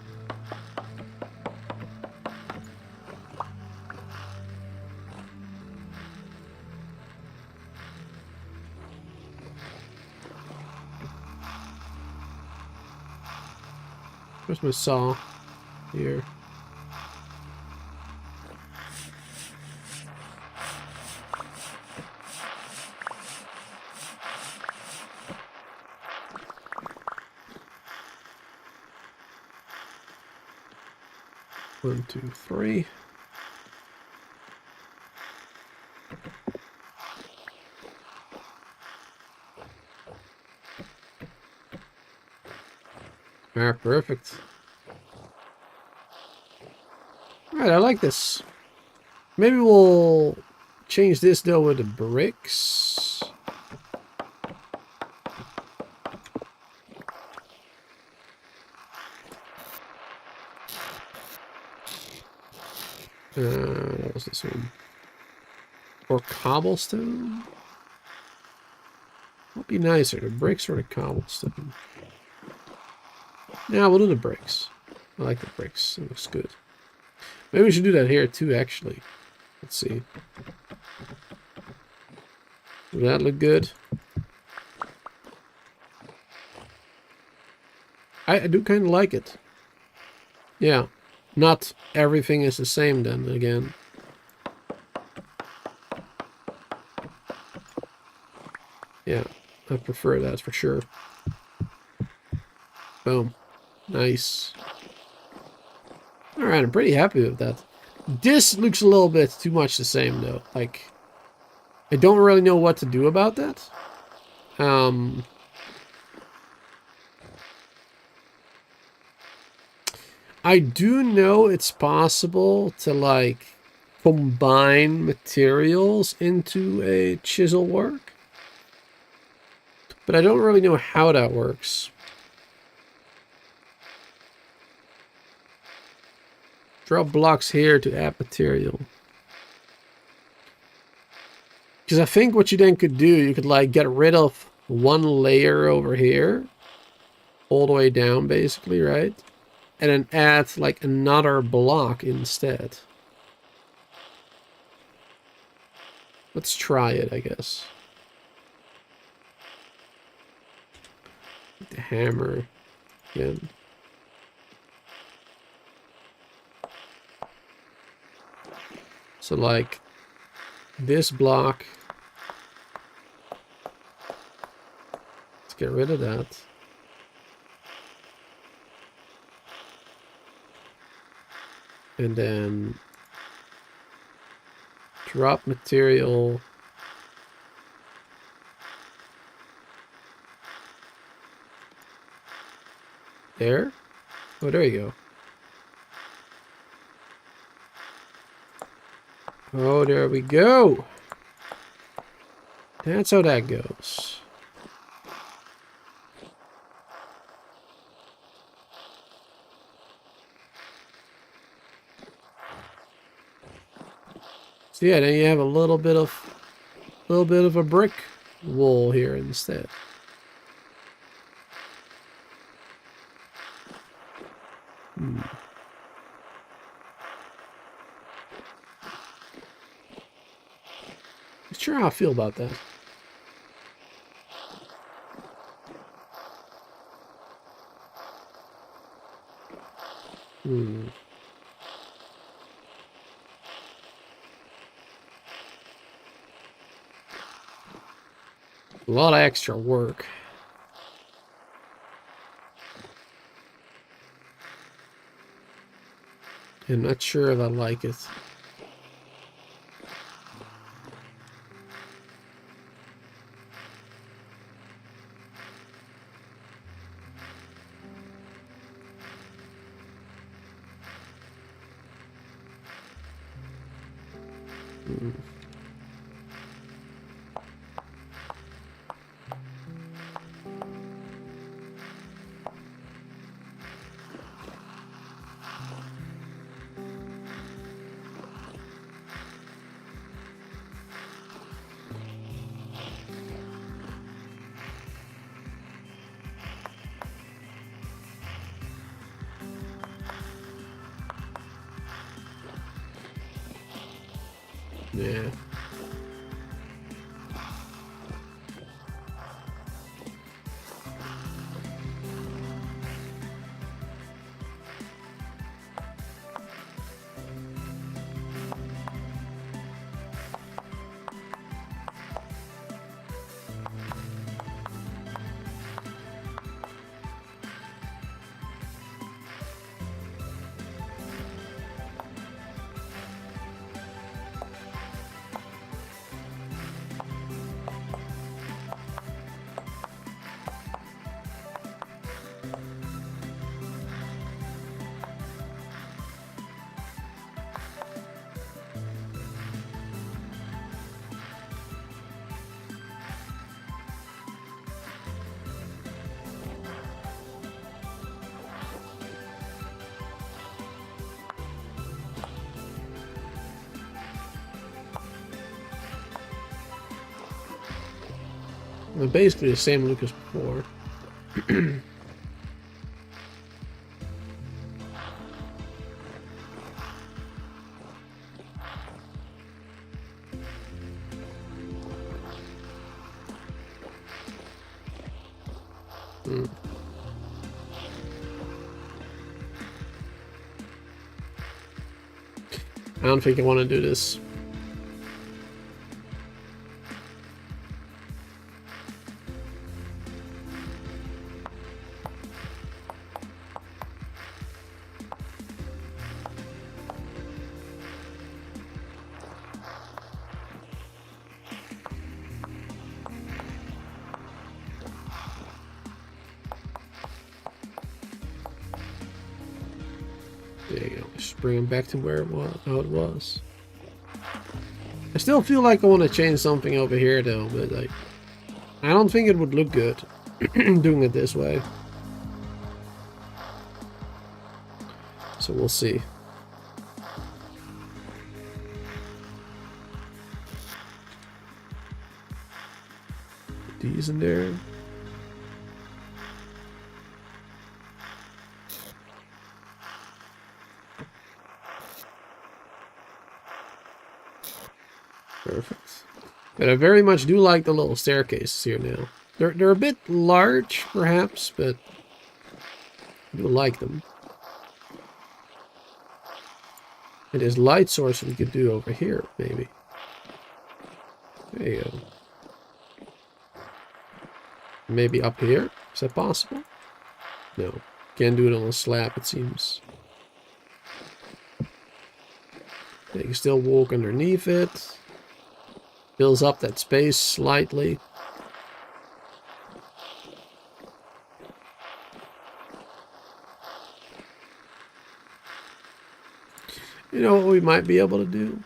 Where's my saw? Here. One, two, three. Ah, perfect. Alright, I like this. Maybe we'll change this though with the bricks. What was this one? Or cobblestone? What would be nicer, the bricks or the cobblestone? Yeah, we'll do the bricks. I like the bricks. It looks good. Maybe we should do that here too, actually. Let's see. Does that look good? I do kind of like it. Yeah. Not everything is the same then, again. Yeah, I prefer that for sure. Boom. Nice. Alright, I'm pretty happy with that. This looks a little bit too much the same though. Like, I don't really know what to do about that. I do know it's possible to like combine materials into a chisel work, but I don't really know how that works. Drop blocks here to add material. Because I think what you then could do, you could like get rid of one layer over here, all the way down basically, right? And then add like another block instead. Let's try it, I guess. The hammer again. So like this block. Let's get rid of that. And then drop material. There? Oh, there you go. Oh, there we go. That's how that goes. So yeah, then you have a little bit of a brick wall here instead. Not sure how I feel about that. A lot of extra work. I'm not sure if I like it. Yeah. Well, basically the same look as before. I don't think I want to do this. There you go. Just bring them back to where it was, how it was. I still feel like I want to change something over here though, but like, I don't think it would look good doing it this way. So we'll see. Put these in there. Perfect. But I very much do like the little staircases here now. They're a bit large, perhaps, but I do like them. And there's light source we could do over here, maybe. There you go. Maybe up here? Is that possible? No. Can't do it on a slab, it seems. You can still walk underneath it. Fills up that space slightly. You know what we might be able to do?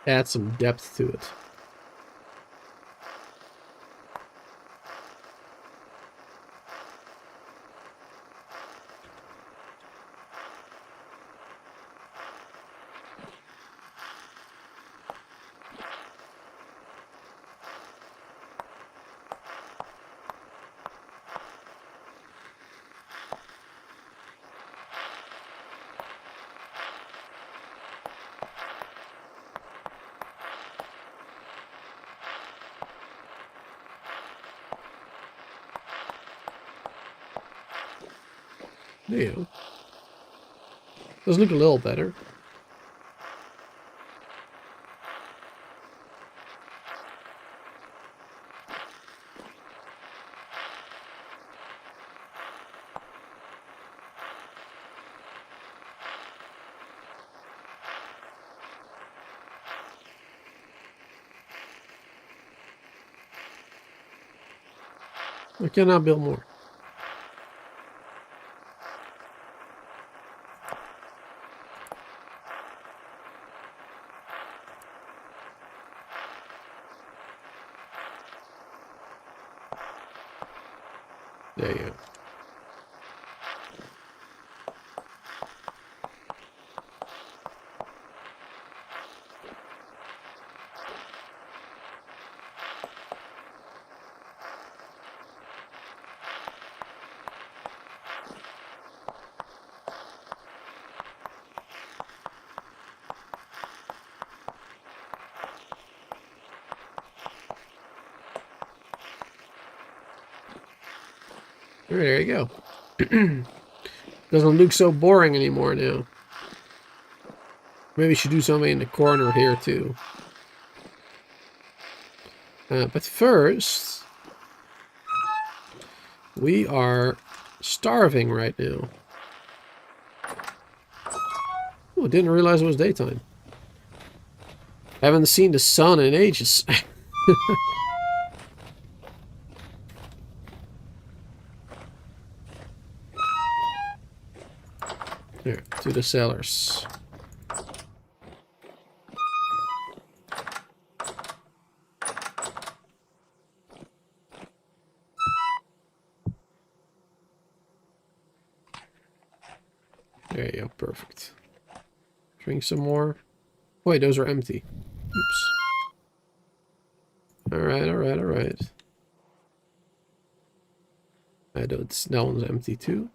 Add some depth to it. There you go. Does look a little better. I cannot build more. There you go. There you go. Doesn't look so boring anymore now. Maybe we should do something in the corner here too. But first, we are starving right now. Oh, didn't realize it was daytime. Haven't seen the sun in ages. Here, to the cellars. There you go, perfect. Drink some more. Wait, those are empty. Oops. Alright, alright, alright. I don't, that one's empty too.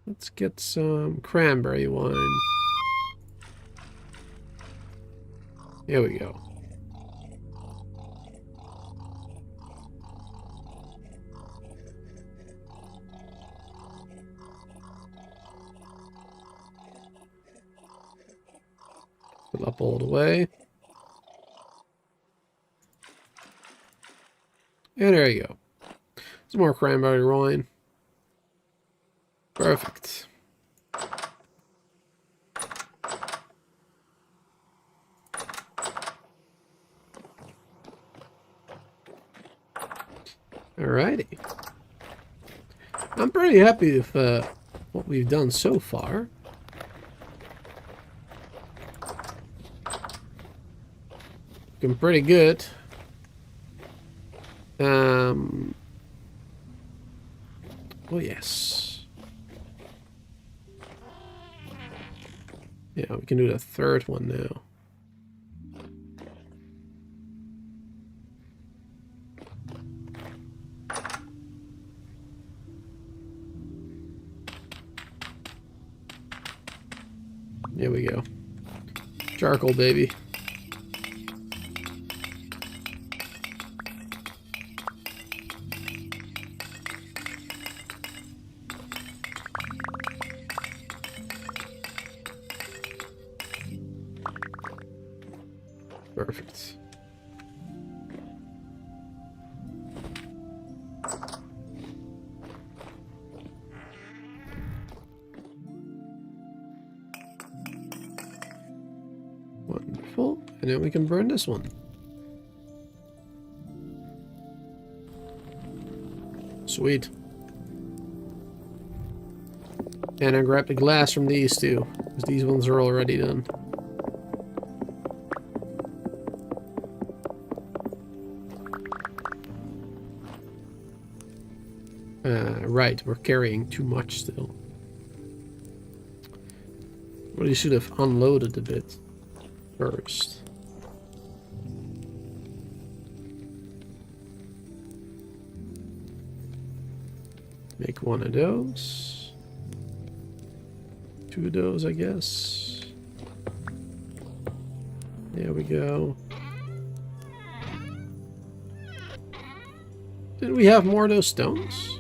Let's get some cranberry wine. Here we go. Fill up all the way. And there you go. Some more cranberry wine. Perfect. Alrighty. I'm pretty happy with what we've done so far. Looking pretty good. Oh yes. Yeah, we can do the third one now. There we go. Charcoal, baby. Perfect. Wonderful. And then we can burn this one. Sweet. And I grabbed the glass from these two, because these ones are already done. Right, we're carrying too much still. Well, you should have unloaded a bit first. Make one of those. Two of those, I guess. There we go. Did we have more of those stones?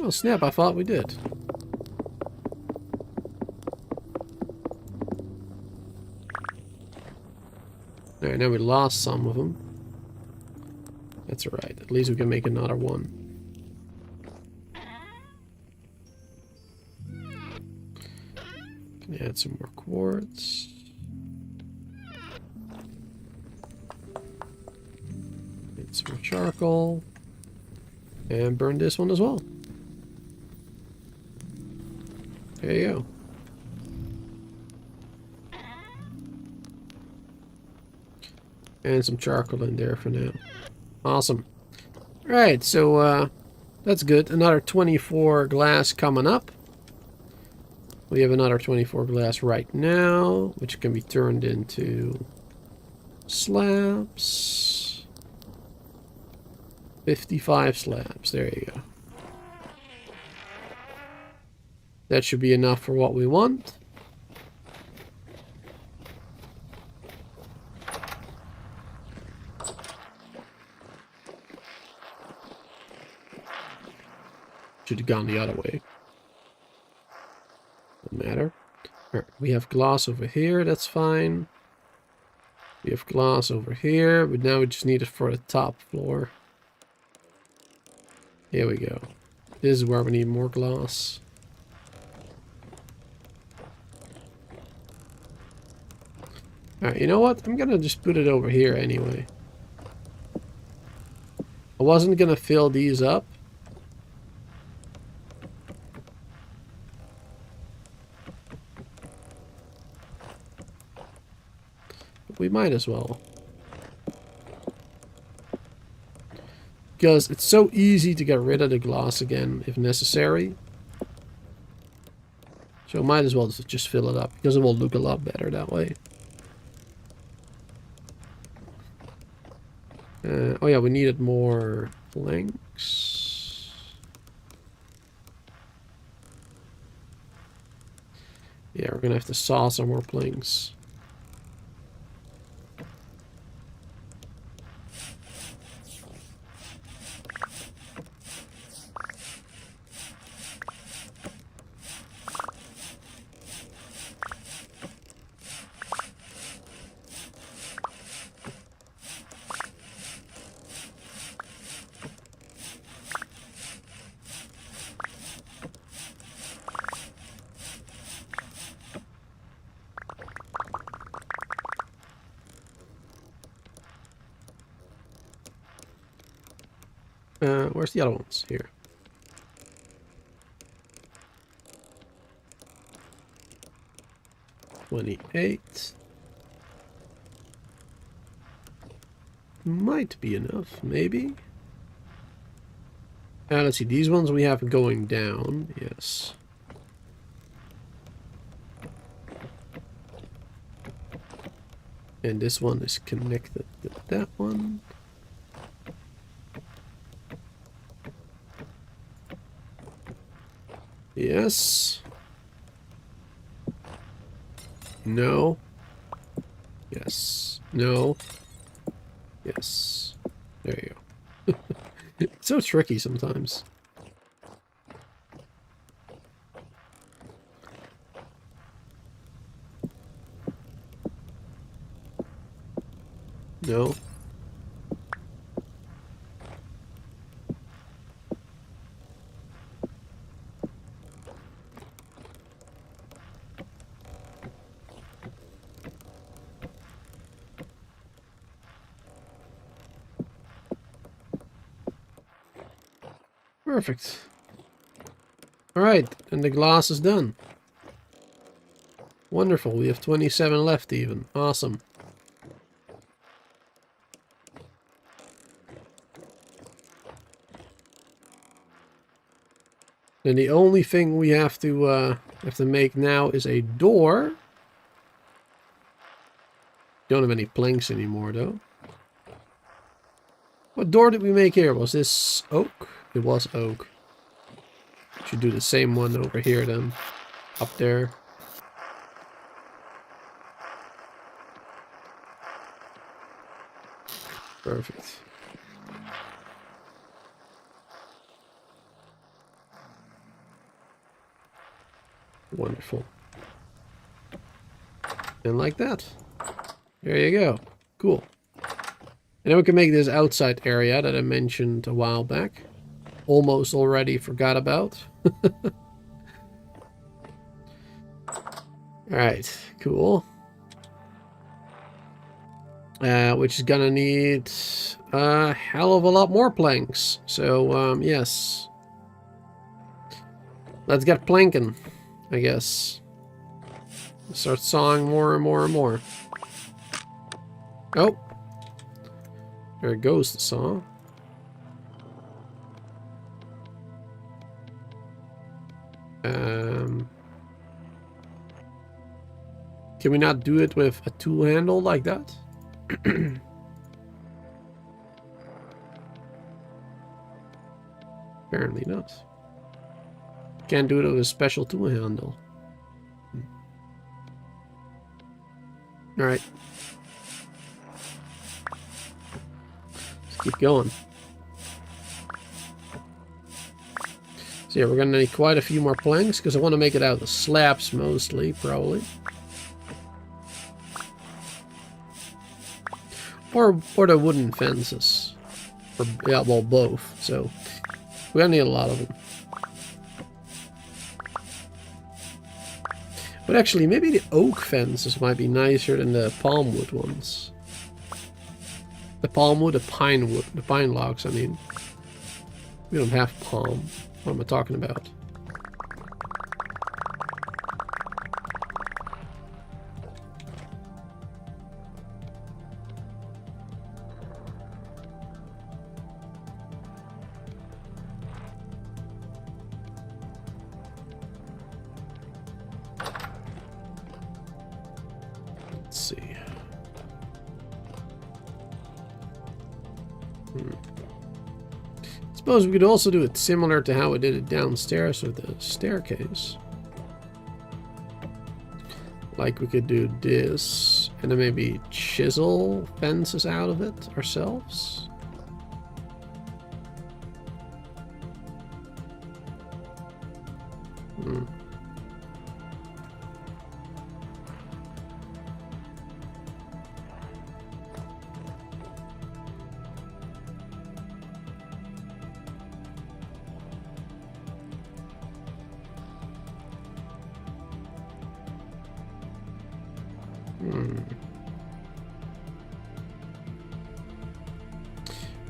Oh snap, I thought we did. Alright, now we lost some of them. That's alright, at least we can make another one. Can add some more quartz. Get some more charcoal. And burn this one as well. There you go. And some charcoal in there for now. Awesome. Alright, so that's good. Another 24 glass coming up. We have another 24 glass right now, which can be turned into slabs. 55 slabs. There you go. That should be enough for what we want. Should have gone the other way. Doesn't matter. Right, we have glass over here, that's fine. We have glass over here, but now we just need it for the top floor. Here we go. This is where we need more glass. Alright, you know what? I'm gonna just put it over here anyway. I wasn't gonna fill these up. We might as well. Because it's so easy to get rid of the glass again if necessary. So might as well just fill it up, because it will look a lot better that way. Oh yeah, we needed more planks. Yeah, we're gonna have to saw some more planks. Where's the other ones? Here. $28. Might be enough, maybe. Let's see, these ones we have going down, yes. And this one is connected to that one. Yes. No. Yes. No. Yes. There you go. It's so tricky sometimes. No. Perfect. Alright, and the glass is done. Wonderful, we have 27 left even. Awesome. And the only thing we have to make now is a door. Don't have any planks anymore though. What door did we make here? Was this oak? It was oak. Should do the same one over here then. Up there. Perfect. Wonderful. And like that. There you go. Cool. And then we can make this outside area that I mentioned a while back. Almost already forgot about. Alright, cool. Which is gonna need a hell of a lot more planks. So, yes. Let's get planking, I guess. Start sawing more and more and more. Oh, There goes the saw. Can we not do it with a tool handle like that? Apparently not. Can't do it with a special tool handle. Alright. Let's keep going. So yeah, we're gonna need quite a few more planks because I want to make it out of slabs mostly, probably. Or the wooden fences. Or, yeah, well, both. So we're gonna need a lot of them. But actually, maybe the oak fences might be nicer than the palm wood ones. The palm wood, the pine wood, the pine logs, I mean. We don't have palm. What am I talking about? Let's see. Suppose we could also do it similar to how we did it downstairs with the staircase. Like we could do this, and then maybe chisel fences out of it ourselves.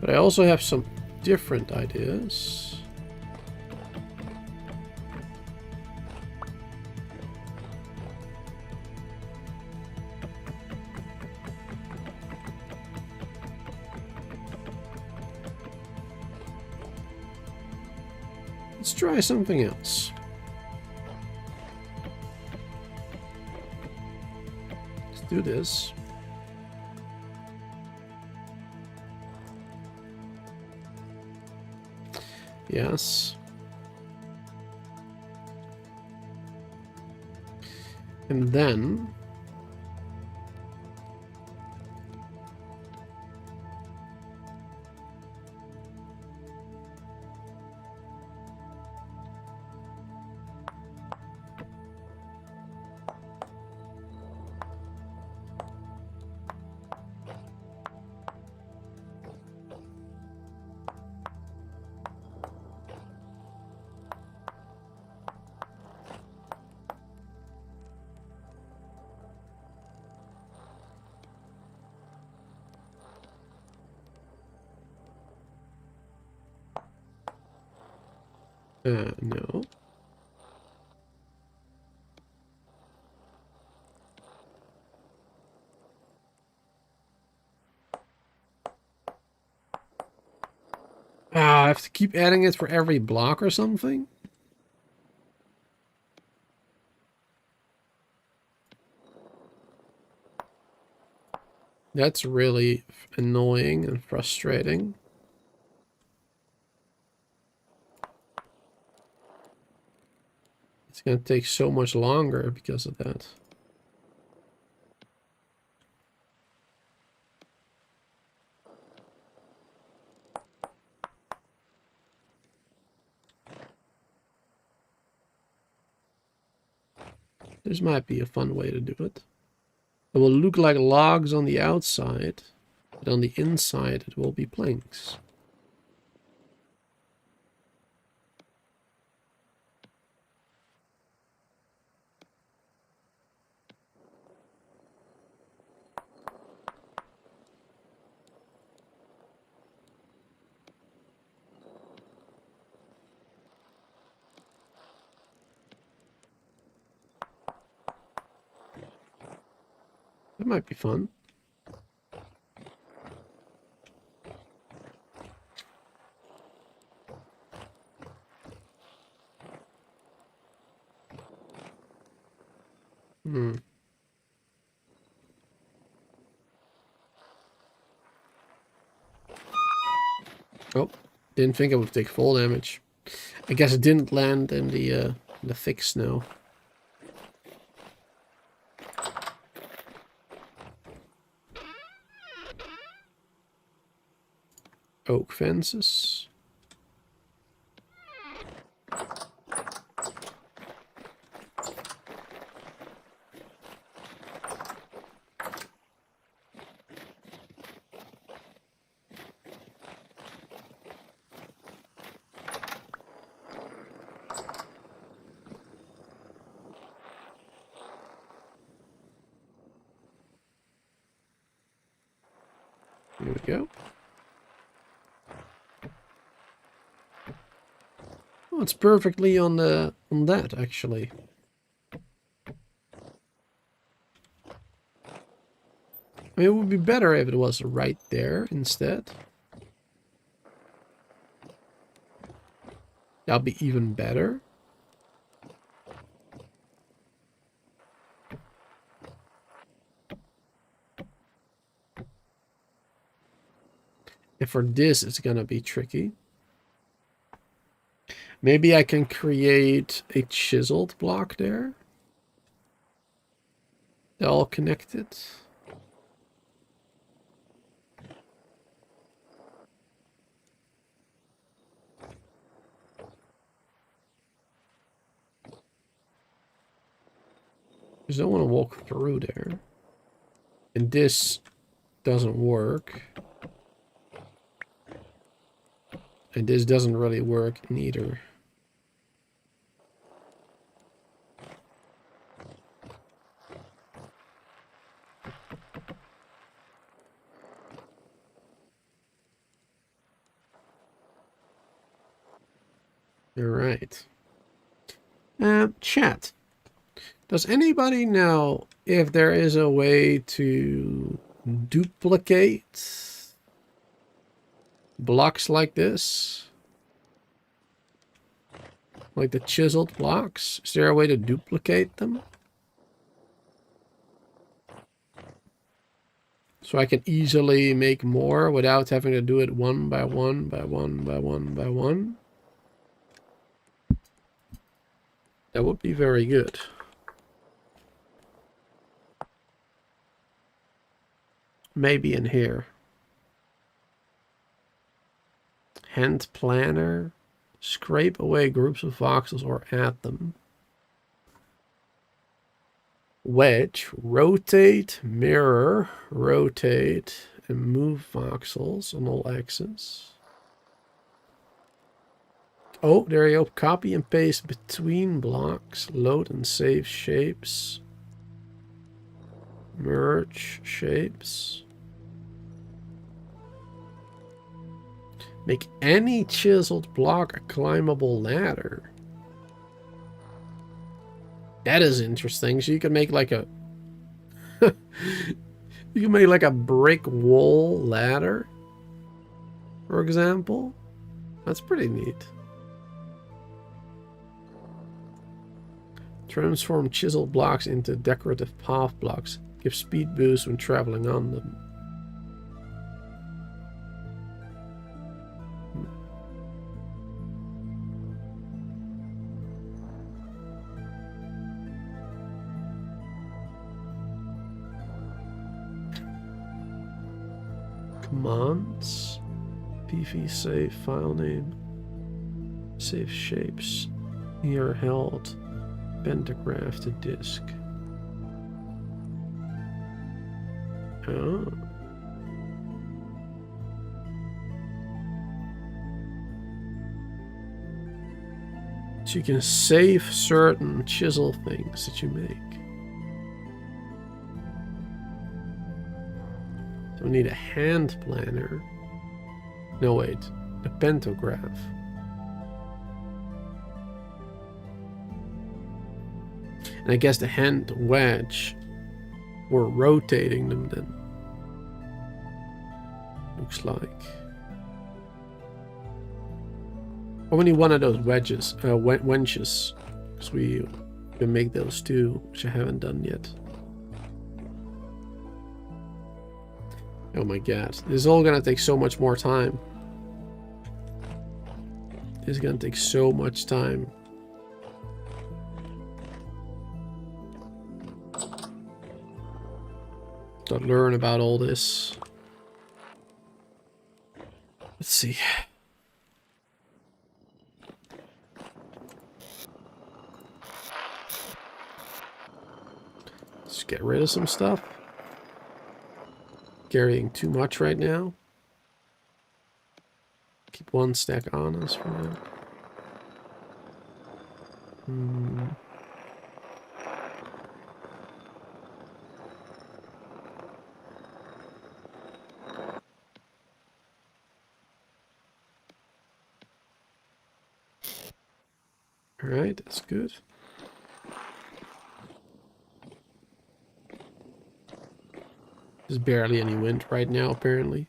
But I also have some different ideas. Let's try something else. Let's do this. Yes. And then no. I have to keep adding it for every block or something? That's really annoying and frustrating. It's going to take so much longer because of that. This might be a fun way to do it. It will look like logs on the outside, but on the inside it will be planks. That might be fun. Oh, didn't think I would take full damage. I guess it didn't land in the thick snow. Oak fences. Here we go. Oh, it's perfectly on that actually. I mean, it would be better if it was right there instead. That'll be even better. And for this, it's gonna be tricky. Maybe I can create a chiseled block there. They're all connected. I don't want to walk through there. And this doesn't work. And this doesn't really work neither. All right. Chat. Does anybody know if there is a way to duplicate blocks like this? Like the chiseled blocks? Is there a way to duplicate them? So I can easily make more without having to do it one by one, by one, by one, by one. That would be very good. Maybe in here. Hand planner. Scrape away groups of voxels or add them. Wedge. Rotate, mirror, rotate, and move voxels on all axes. Oh, there you go. Copy and paste between blocks. Load and save shapes. Merge shapes. Make any chiseled block a climbable ladder. That is interesting. So you can make like a you can make like a brick wall ladder, for example. That's pretty neat. Transform chiseled blocks into decorative path blocks. Give speed boost when traveling on them. Commands. PV save file name. Save shapes. Here held. Pentagraph to disk. Oh. So you can save certain chisel things that you make. So we need a hand planner. No, wait. A pantograph. And I guess the hand wedge, we're rotating them then. Looks like. Or we need one of those wedges, wenches. Because we can make those too, which I haven't done yet. Oh my god. This is all gonna take so much more time. It's gonna take so much time. To learn about all this. Let's see. Let's get rid of some stuff. Carrying too much right now. Keep one stack on us for now. Alright, that's good. There's barely any wind right now, apparently.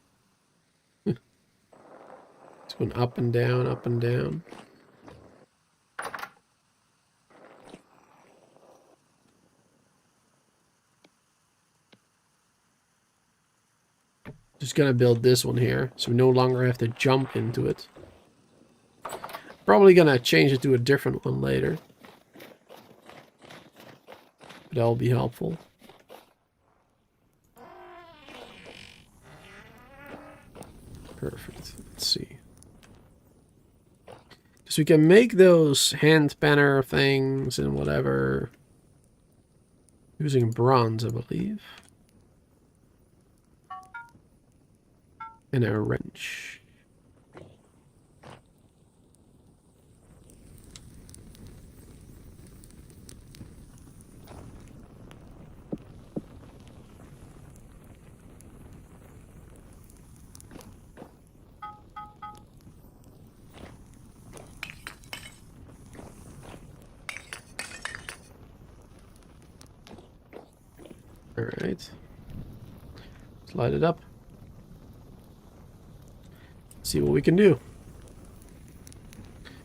It's going up and down, up and down. Just gonna build this one here, so we no longer have to jump into it. Probably gonna change it to a different one later. But that'll be helpful. Perfect. Let's see. So we can make those hand banner things and whatever using bronze, I believe. And a wrench. All right. Let's light it up. See what we can do.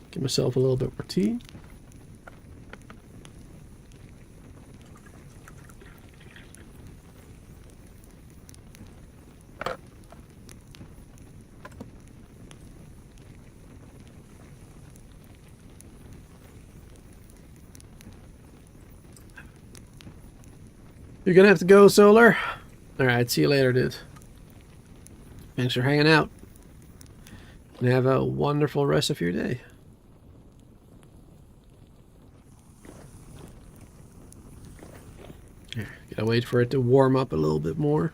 Give myself a little bit more tea. You're gonna have to go, Solar. Alright, see you later, dude. Thanks for hanging out. And have a wonderful rest of your day. Here, gotta wait for it to warm up a little bit more.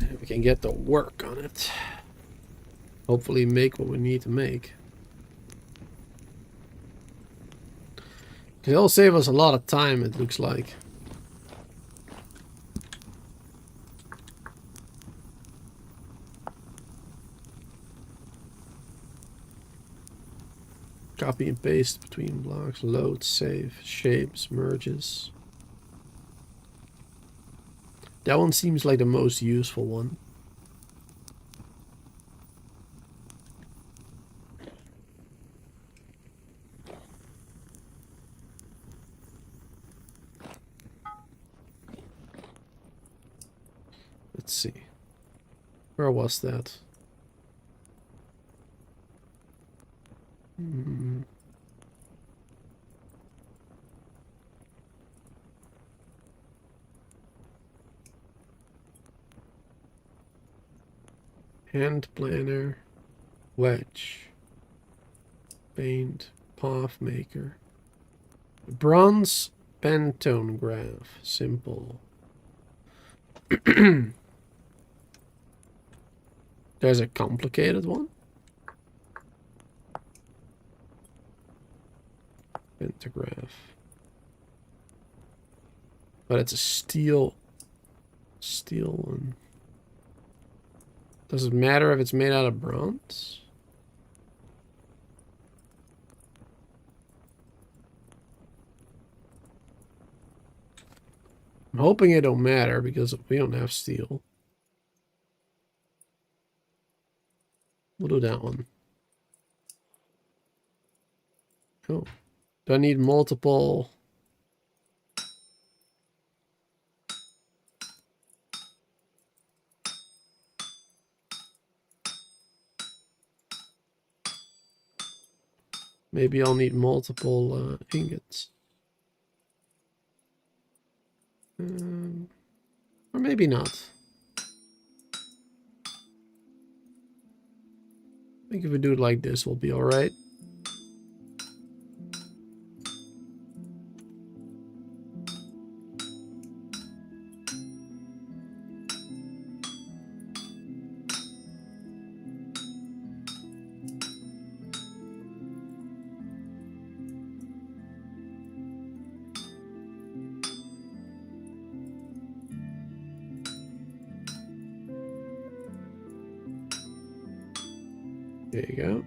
And we can get to work on it. Hopefully make what we need to make. It'll save us a lot of time, it looks like. Copy and paste between blocks, load, save, shapes, merges. That one seems like the most useful one. Let's see. Where was that? Hand planner, wedge, paint, path maker, bronze Pantone graph, simple. There's a complicated one. Pentagraph. But it's a steel one. Does it matter if it's made out of bronze? I'm hoping it don't matter because we don't have steel. We'll do that one. Oh. Do I need multiple? Maybe I'll need multiple ingots. Or maybe not. I think if we do it like this, we'll be alright. There you go.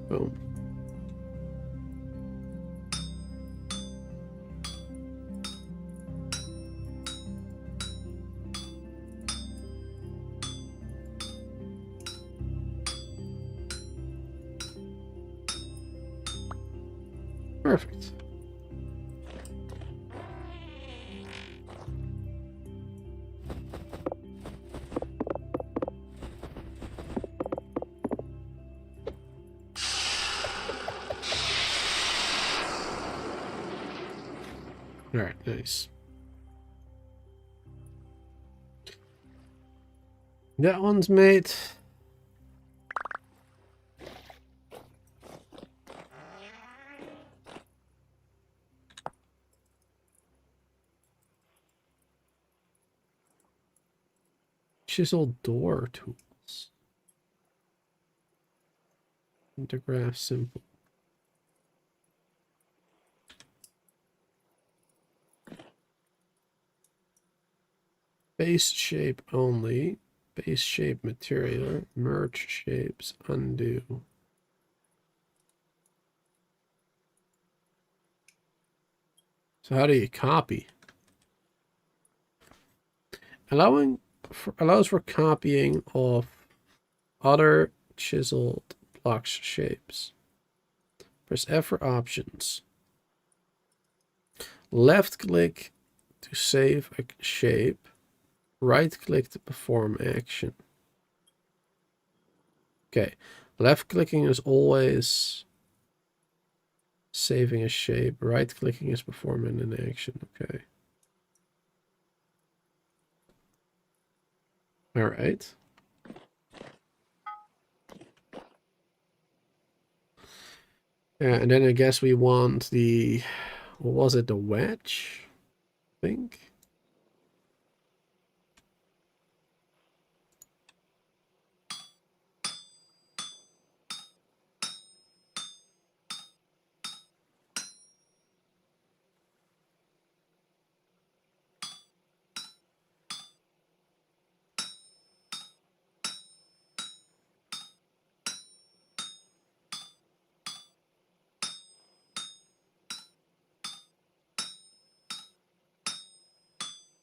Boom. Perfect. All right, nice. That one's made. Chisel door tools. Intergraph simple. Base shape only. Base shape material. Merge shapes. Undo. So how do you copy? Allows for copying of other chiseled block shapes. Press F for options. Left click to save a shape. Right click to perform action. Okay, left clicking is always saving a shape. Right clicking is performing an action. Okay. All right. Yeah, and then I guess we want the, what was it, the wedge? I think.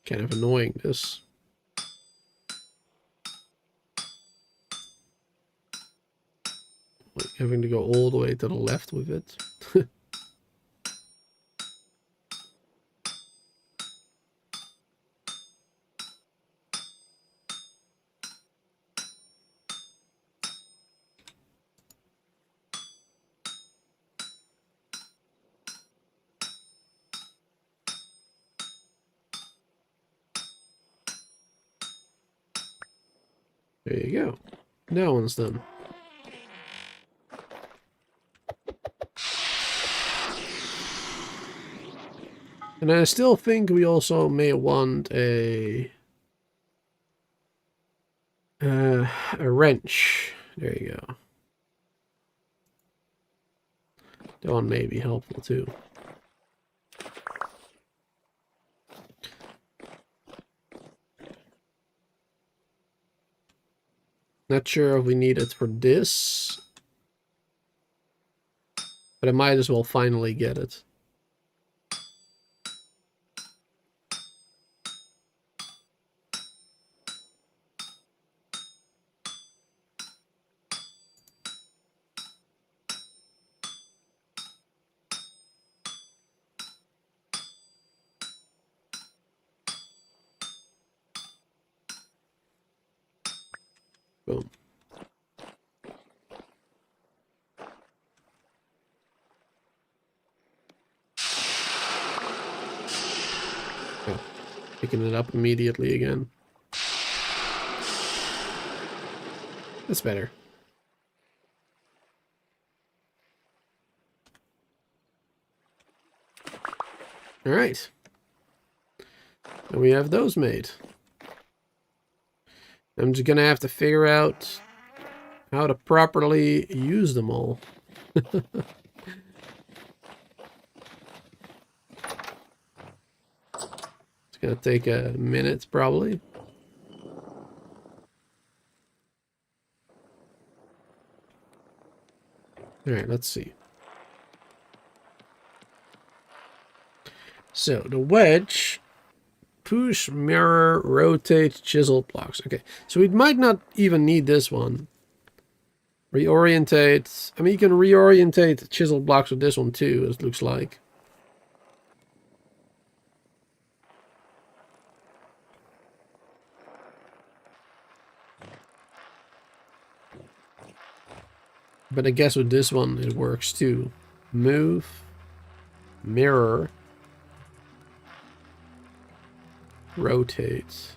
Kind of annoying, this. Like having to go all the way to the left with it. There you go. That one's done. And I still think we also may want a wrench. There you go. That one may be helpful too. Not sure if we need it for this. But I might as well finally get it. Boom. Oh, picking it up immediately again. That's better. All right. And we have those made. I'm just gonna have to figure out how to properly use them all. It's gonna take a minute probably. All right, let's see. So the wedge, push, mirror, rotate, chisel blocks. Okay, so we might not even need this one. Reorientate. I mean, you can reorientate chisel blocks with this one too, it looks like. But I guess with this one it works too. Move, mirror, rotate.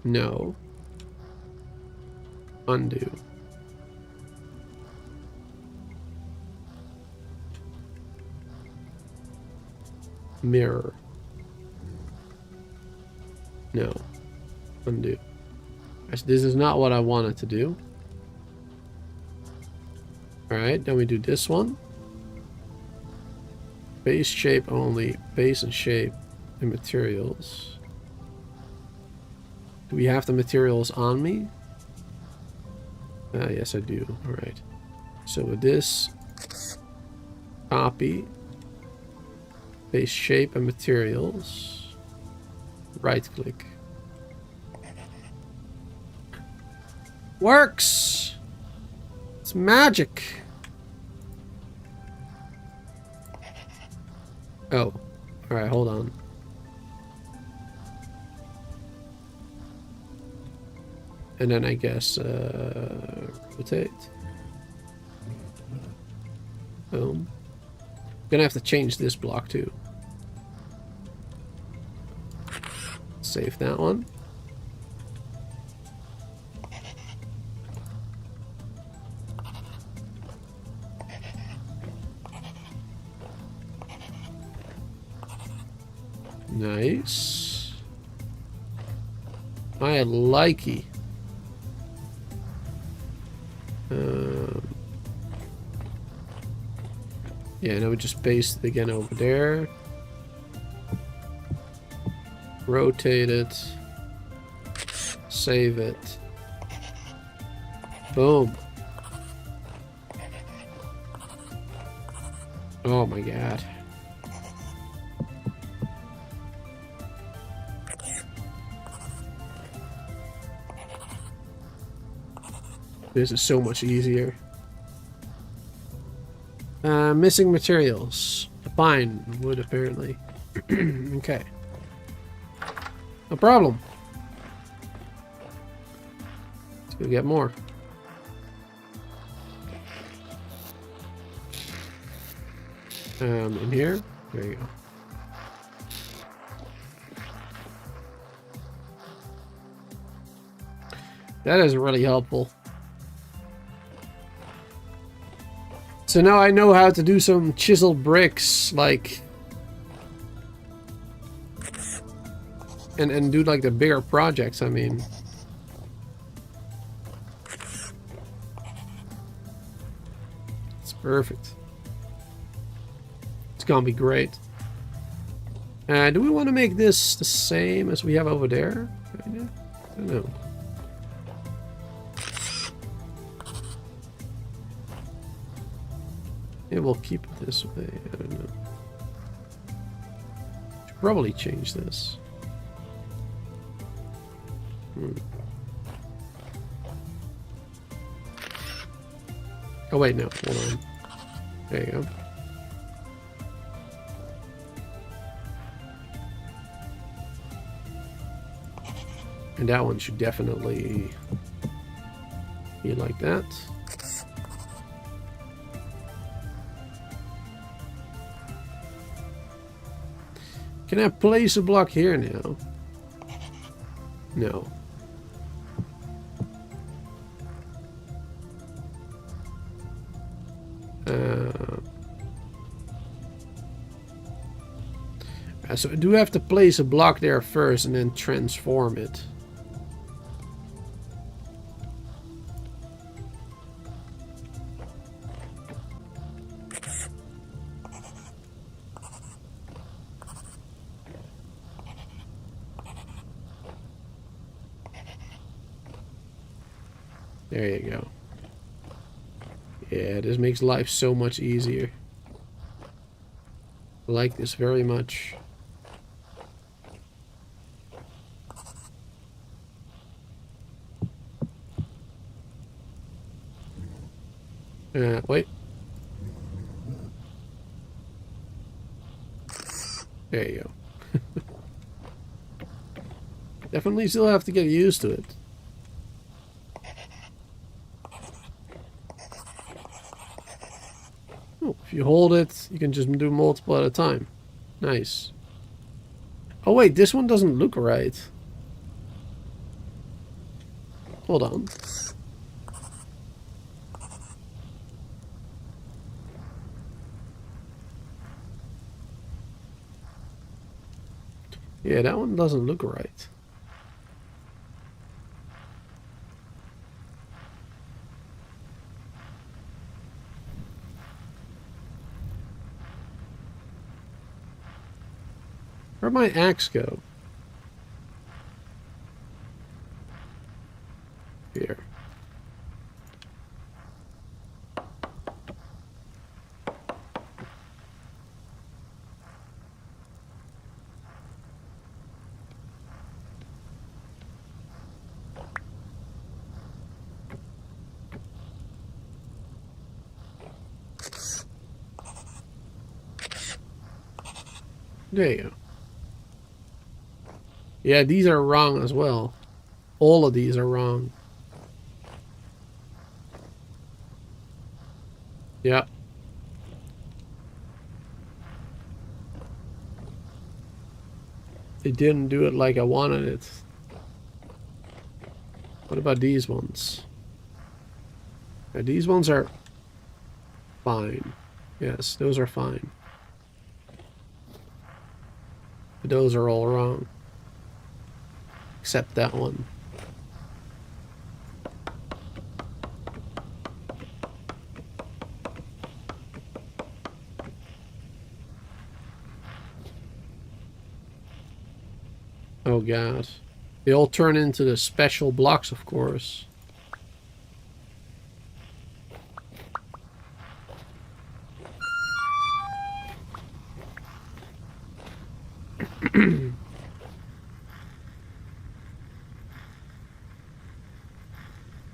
No. Undo. Mirror. No. Undo. This is not what I wanted to do. Alright, then we do this one. Base shape only. Base and shape and materials. Do we have the materials on me? Yes, I do. Alright. So with this, copy, base shape and materials, right click. Works! It's magic! Oh. Alright, hold on. And then I guess rotate. Boom. Gonna have to change this block too. Save that one. Nice. I likey. Yeah, now we just paste it again over there. Rotate it. Save it. Boom. Oh my god. This is so much easier. Missing materials. A pine wood, apparently. Okay. No problem. Let's go get more. In here. There you go. That is really helpful. So now I know how to do some chisel bricks, like, and do like the bigger projects, I mean. It's perfect. Let's gonna be great. Do we want to make this the same as we have over there? I don't know. Yeah, we'll keep it this way. I don't know. Should probably change this. Oh wait, no. Hold on. There you go. And that one should definitely be like that. Can I place a block here now? No. So I do have to place a block there first and then transform it. There you go. Yeah, this makes life so much easier. I like this very much. Wait. There you go. Definitely still have to get used to it. Oh, if you hold it, you can just do multiple at a time. Nice. Oh wait, this one doesn't look right. Hold on. Yeah, that one doesn't look right. Where'd my axe go? Here. There you go. Yeah, these are wrong as well. All of these are wrong. Yeah. It didn't do it like I wanted it. What about these ones? Yeah, these ones are fine. Yes, those are fine. But those are all wrong. Except that one. Oh god. They all turn into the special blocks, of course.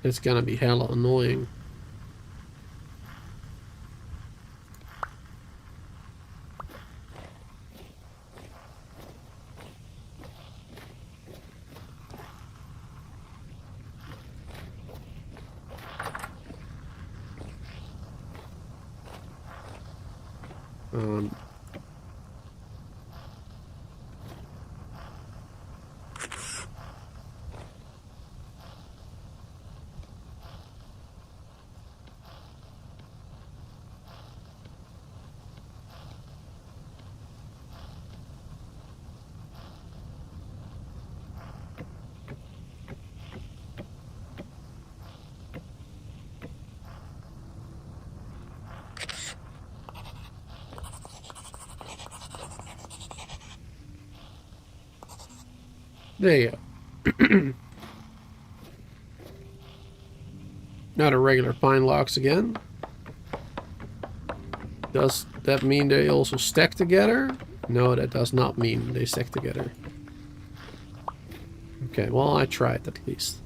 It's gonna be hella annoying. There you go. Not a regular pine logs again. Does that mean they also stack together? No, that does not mean they stack together. Okay, well, I tried at least.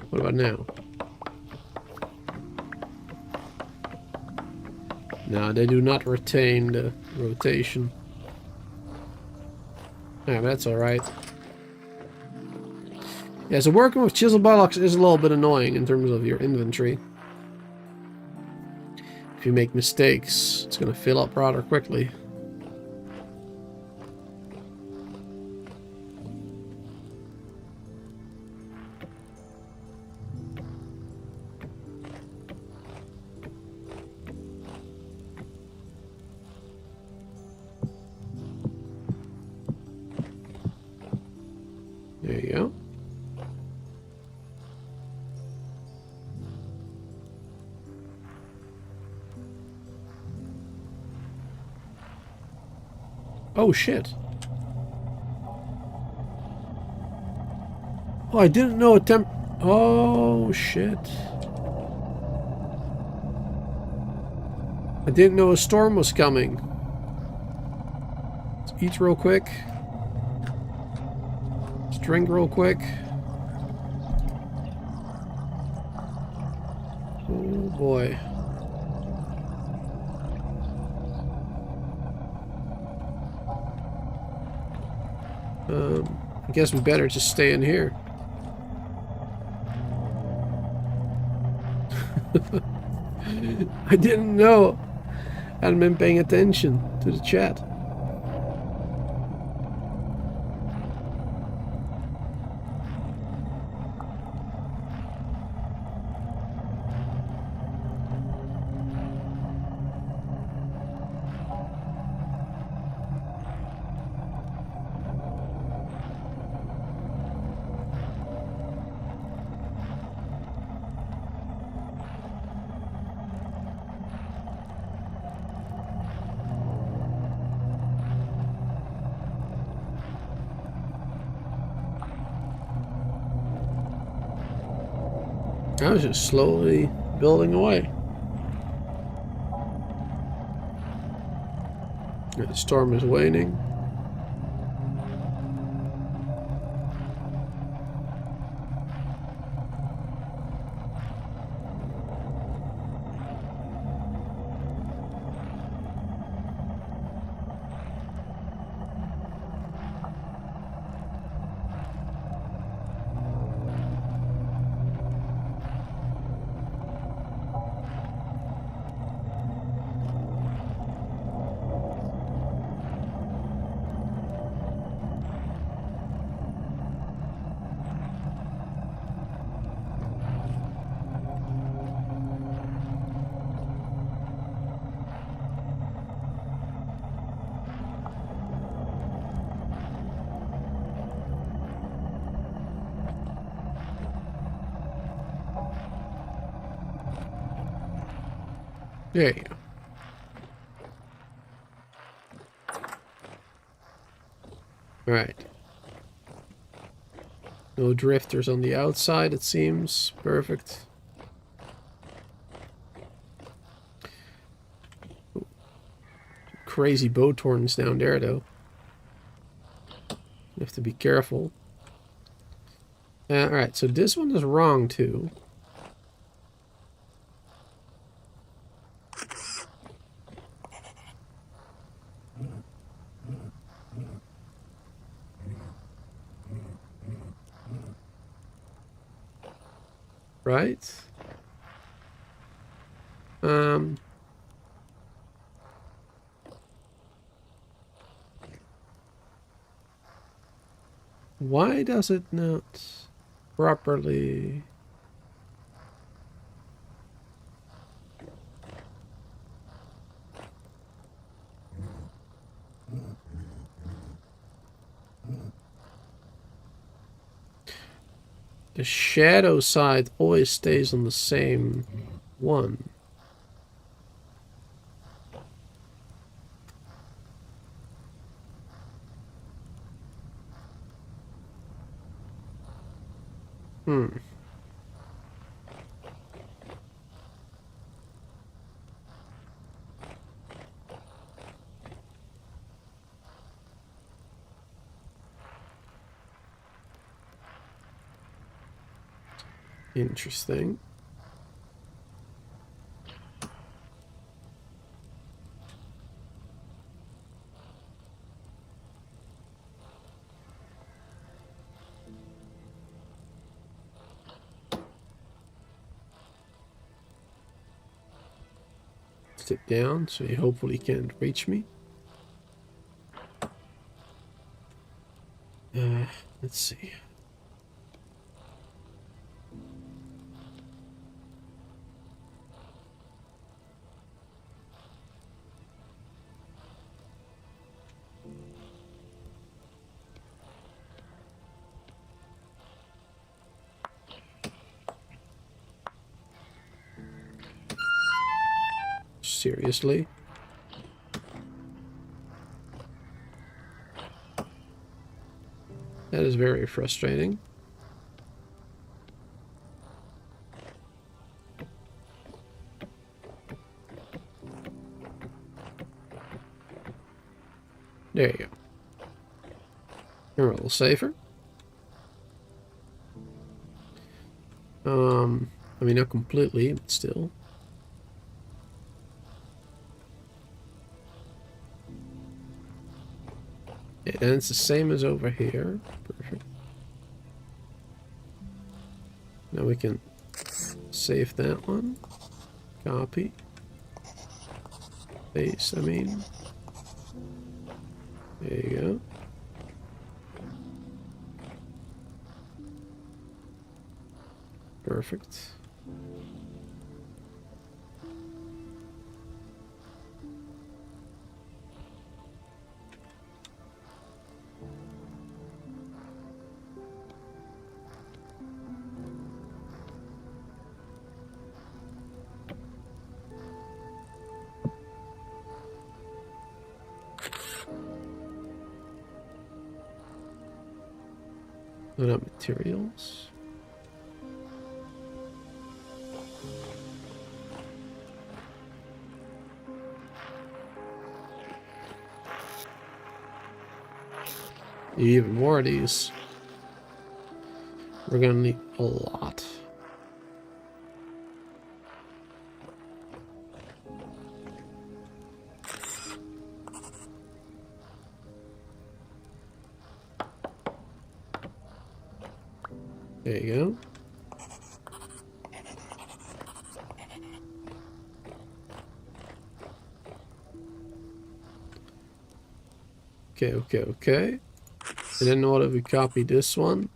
What about now? No, they do not retain the rotation. Yeah, that's alright. Yeah, so working with chisel buttocks is a little bit annoying in terms of your inventory. If you make mistakes, it's going to fill up rather quickly. There you go. Oh shit. Oh, I didn't know a Oh shit. I didn't know a storm was coming. Let's eat real quick. Let's drink real quick. Oh boy. I guess we better just stay in here. I didn't know. I hadn't been paying attention to the chat. I was just slowly building away. The storm is waning. There you go. Alright. No drifters on the outside, it seems. Perfect. Ooh. Crazy boat horns down there, though. You have to be careful. Alright, so this one is wrong, too. Right? Why does it not properly. The shadow side always stays on the same one. Interesting. Sit down so he hopefully can't reach me. Let's see. Seriously? That is very frustrating. There you go. You're a little safer. I mean, not completely, but still. Yeah, and it's the same as over here. Perfect. Now we can save that one. Copy. Paste, I mean. There you go. Perfect. What up, materials? Even more of these. We're gonna need a lot. There you go. Okay. And then what if we copy this one?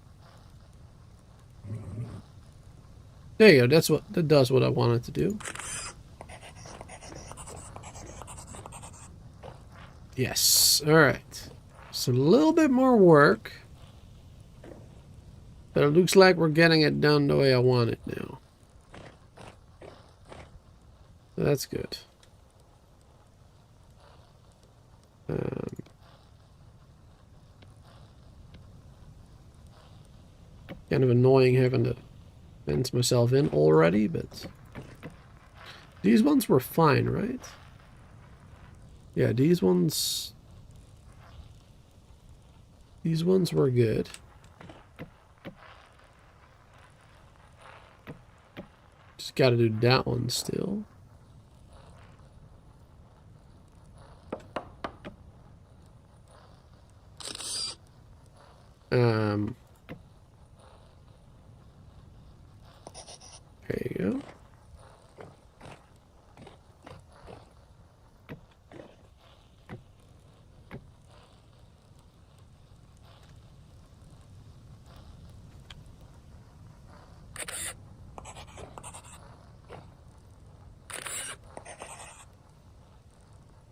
There you go. That does what I wanted to do. Yes. All right. So a little bit more work. But it looks like we're getting it done the way I want it now. So that's good. Kind of annoying having to fence myself in already, but these ones were fine, right? Yeah, these ones were good. Just got to do that one still. There you go.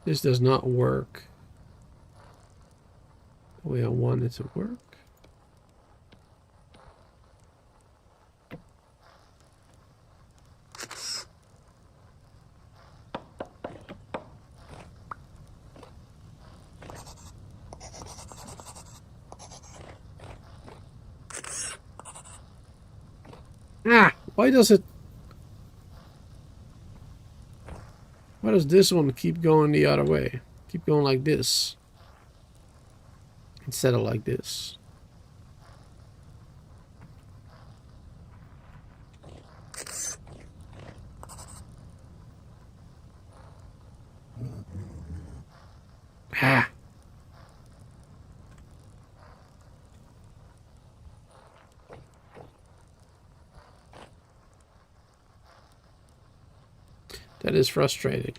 This does not work the way I want it to work. Ah, why does this one keep going the other way? Keep going like this instead of like this. Ah. That is frustrating.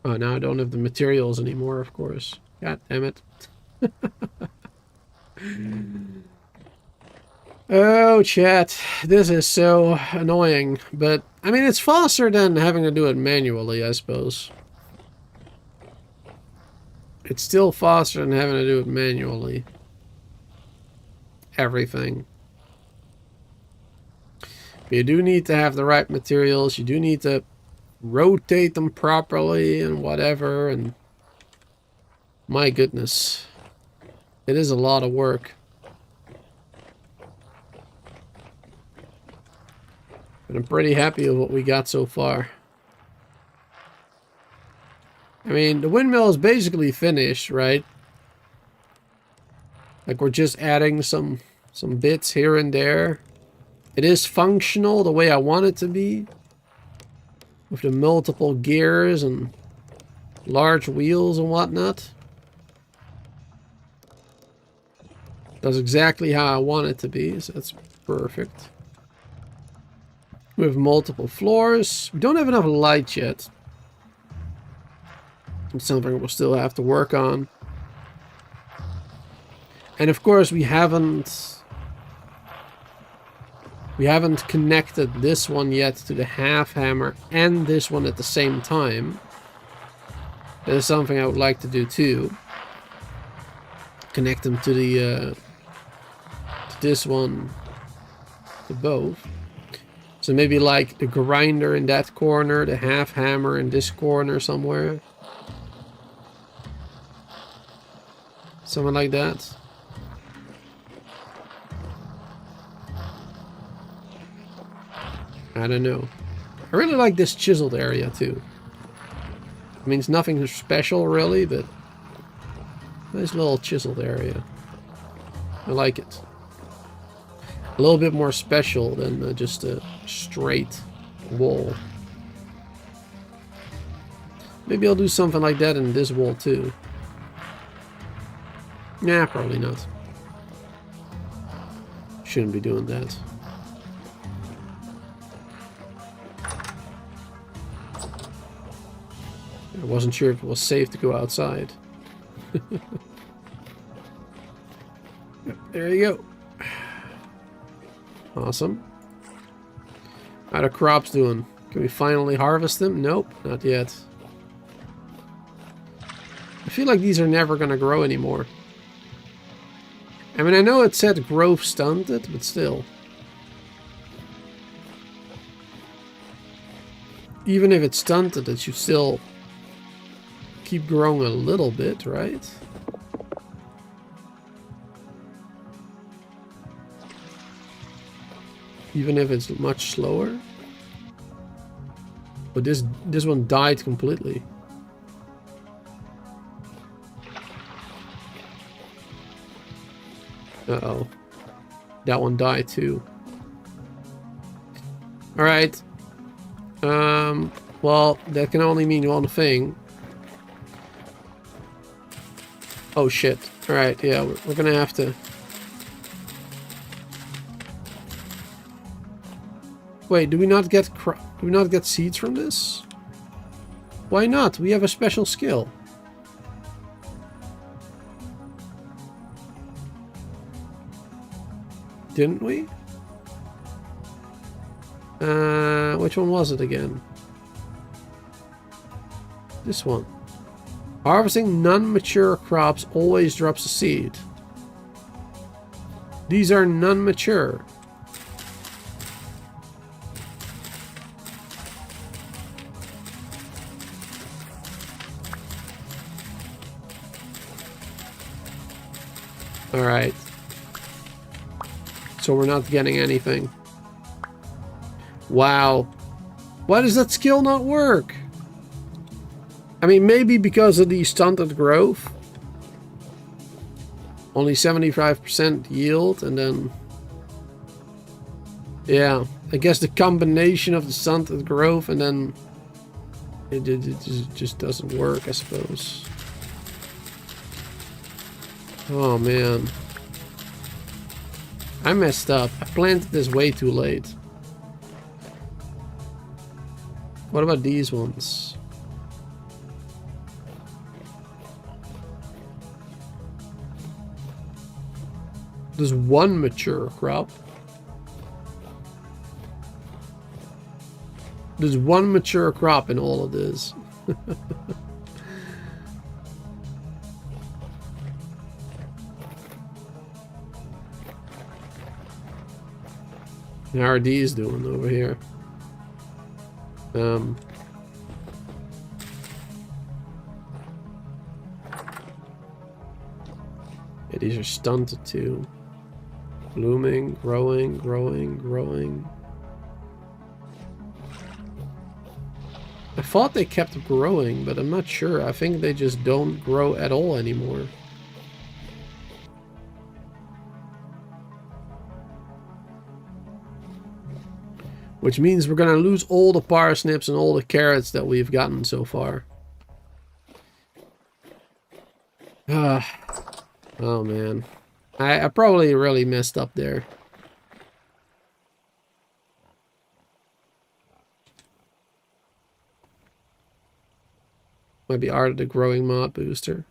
Oh, now I don't have the materials anymore, of course. God damn it. Oh, chat. This is so annoying. But, I mean, it's faster than having to do it manually, I suppose. It's still faster than having to do it manually. Everything. But you do need to have the right materials. You do need to rotate them properly and whatever, and my goodness, it is a lot of work. But I'm pretty happy with what we got so far. I mean, the windmill is basically finished, right? Like, we're just adding some bits here and there. It is functional the way I want it to be, with the multiple gears and large wheels and whatnot. Does exactly how I want it to be, so that's perfect. We have multiple floors. We don't have enough light yet. It's something we'll still have to work on. And of course we haven't connected this one yet to the half hammer and this one at the same time. That is something I would like to do too. Connect them to the to this one, to both. So maybe like the grinder in that corner, the half hammer in this corner somewhere. Something like that. I don't know. I really like this chiseled area too. I mean, it's nothing special really, but nice little chiseled area. I like it. A little bit more special than just a straight wall. Maybe I'll do something like that in this wall too. Nah, probably not. Shouldn't be doing that. I wasn't sure if it was safe to go outside. Yep, there you go. Awesome. How are the crops doing? Can we finally harvest them? Nope, not yet. I feel like these are never going to grow anymore. I mean, I know it said growth stunted, but still. Even if it's stunted, it should still keep growing a little bit, right? Even if it's much slower. But this one died completely. Uh-oh. That one died too. Alright. Well, that can only mean one thing. Oh shit. Alright, yeah, we're gonna have to... Wait, do we not get seeds from this? Why not? We have a special skill. Didn't we? Which one was it again? This one. Harvesting non-mature crops always drops a seed. These are non-mature. Alright. So we're not getting anything. Wow. Why does that skill not work? I mean, maybe because of the stunted growth. Only 75% yield, and then... Yeah, I guess the combination of the stunted growth and then... It just doesn't work, I suppose. Oh, man. I messed up. I planted this way too late. What about these ones? There's one mature crop. There's one mature crop in all of this. How are these doing over here? Yeah, these are stunted too. Blooming, growing, growing, growing. I thought they kept growing, but I'm not sure. I think they just don't grow at all anymore. Which means we're gonna lose all the parsnips and all the carrots that we've gotten so far. Oh man. I probably really messed up there. Might be Art of the Growing Mod booster.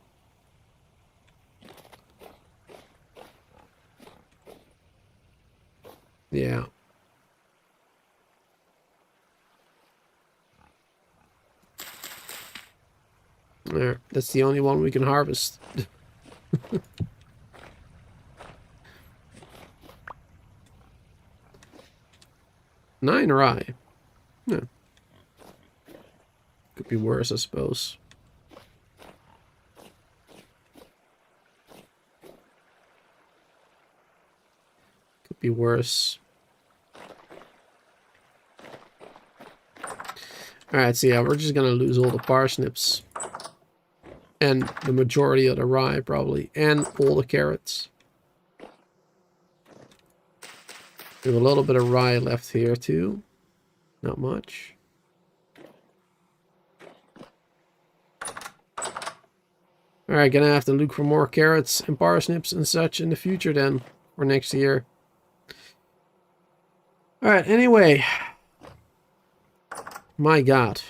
Yeah. There, that's the only one we can harvest. 9 rye. Yeah. Could be worse, I suppose. Could be worse. Alright, so yeah, we're just gonna lose all the parsnips. And the majority of the rye, probably. And all the carrots. We have a little bit of rye left here, too. Not much. Alright, gonna have to look for more carrots and parsnips and such in the future then. Or next year. Alright, anyway. My god.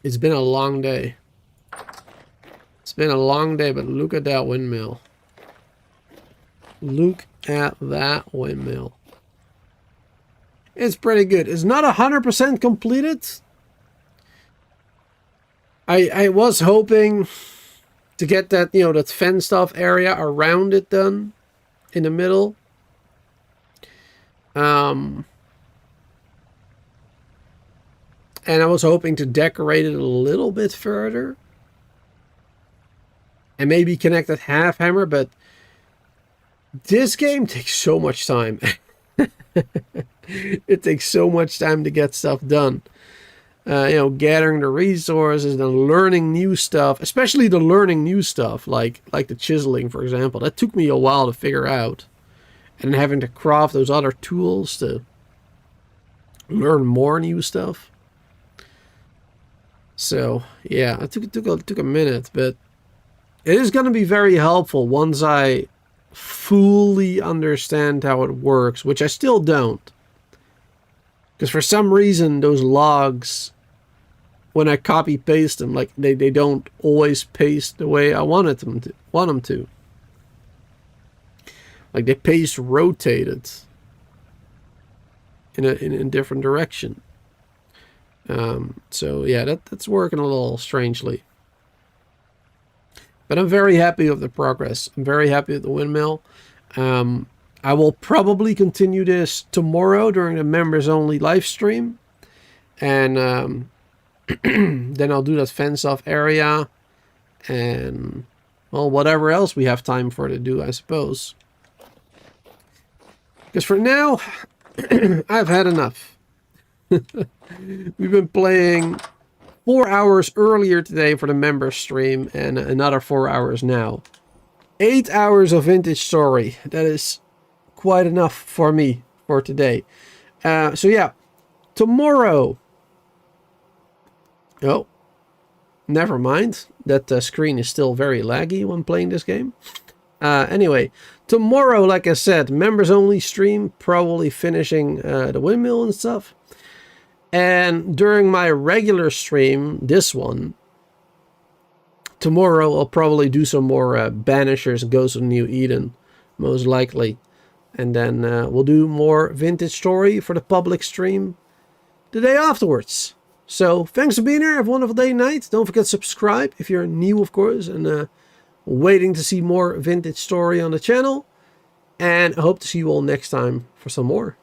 It's been a long day. It's been a long day, but look at that windmill. Look at that windmill. It's pretty good. It's not 100% completed. I was hoping to get that, you know, that fenced off area around it done in the middle. And I was hoping to decorate it a little bit further. And maybe connect that half hammer, but this game takes so much time. It takes so much time to get stuff done. You know, gathering the resources and learning new stuff, especially the learning new stuff, like the chiseling, for example. That took me a while to figure out. And having to craft those other tools to learn more new stuff. So yeah, it took a minute, but it is going to be very helpful once I fully understand how it works, which I still don't. Because for some reason, those logs, when I copy paste them, like they don't always paste the way I want them to. Like they paste rotated in a different direction. So yeah, that's working a little strangely. But I'm very happy with the progress. I'm very happy with the windmill. I will probably continue this tomorrow during the members only live stream. And then I'll do that fence off area. And well, whatever else we have time for to do, I suppose. Because for now, I've had enough. We've been playing 4 hours earlier today for the member stream and another 4 hours now. 8 hours of vintage story. That is quite enough for me for today. So yeah, tomorrow. Oh, never mind. That screen is still very laggy when playing this game. Anyway, tomorrow, like I said, members only stream, probably finishing the windmill and stuff. And during my regular stream, this one, tomorrow I'll probably do some more Banishers, Ghosts of New Eden, most likely. And then we'll do more vintage story for the public stream the day afterwards. So thanks for being here. Have a wonderful day and night. Don't forget to subscribe if you're new, of course, and waiting to see more vintage story on the channel. And I hope to see you all next time for some more.